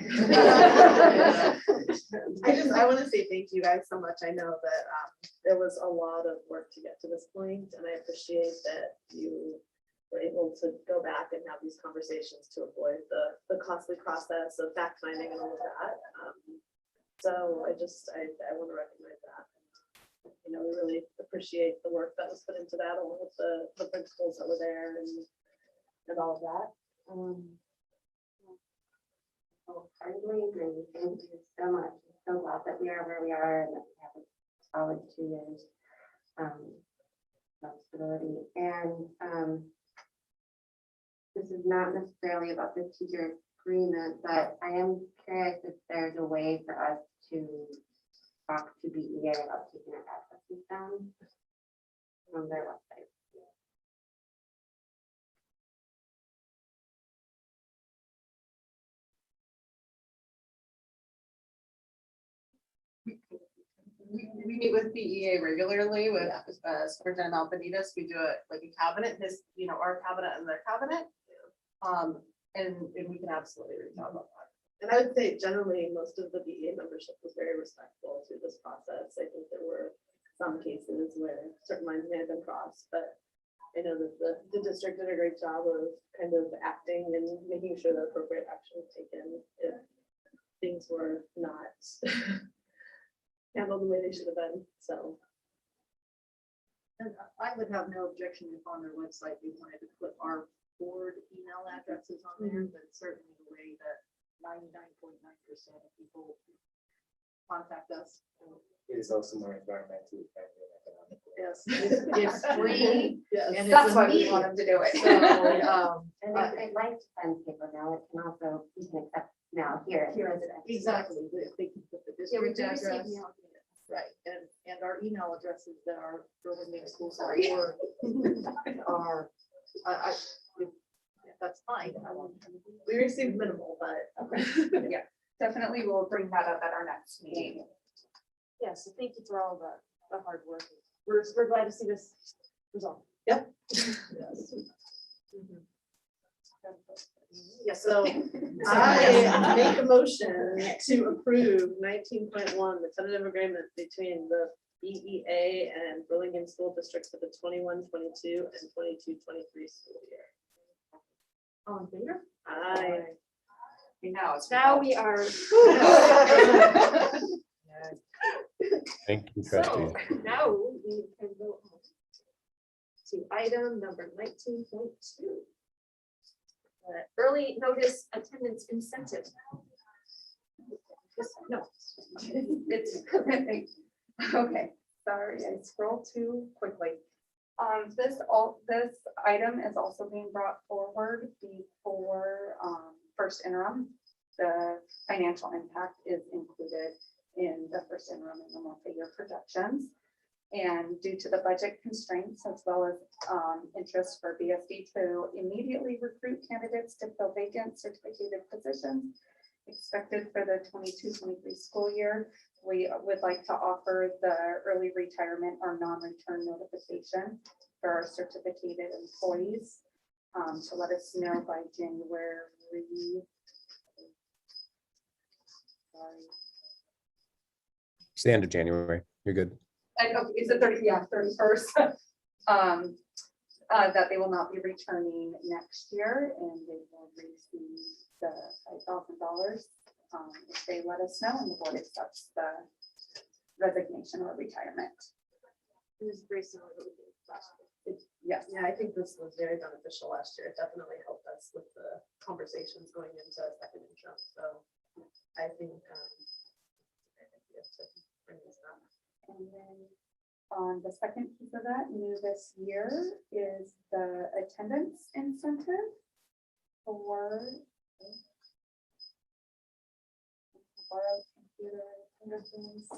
I want to say thank you guys so much. I know that there was a lot of work to get to this point, and I appreciate that you were able to go back and have these conversations to avoid the costly process of fact finding and all of that. So I want to recognize that. We really appreciate the work that was put into that, along with the principals that were there and all of that. Hardly agree. Thank you so much. I'm so glad that we are where we are and that we have a solid 2 years of stability. And this is not necessarily about the teacher agreement, but I am curious if there's a way for us to talk to BEA about taking our accesses down on their website. We meet with BEA regularly with Superintendent Albanitas. We do it like a cabinet, our cabinet and their cabinet. And we can absolutely reach out about that. And I would say generally, most of the BEA membership was very respectful through this process. I think there were some cases where certain lines may have been crossed, but I know that the district did a great job of kind of acting and making sure that appropriate action was taken if things were not handled the way they should have been, so. And I would have no objection if on their website we wanted to put our board email addresses on there, but certainly the way that 99.9% of people contact us. It is also more environmentally friendly and economical. Yes, it's free. Yes. And That's it's why we immediate. want them to do it. So, And I like to send paper now. It can also, you can accept now here. exactly, they can put the Yeah, we district do receive address. mail. Right, and our email addresses that our Burlingame schools are, that's fine. We received minimal, but. Yeah, definitely we'll bring that up at our next meeting. Yeah, so thank you for all the hard work. We're glad to see this resolved. Yep. Yeah, so I make a motion to approve 19.1, the tentative agreement between the BEA and Burlingame School Districts for the 21-22 and 22-23 school year. All in favor? Aye. Now we are. Thank you, So trustees. now we can go on to item number 19.2. Early notice attendance incentive. No, It's, okay, sorry, I scrolled too quickly. This item is also being brought forward before, first interim. The financial impact is included in the first interim and the multi-year projections. And due to the budget constraints, as well as interest for BSD to immediately recruit candidates to fill vacant certificated positions expected for the 22-23 school year, we would like to offer the early retirement or non-return notification for our certificated employees to let us know by January. It's the end of January. You're good. Is it 31st? That they will not be returning next year and they will receive the $5,000 if they let us know and the board accepts the resignation or retirement. it is very similar to what we did last year. Yes. Yeah, I think this was very beneficial last year. It definitely helped us with the conversations going into second interim. So I think we have to bring this up. And then on the second piece of that, new this year is the attendance incentive for borrowed computer fingerprints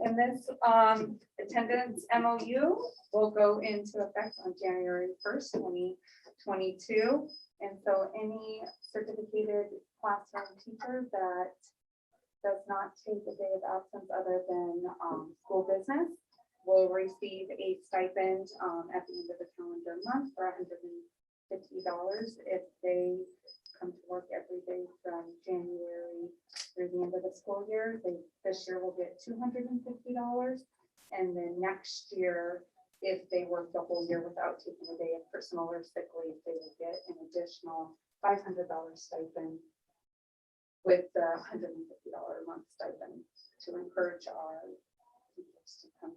and this attendance MOU will go into effect on January 1st, 2022. And so any certificated classroom teacher that does not take a day of absence other than school business will will receive a stipend at the end of the calendar month for $150 if they come to work every day from January through the end of the school year. This year will get $250. And then next year, if they work the whole year without taking a day of personal or sick leave, they will get an additional $500 stipend with the $150 a month stipend to encourage our teachers to come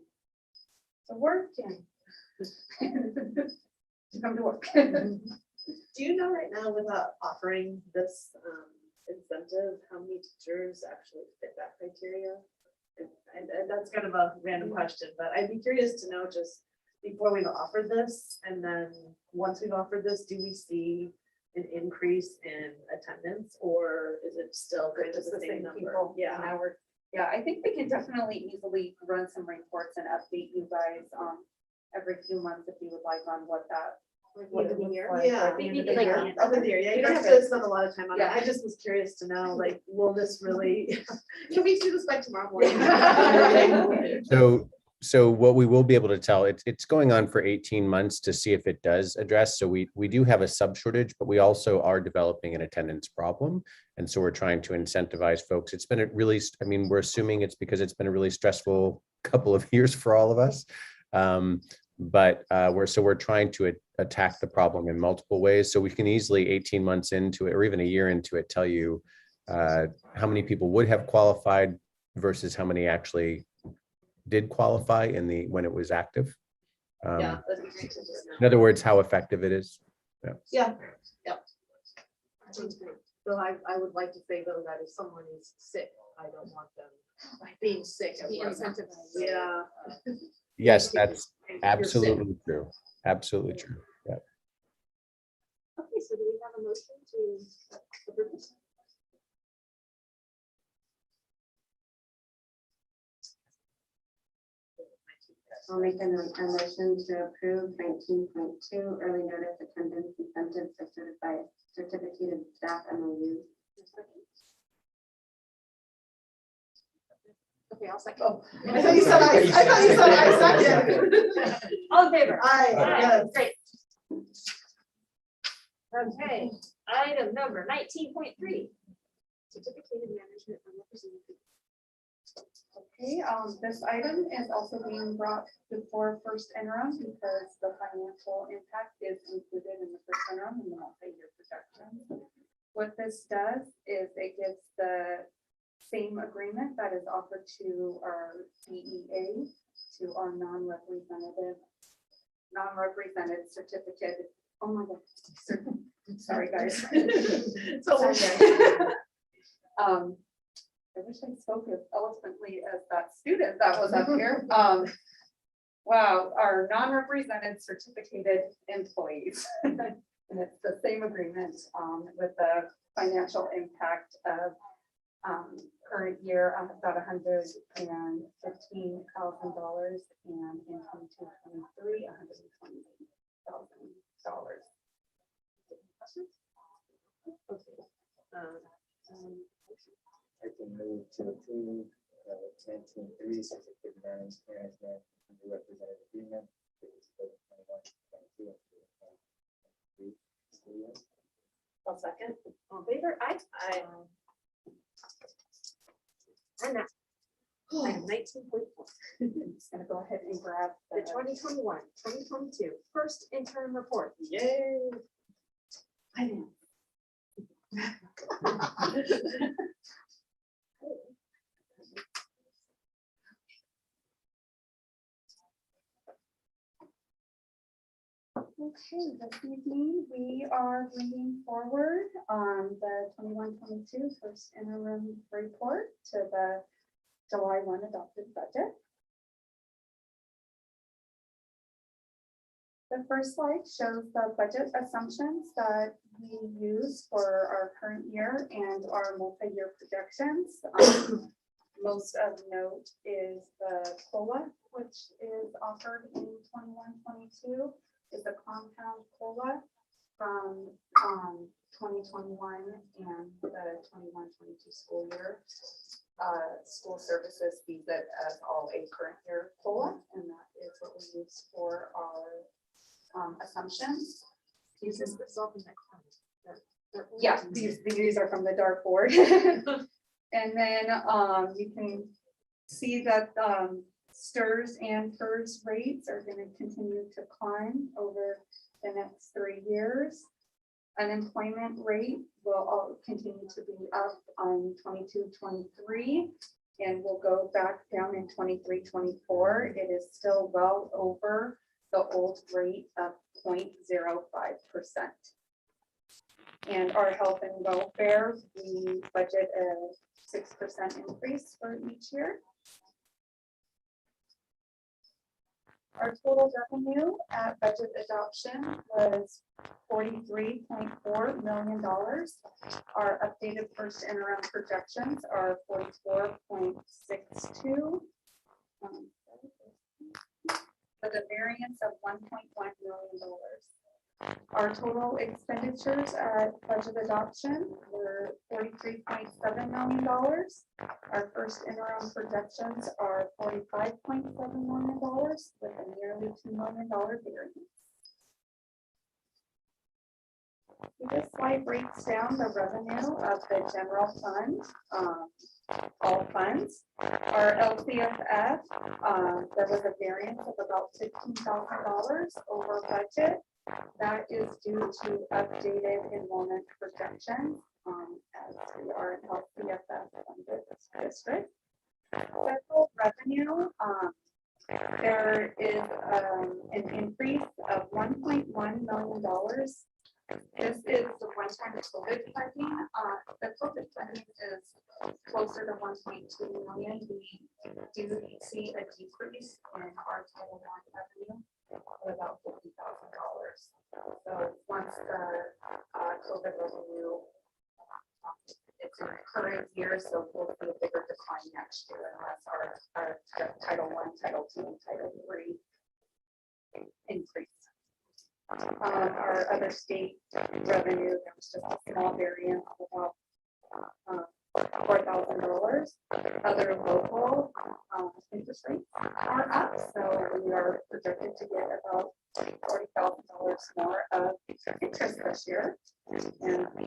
to work and to come to work. Do you know right now, without offering this incentive, how many teachers actually fit that criteria? And that's kind of a random question, but I'd be curious to know just before we've offered this, and then once we've offered this, do we see an increase in attendance, or is it still kind of the same number? People Yeah. an hour. Yeah, I think we can definitely easily run some reports and update you guys every few months if you would like on what that. What it looks looks like. like. Yeah, Maybe like, yeah. up in the year. Yeah, We you don't guys have really to- spend a lot of time on it. Yeah. I just was curious to know, like, will this really, can we see this by tomorrow morning? So what we will be able to tell, it's going on for 18 months to see if it does address. So we do have a sub shortage, but we also are developing an attendance problem. And so we're trying to incentivize folks. It's been a really, I mean, we're assuming it's because it's been a really stressful couple of years for all of us. But we're trying to attack the problem in multiple ways. So we can easily 18 months into it, or even a year into it, tell you how many people would have qualified versus how many actually did qualify when it was active. Yeah, that'd be great to just know. In other words, how effective it is. Yeah, yep. So I would like to say though, that if someone is sick, I don't want them being sick. at Be work. incentivized. Yeah. Yes, that's You're sick. absolutely true. Absolutely true. Yeah. Okay, so do we have a motion to approve this? I'll make a motion to approve 19.2 early notice attendance incentives for certificated staff MOU. Okay, I'll second. Oh, I thought you said I second. All in favor? Aye, yes. Great. Okay, item number 19.3. Certificated management unrepresented. Okay, this item is also being brought before first interim because the financial impact is included in the first interim and the multi-year projection. What this does is it gives the same agreement that is offered to our DEA, to our non-represented certificate. Oh my God, sorry guys. So I wish I spoke as eloquently as that student that was up here. Wow, our non-represented certificated employees. And it's the same agreement with the financial impact of current year about $115,000 and in 22-23, $120,000. I can move to approve 19.3 certificate management represented agreement. I'll second. All in favor? Aye. And that. Item 19.4. Just gonna go ahead and grab The 2021-2022 first interim report. Yay. I know. Okay, this evening we are bringing forward the 21-22 first interim report to the July 1 adopted budget. The first slide shows the budget assumptions that we use for our current year and our multi-year projections. Most of note is the COLA, which is offered in 21-22, is the compound COLA from 2021 and the 21-22 school year. School services sees it as all a current year COLA, and that is what we use for our assumptions. This is all the next one. Yeah, these are from the dartboard. And then you can see that STRS and PERS rates are going to continue to climb over the next 3 years. Unemployment rate will all continue to be up on 22-23 and will go back down in 23-24. It is still well over the old rate of 0.05%. And our health and welfare, we budget a 6% increase for each year. Our total revenue at budget adoption was $43.4 million. Our updated first interim projections are 44.62. With a variance of $1.1 million. Our total expenditures at budget adoption were $43.7 million. Our first interim projections are $45.7 million with a nearly $2 million variance. This slide breaks down the revenue of the general fund, all funds. Our LCFF, there was a variance of about $15,000 over budget. That is due to updated enrollment projections as we are an LCFF funded district. Federal revenue, there is an increase of $1.1 million. This is the one-time COVID funding. The COVID funding is closer to 1.2 million. We do see a decrease in our Title I revenue of about $50,000. So once the COVID revenue, it's in the current year, so we'll see a bigger decline next year unless our Title I, Title II, and Title III increase. Our other state revenue, there was just a small variance of about $4,000. Other local interest rates are up, so we are projected to get about $40,000 more of interest this year, and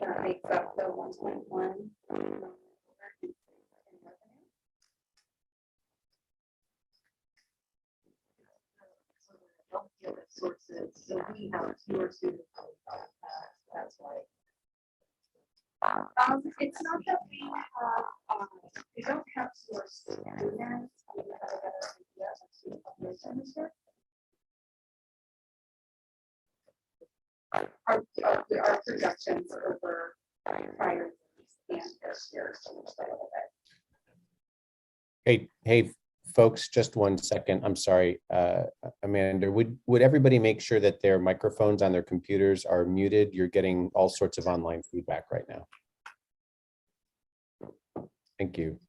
that makes up the 1.1 sources, so we have fewer students. That's why. It's not that we don't have source students. We have a better idea of student population this year. Our projections are over prior years and this year. Hey, folks, just 1 second. I'm sorry, Amanda, would everybody make sure that their microphones on their computers are muted? You're getting all sorts of online feedback right now. Thank you.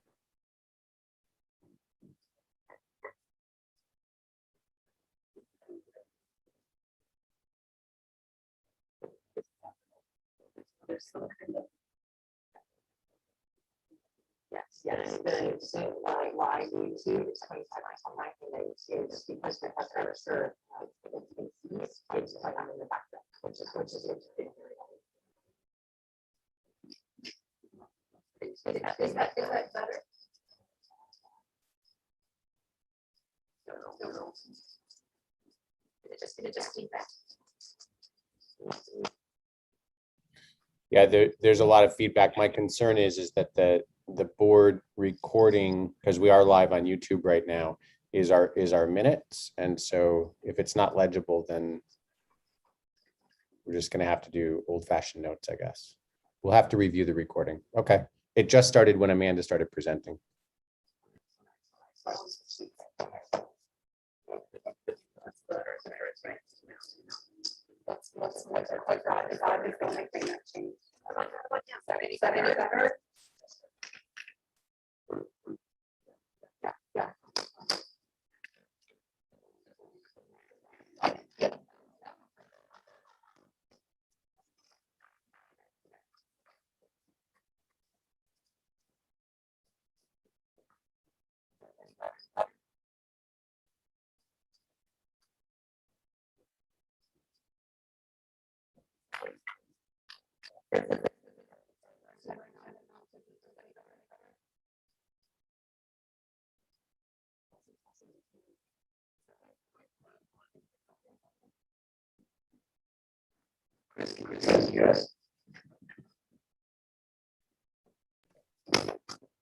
There's some kind of. Yes, so why YouTube is 25 is because the professor it's like I'm in the background, which is is that better? No. It just feedback. Yeah, there's a lot of feedback. My concern is that the board recording, because we are live on YouTube right now, is our minutes. And so if it's not legible, then we're just going to have to do old-fashioned notes, I guess. We'll have to review the recording. Okay. It just started when Amanda started presenting.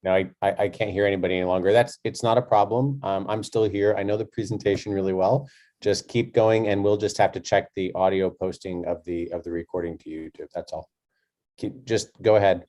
No, I can't hear anybody any longer. It's not a problem. I'm still here. I know the presentation really well. Just keep going and we'll just have to check the audio posting of the recording to YouTube. That's all. Just go ahead.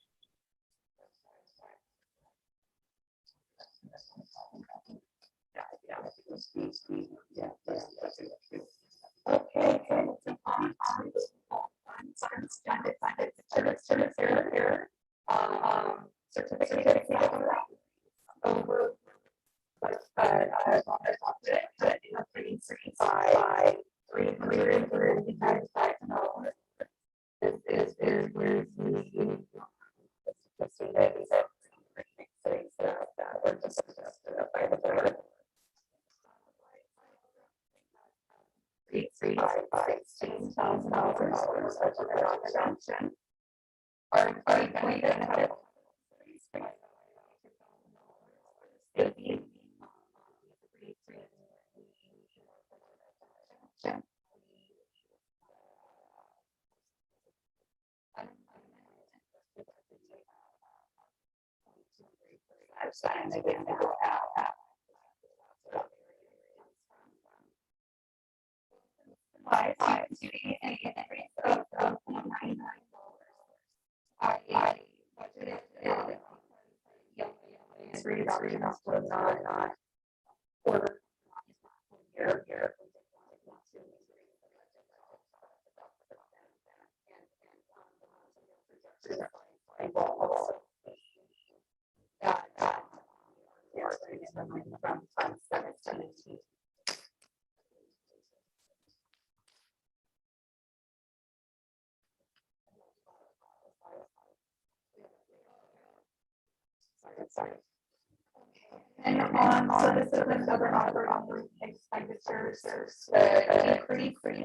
And so this is another operating expenditures, the increase in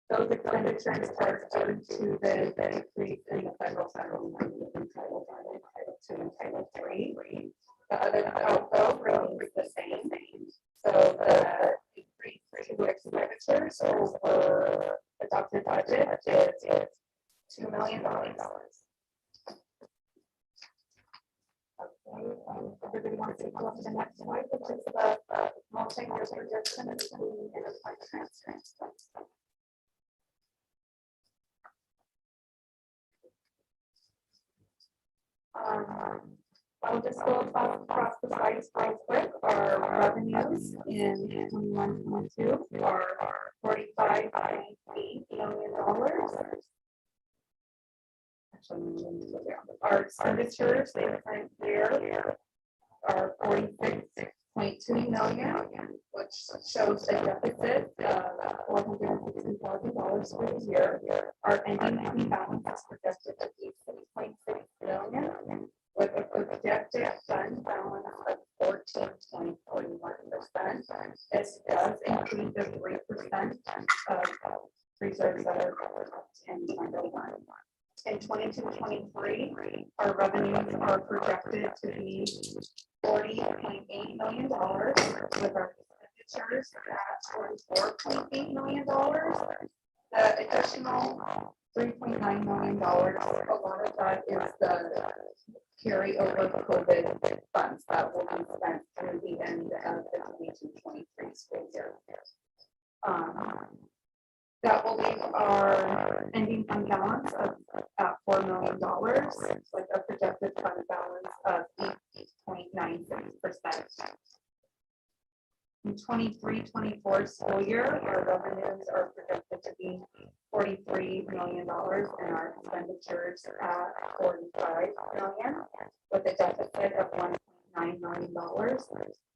those expenditures are due to the increase in the federal money in Title I, Title II, and Title III. The other outgo remains the same. So the increase to expenditures over adopted budget is $2 million. Everybody wants to go to the next slide, which is the multi-year projection of the enterprise transfer. I'll just go across the slides real quick. Our revenues in 21-22 are $45.8 million. Our expenditures for the current year are $46.2 million, which shows a deficit of $460,000 for the year. Our ending fund balance is projected to be $6.6 million, with a projected fund balance of 14.41%. This does include the 3% of reserves that are in Title I. In 22-23, our revenues are projected to be $40.8 million, with our expenditures at $44.8 million. The additional $3.9 million, a lot of that is the carryover COVID funds that will be spent through the end of the 22-23 school year. That will leave our ending fund balance of at $4 million, with a projected fund balance of 8.96%. In 23-24 school year, our revenues are projected to be $43 million and our expenditures at $45 million, with a deficit of $1.9 million.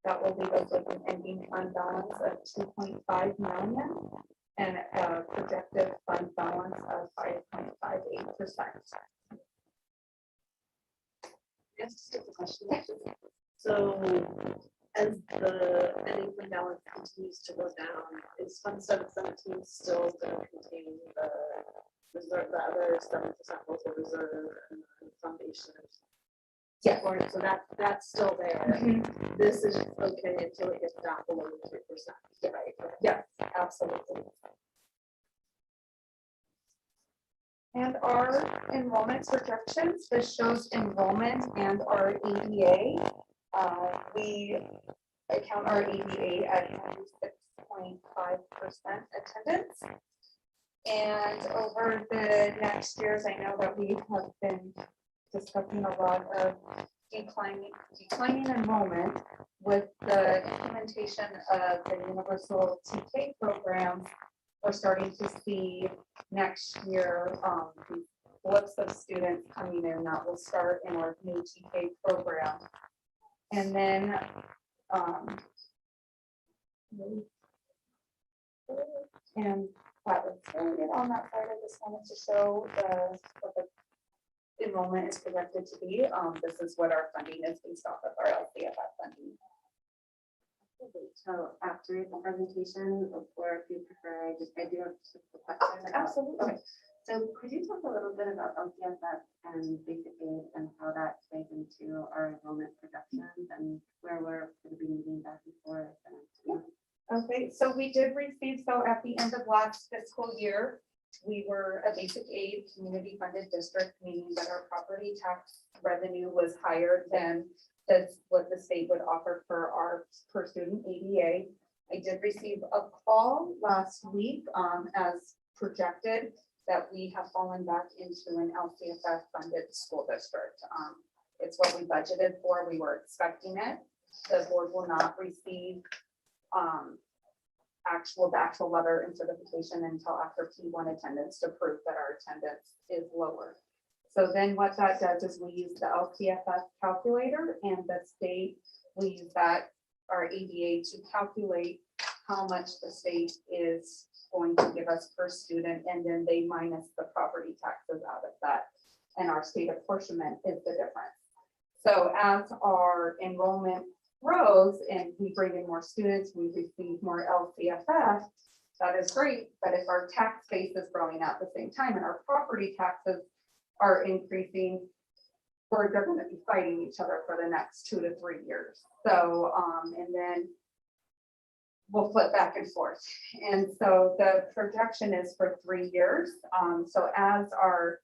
That will leave us with an ending fund balance of $2.5 million and a projected fund balance of 5.58%. Yes, just a question. So as the ending fund balance continues to go down, is Fund 717 still going to contain the reserve, the other 7% local reserve and the foundation? Yeah. So that's still there. This is okay until it gets down below 3%, right? Yes, absolutely. And our enrollment projections, this shows enrollment and our ADA. We account our ADA at 96.5% attendance. And over the next years, I know that we have been discussing a lot of declining enrollment with the implementation of the universal TK program. We're starting to see next year these blips of students coming in that will start in our new TK program. And then and that was really on that side. I just wanted to show what the enrollment is projected to be. This is what our funding is based off of our LCFF funding. So after the presentation, or if you prefer, I do have just a question. Absolutely. Okay. So could you talk a little bit about LCFF and basic aid and how that plays into our enrollment projections and where we're going to be meeting back and forth? Okay, so we did receive, so at the end of last fiscal year, we were a basic aid community funded district, meaning that our property tax revenue was higher than what the state would offer for our per student ADA. I did receive a call last week as projected that we have fallen back into an LCFF funded school district. It's what we budgeted for. We were expecting it. The board will not receive the actual letter and certification until after P1 attendance to prove that our attendance is lower. So then what that does is we use the LCFF calculator, and the state, we use that, our ADA, to calculate how much the state is going to give us per student, and then they minus the property taxes out of that. And our state apportionment is the difference. So as our enrollment grows and we bring in more students, we receive more LCFF, that is great. But if our tax base is growing at the same time and our property taxes are increasing, they're going to be fighting each other for the next 2 to 3 years. So, and then we'll flip back and forth. And so the projection is for 3 years. So as our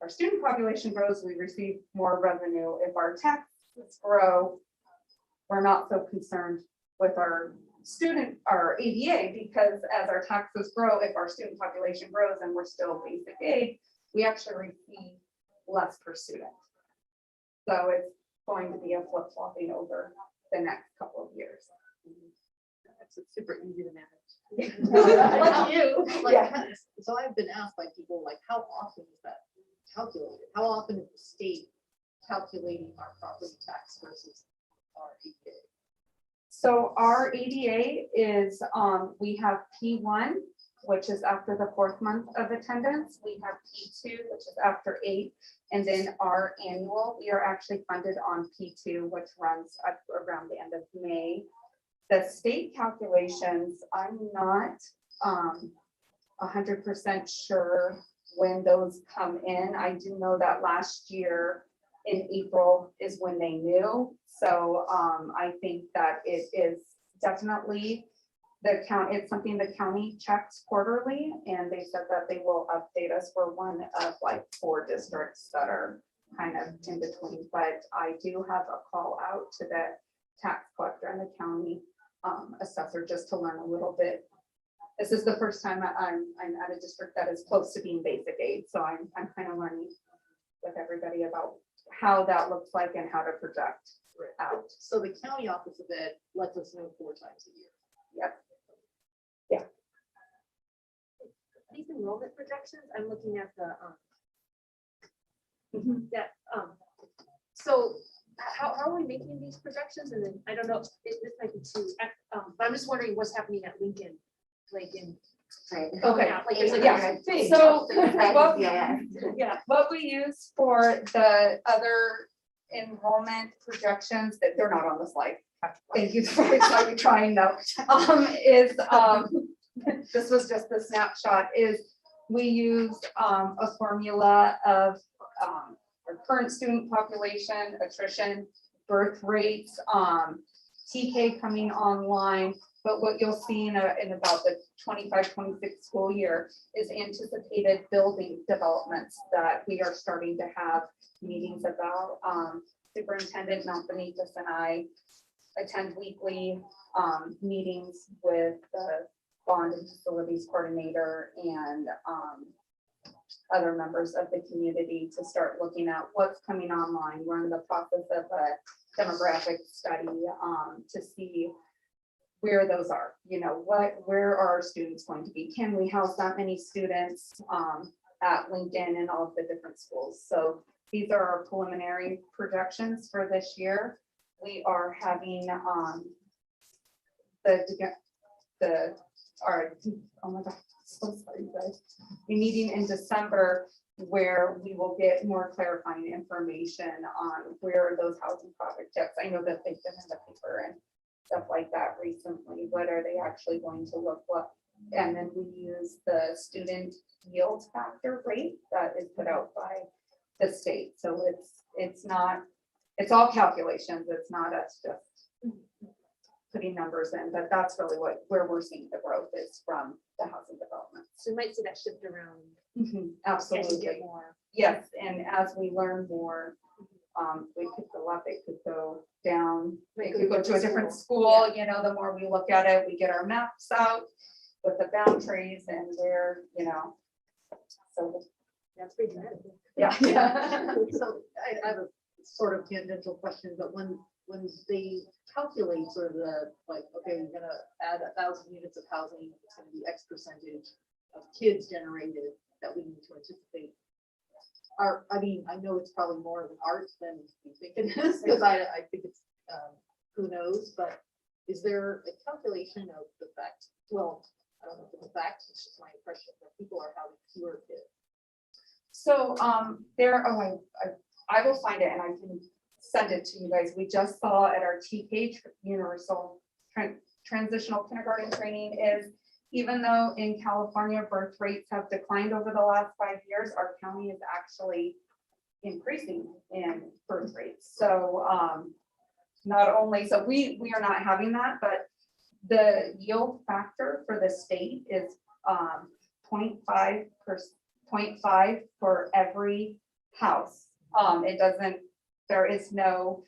student population grows, we receive more revenue. If our taxes grow, we're not so concerned with our ADA, because as our taxes grow, if our student population grows and we're still basic aid, we actually receive less per student. So it's going to be a flip-flopping over the next couple of years. It's super easy to manage. Like you. Yeah. So I've been asked by people, like, how often is that calculated? How often is the state calculating our property tax versus our ADA? So our ADA is, we have P1, which is after the 4th month of attendance. We have P2, which is after 8. And then our annual, we are actually funded on P2, which runs up around the end of May. The state calculations, I'm not 100% sure when those come in. I do know that last year in April is when they knew. So I think that it is definitely it's something the county checks quarterly, and they said that they will update us for one of like 4 districts that are kind of in between. But I do have a call out to the tax collector and the county assessor just to learn a little bit. This is the first time I'm at a district that is close to being basic aid, so I'm kind of learning with everybody about how that looks like and how to project out. So the county office of ed lets us know 4 times a year. Yep. These enrollment projections, I'm looking at the so how are we making these projections? And then I don't know, this might be too, but I'm just wondering what's happening at Lincoln, like in. Right. Okay, Yeah. so Yeah. what we use for the other enrollment projections, that they're not on the slide. thank you for trying though, this was just a snapshot, is we used a formula of our current student population, attrition, birth rates, TK coming online. But what you'll see in about the 25-26 school year is anticipated building developments that we are starting to have meetings about. Superintendent Malfinitas and I attend weekly meetings with the bond and facilities coordinator and other members of the community to start looking at what's coming online. We're in the process of a demographic study to see where those are, where are our students going to be? Can we house that many students at Lincoln and all of the different schools? So these are our preliminary projections for this year. We are having oh my God, so sorry guys. A meeting in December where we will get more clarifying information on where those housing projects. I know that they've been in the paper and stuff like that recently. What are they actually going to look like? And then we use the student yield factor rate that is put out by the state. So it's all calculations. It's not us just putting numbers in, but that's really where we're seeing the growth is from the housing development. So we might see that shift around. Absolutely. As you get more. Yes, and as we learn more, we could go up, it could go down, it could go to a different school, the more we look at it, we get our maps out with the boundaries and where, so. That's pretty dramatic. Yeah. So I have a sort of tangential question, but when they calculate sort of the, like, okay, you're gonna add 1,000 units of housing, it's gonna be X percentage of kids generated that we need to anticipate. I know it's probably more of an art than you think it is, because I think it's, who knows, but is there a calculation of the fact, well, I don't know if it's a fact, it's just my impression that people are having fewer kids. So I will find it and I can send it to you guys. We just saw at our TK Universal Transitional Kindergarten Training is, even though in California birth rates have declined over the last 5 years, our county is actually increasing in birth rates. So not only, so we are not having that, but the yield factor for the state is 0.5 for every house. There is no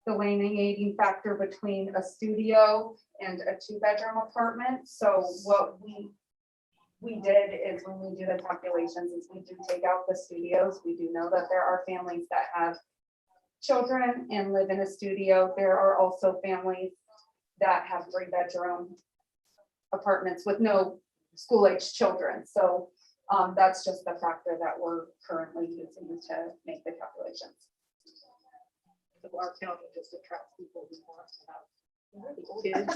delineating factor between a studio and a 2-bedroom apartment. So what we did is, when we do the calculations, is we do take out the studios. We do know that there are families that have children and live in a studio. There are also families that have 3-bedroom apartments with no school-age children. So that's just the factor that we're currently using to make the calculations. So our county just attracts people who want to have kids.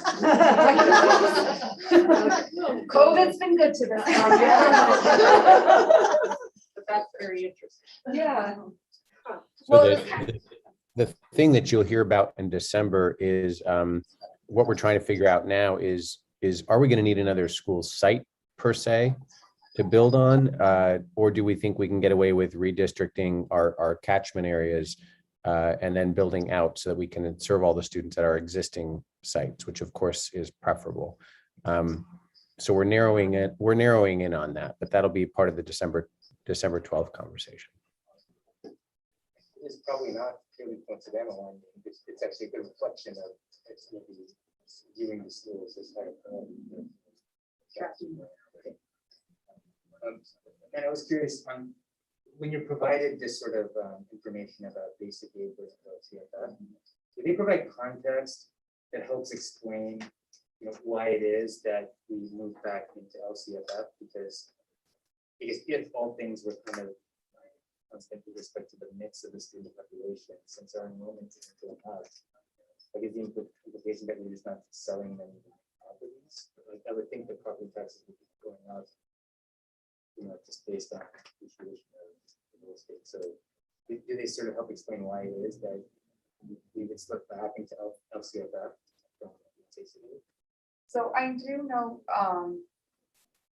COVID's been good to them. But that's very interesting. Yeah. So the thing that you'll hear about in December is what we're trying to figure out now is are we going to need another school site per se to build on, or do we think we can get away with redistricting our catchment areas and then building out so that we can serve all the students at our existing sites, which of course is preferable. So we're narrowing in on that, but that'll be part of the December 12th conversation. It's probably not purely coincidental. It's actually a good reflection of maybe viewing the schools as kind of and I was curious on when you provided this sort of information about basic aid versus LCFF, do they provide context that helps explain, why it is that we moved back into LCFF? Because if all things were kind of constant with respect to the mix of the student population, since our enrollment is going up, like is the implication that we're just not selling many properties? Like I would think the property taxes would be going up, just based on appreciation of real estate. So do they sort of help explain why it is that we would slip back into LCFF. So I do know,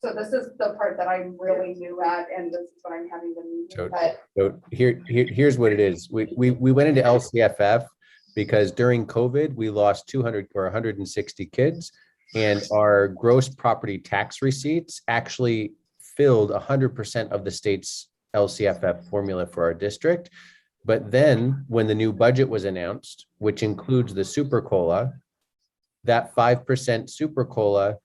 so this is the part that I'm really new at, and this is what I'm having the meeting, but So here's what it is. We went into LCFF because during COVID, we lost 200 or 160 kids, and our gross property tax receipts actually filled 100% of the state's LCFF formula for our district. But then when the new budget was announced, which includes the super COLA, that 5% super COLA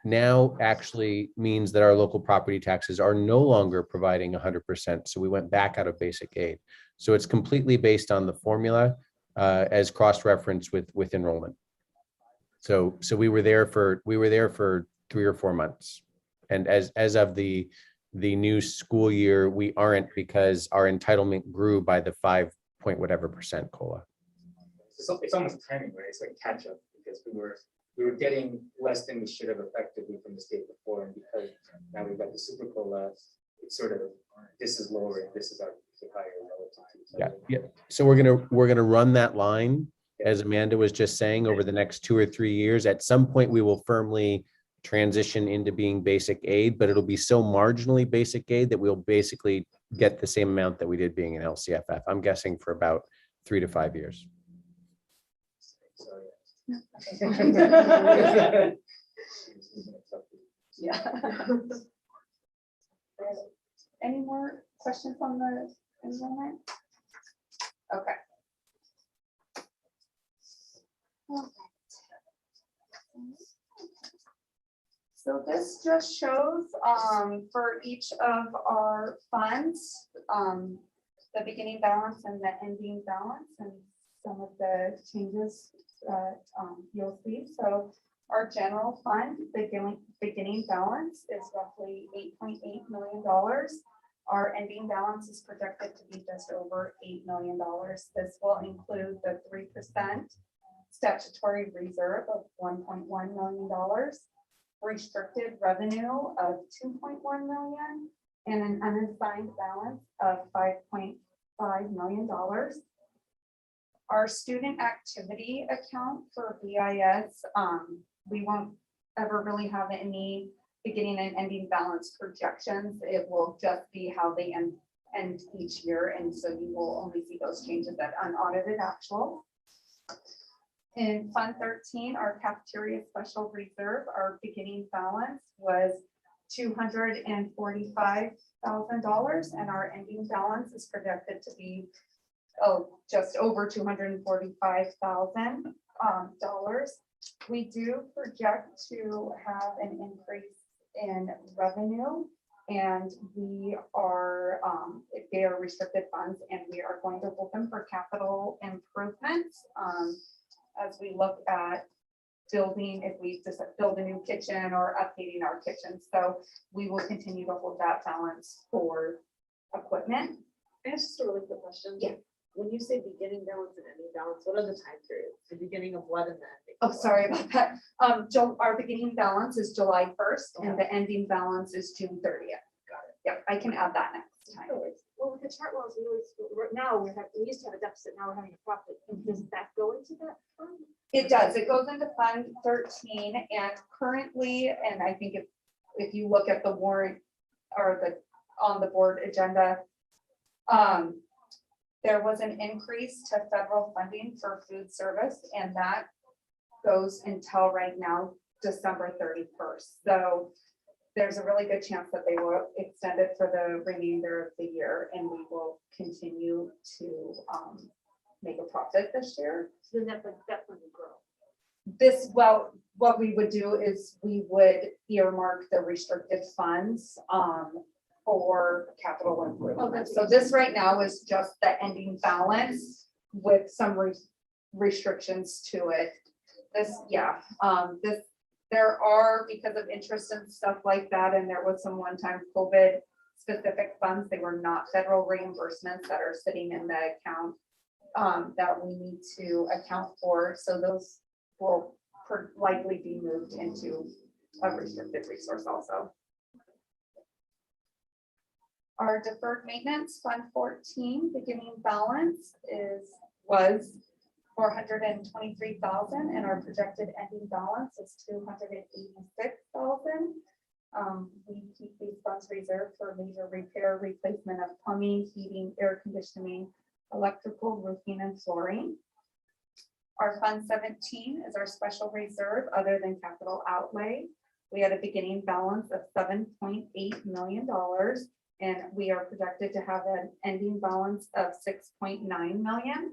now actually means that our local property taxes are no longer providing 100%. So we went back out of basic aid. So it's completely based on the formula as cross-referenced with enrollment. So we were there for 3 or 4 months. And as of the new school year, we aren't, because our entitlement grew by the 5% COLA. So it's almost timing, right? It's like catch up, because we were getting less than we should have effectively from the state before, and because now we've got the super COLA, it's sort of, this is lower and this is our higher relative to each other. Yeah. So we're gonna run that line, as Amanda was just saying, over the next 2 or 3 years. At some point, we will firmly transition into being basic aid, but it'll be so marginally basic aid that we'll basically get the same amount that we did being an LCFF. I'm guessing for about 3 to 5 years. yeah. Any more questions on the enrollment? Okay. So this just shows for each of our funds, the beginning balance and the ending balance, and some of the changes that you'll see. So our general fund beginning balance is roughly $8.8 million. Our ending balance is projected to be just over $8 million. This will include the 3% statutory reserve of $1.1 million, restricted revenue of $2.1 million, and an unassigned balance of $5.5 million. Our student activity account for BIS, we won't ever really have any beginning and ending balance projections. It will just be how they end each year, and so you will only see those changes at unaudited actual. In Fund 13, our cafeteria special reserve, our beginning balance was $245,000, and our ending balance is projected to be just over $245,000. We do project to have an increase in revenue, and we are, they are restricted funds, and we are going to hold them for capital improvements. As we look at building, if we just build a new kitchen or updating our kitchen. So we will continue to hold that balance for equipment. That's just a really quick question. Yeah. When you say beginning balance and ending balance, what are the time periods? The beginning of what and the ending? Oh, sorry about that. Our beginning balance is July 1st and the ending balance is June 30th. Got it. Yep, I can add that next time. Well, with the chart wells, we used to have a deficit, now we're having a profit. And does that go into that fund? It does. It goes into Fund 13, and currently, and I think if you look at the warrant or the on the board agenda, there was an increase to federal funding for food service, and that goes until right now, December 31st. So there's a really good chance that they will extend it for the remainder of the year, and we will continue to make a profit this year. So then that would definitely grow. Well, what we would do is we would earmark the restricted funds for capital improvement. So this right now is just the ending balance with some restrictions to it. There are, because of interest and stuff like that, and there was some one-time COVID specific funds, they were not federal reimbursements that are sitting in the account that we need to account for. So those will likely be moved into a restricted resource also. Our deferred maintenance, Fund 14, beginning balance is was 423,000, and our projected ending balance is 286,000. We keep these funds reserved for major repair, replacement of plumbing, heating, air conditioning, electrical, roofing, and flooring. Our Fund 17 is our special reserve other than capital outlay. We had a beginning balance of $7.8 million, and we are projected to have an ending balance of $6.9 million.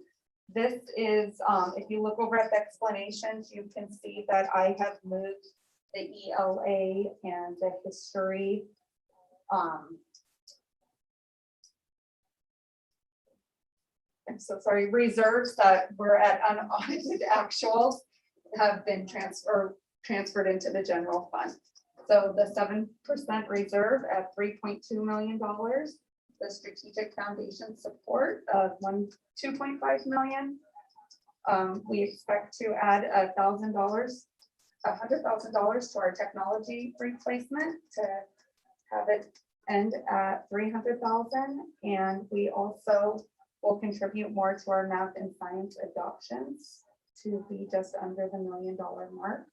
This is, if you look over at the explanations, you can see that I have moved the ELA and the history. I'm so sorry, reserves that were at unaudited actuals have been transferred into the general fund. So the 7% reserve at $3.2 million, the strategic foundation support of $2.5 million. We expect to add $100,000 to our technology replacement to have it end at $300,000, and we also will contribute more to our math and science adoptions to be just under the $1 million mark.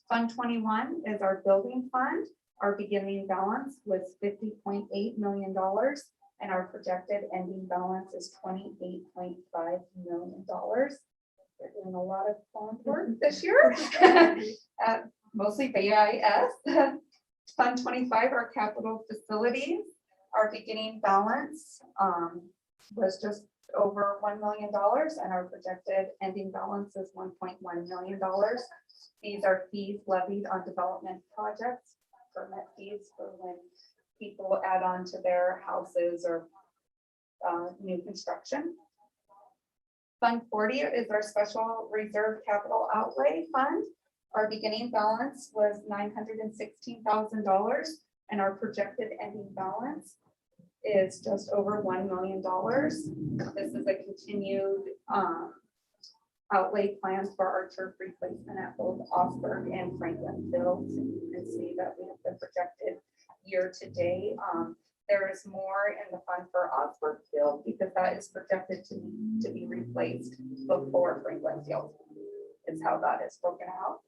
Fund 21 is our building fund. Our beginning balance was $50.8 million, and our projected ending balance is $28.5 million. We're doing a lot of phone work this year, mostly BIS. Fund 25, our capital facilities. Our beginning balance was just over $1 million, and our projected ending balance is $1.1 million. These are fees levied on development projects, permit fees for when people add on to their houses or new construction. Fund 40 is our special reserve capital outlay fund. Our beginning balance was $916,000, and our projected ending balance is just over $1 million. This is a continued outlay plan for our turf replacement at both Osberg and Franklin Fields. And you can see that we have the projected year to date. There is more in the fund for Osberg Field because that is projected to be replaced before Franklin Field. Is how that is broken out.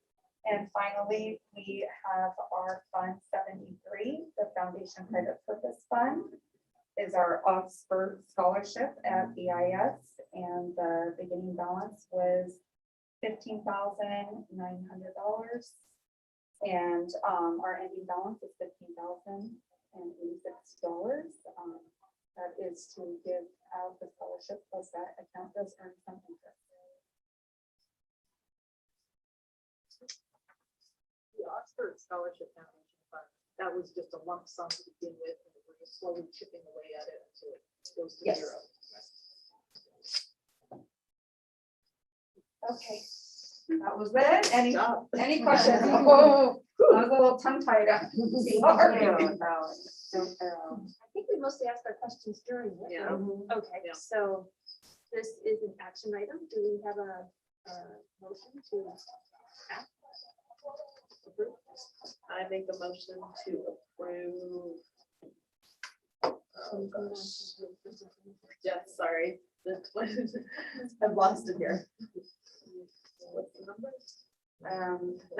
And finally, we have our Fund 73, the Foundation Private Purpose Fund, is our Oxford Scholarship at BIS, and the beginning balance was $15,900, and our ending balance is $15,086. That is to give out the scholarship, plus that account does earn some interest. The Oxford Scholarship Foundation Fund, that was just a lump sum to begin with, and we're just slowly chipping away at it until it goes to zero. Okay, that was it. Any questions? Oh, I was a little tongue tied up. Sorry. I think we mostly asked our questions during it. Yeah. Okay, so this is an action item. Do we have a motion to act? I make a motion to approve. Oh, gosh. Yes, sorry. I've lost it here. What's the number?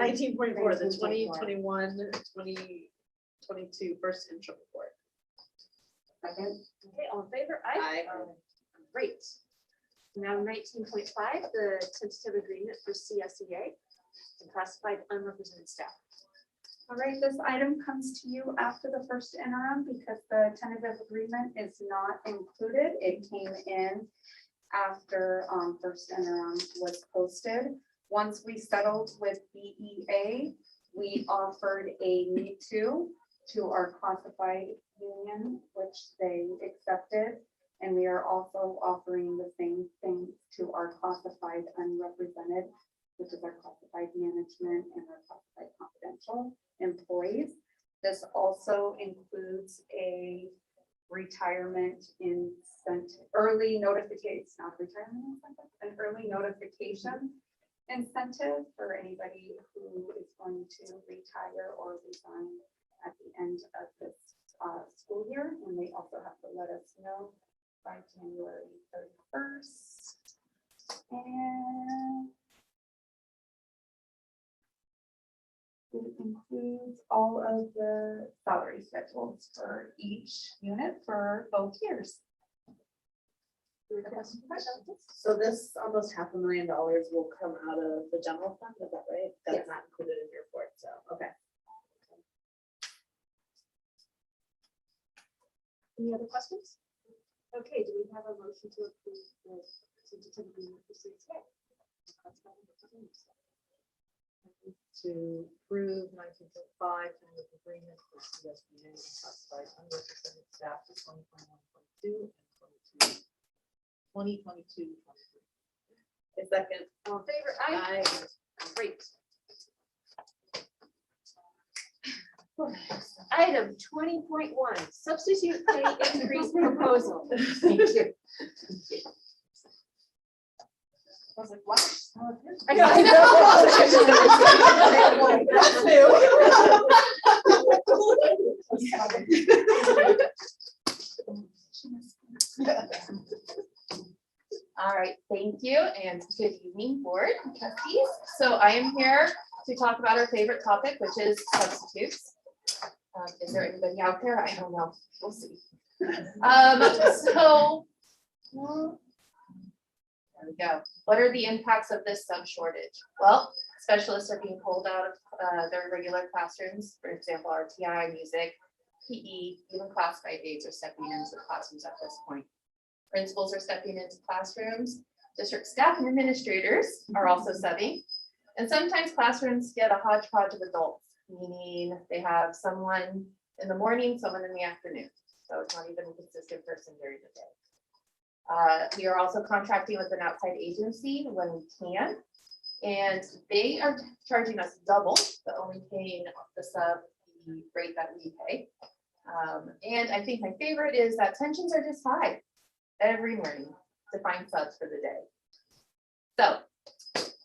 19.4, the 2021-2022 first interim report. Second. Okay, all in favor? Aye. Great. Now 19.5, the tentative agreement for CSEA and classified unrepresented staff. All right, this item comes to you after the first interim because the tentative agreement is not included. It came in after first interim was posted. Once we settled with BEA, we offered a Me Too to our classified union, which they accepted. And we are also offering the same thing to our classified unrepresented, which is our classified management and our classified confidential employees. This also includes a retirement incentive, early notification, not retirement incentive, an early notification incentive for anybody who is going to retire or resign at the end of this school year. And they also have to let us know by January 31st. And it includes all of the salary schedules for each unit for both years. So this almost $500,000 will come out of the general fund, is that right? That's not included in your report, so, okay. Any other questions? Okay, do we have a motion to approve the tentative agreement for CSA? To approve 19.5 tentative agreement for CSBA and classified unrepresented staff for 2021-22 and 2022-23. A second. All in favor? Aye. Great. Item 20.1, substitute pay increase proposal. Thank you. I was like, wow. I All right, thank you, and good evening, board and trustees. So I am here to talk about our favorite topic, which is substitutes. Is there anybody out there? I don't know. We'll see. There we go. What are the impacts of this sub shortage? Well, specialists are being pulled out of their regular classrooms. For example, RTI, music, PE, even classified aides are stepping into the classrooms at this point. Principals are stepping into classrooms. District staff and administrators are also subbing. And sometimes classrooms get a hodgepodge of adults, meaning they have someone in the morning, someone in the afternoon. So it's not even a consistent person during the day. We are also contracting with an outside agency when we can. And they are charging us double, but only paying the sub the rate that we pay. And I think my favorite is that tensions are just high every morning to find subs for the day. So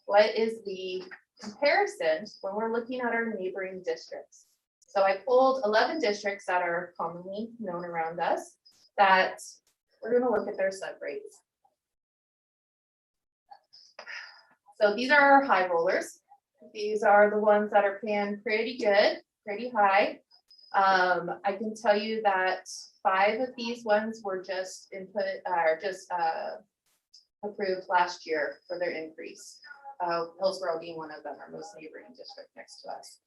what is the comparison when we're looking at our neighboring districts? So I pulled 11 districts that are commonly known around us that we're going to look at their sub rates. So these are our high rollers. These are the ones that are paying pretty good, pretty high. I can tell you that 5 of these ones were just approved last year for their increase. Hillsborough being one of them, our most neighboring district next to us.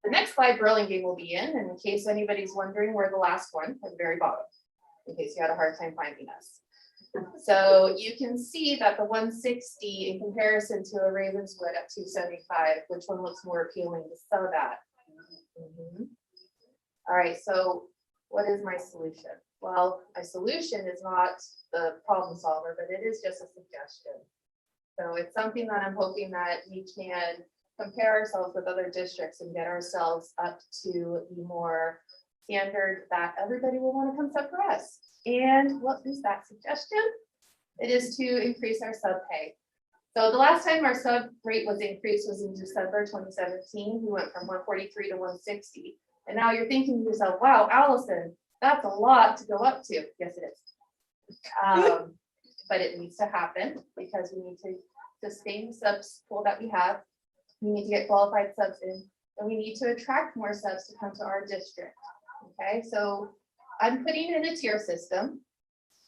The next slide Burlingame will be in case anybody's wondering, we're the last one at the very bottom, in case you had a hard time finding us. So you can see that the 160 in comparison to a Ravenswood at 275, which one looks more appealing to sell that? All right, so what is my solution? Well, my solution is not the problem solver, but it is just a suggestion. So it's something that I'm hoping that we can compare ourselves with other districts and get ourselves up to the more standard that everybody will want to come sub for us. And what is that suggestion? It is to increase our sub pay. So the last time our sub rate was increased was in December 2017. We went from 143 to 160. And now you're thinking to yourself, wow, Allison, that's a lot to go up to. Yes, it is. But it needs to happen because we need to sustain the subs pool that we have. We need to get qualified subs in, and we need to attract more subs to come to our district. Okay, so I'm putting in a tier system.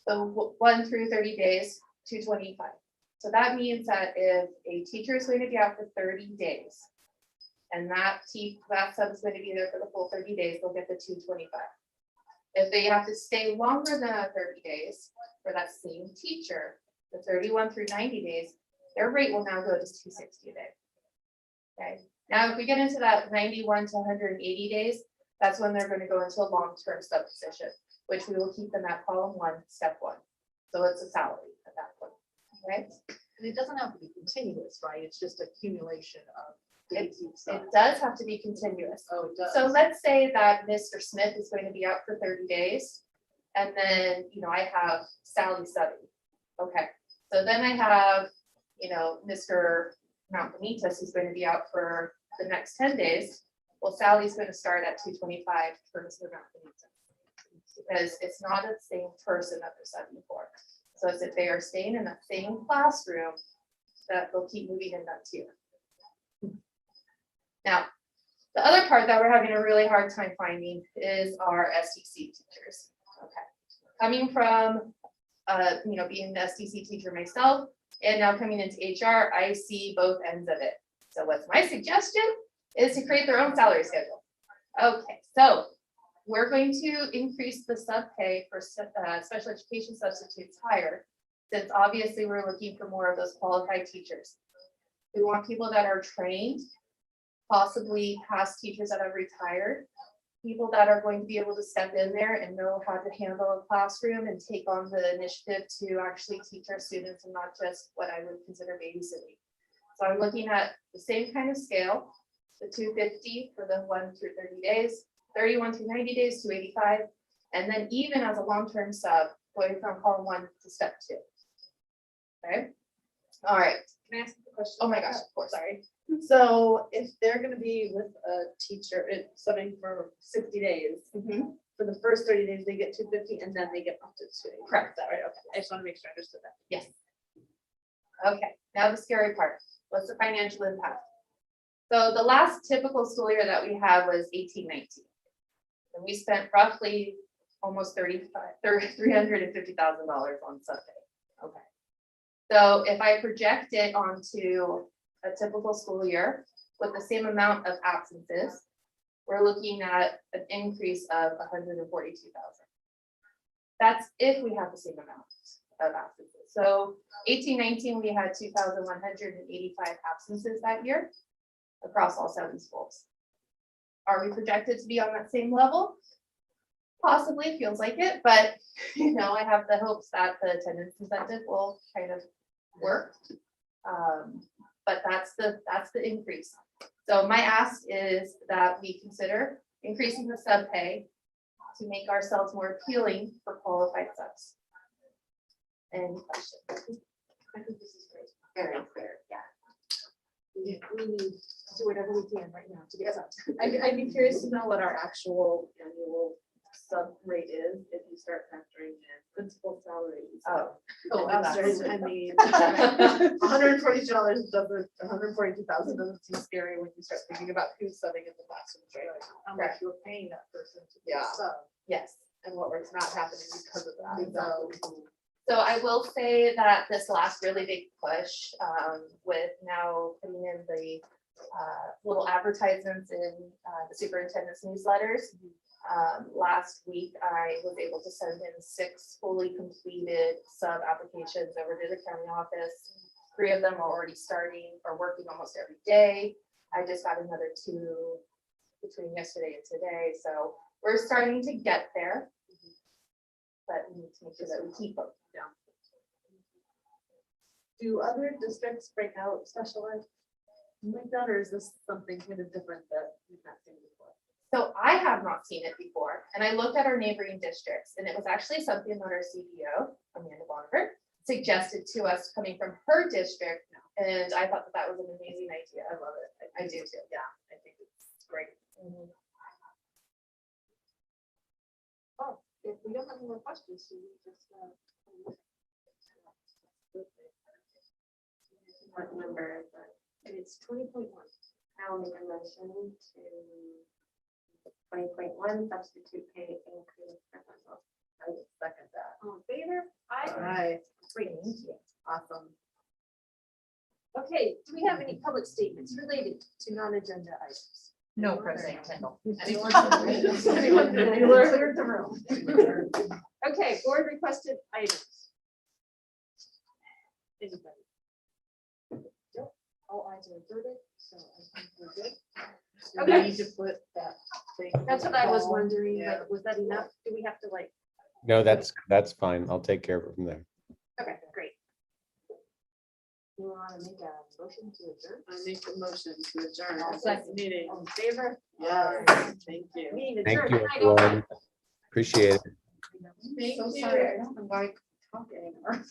So 1 through 30 days, 225. So that means that if a teacher is going to be out for 30 days, and that sub is going to be there for the full 30 days, they'll get the 225. If they have to stay longer than 30 days for that same teacher, the 31 through 90 days, their rate will now go to 260 a day. Okay. Now, if we get into that 91 to 180 days, that's when they're going to go into a long-term sub position, which we will keep them at column 1, step 1. So it's a salary at that point. Okay. And it doesn't have to be continuous, right? It's just accumulation of. It does have to be continuous. Oh, it does. So let's say that Mr. Smith is going to be out for 30 days. And then, I have Sally subbing. Okay. So then I have, Mr. Mount Bonitas who's going to be out for the next 10 days. Well, Sally's going to start at 225 for Mr. Mount Bonitas. because it's not the same person that they're subbing for. So it's if they are staying in that same classroom, that they'll keep moving in that tier. Now, the other part that we're having a really hard time finding is our SDC teachers. Okay, coming from, being an SDC teacher myself, and now coming into HR, I see both ends of it. So what's my suggestion is to create their own salary schedule. Okay, so we're going to increase the sub pay for special education substitutes higher, since obviously we're looking for more of those qualified teachers. We want people that are trained, possibly past teachers that have retired, people that are going to be able to step in there and know how to handle a classroom and take on the initiative to actually teach our students and not just what I would consider babysitting. So I'm looking at the same kind of scale, the 250 for the 1 through 30 days, 31 to 90 days, 285, and then even as a long-term sub, going from column 1 to step 2. Okay. All right. Can I ask a question? Oh my gosh, of course. Sorry. So if they're gonna be with a teacher, it's subbing for 60 days, for the first 30 days, they get 250 and then they get up to 2. Correct. Is that right? Okay, I just wanna make sure I understood that. Yes. Okay, now the scary part. What's the financial impact? So the last typical school year that we had was 18-19. And we spent roughly almost $350,000 on Sunday. Okay. So if I project it onto a typical school year with the same amount of absences, we're looking at an increase of 142,000. That's if we have the same amount of absences. So 18-19, we had 2,185 absences that year across all 7 schools. Are we projected to be on that same level? Possibly, feels like it, but I have the hopes that the attendance incentive will kind of work. But that's the increase. So my ask is that we consider increasing the sub pay to make ourselves more appealing for qualified subs. Any questions? I think this is great. Very clear, yeah. We need to do whatever we can right now to get up. I'd be curious to know what our actual annual sub rate is if you start factoring in principal salaries. I mean, $140 doesn't, $142,000 doesn't seem scary when you start thinking about who's subbing in the classrooms, right? Like how much you're paying that person to be a sub. Yes. And what was not happening because of that. So I will say that this last really big push with now putting in the little advertisements in the superintendent's newsletters. Last week, I was able to send in 6 fully completed sub applications over to the county office. 3 of them are already starting or working almost every day. I just got another 2 between yesterday and today. So we're starting to get there, but we need to make sure that we keep them. Yeah. Do other districts break out special ed like that, or is this something kind of different that we've not seen before? So I have not seen it before, and I looked at our neighboring districts, and it was actually something that our CEO, Amanda Boniver, suggested to us coming from her district, and I thought that that was an amazing idea. I love it. I do too. Yeah, I think it's great. Oh, if we don't have any more questions, should we just What number is it? it's 20.1. I will make a motion to 20.1 substitute pay increase for myself. I would second that. All in favor? Aye. Aye. Great. Awesome. Okay, do we have any public statements related to non-agenda items? No, President Kendall. Anyone? Anyone? Clear the room. Okay, board requested items. Anybody? Nope. All eyes are averted, so I think we're good. Do Okay. we need to put that thing? That's what I was on? wondering, Yeah. like, was that enough? Do we have to like, No, that's fine. I'll take care of it from there. okay, great. You want to make a motion to adjourn? I make the motion to adjourn I'll this second. meeting. All in favor? Yes, thank you. Meeting Thank adjourned. you, Good night, all. everyone. Appreciate it. Thank So you. sorry, I don't know why I talk anymore.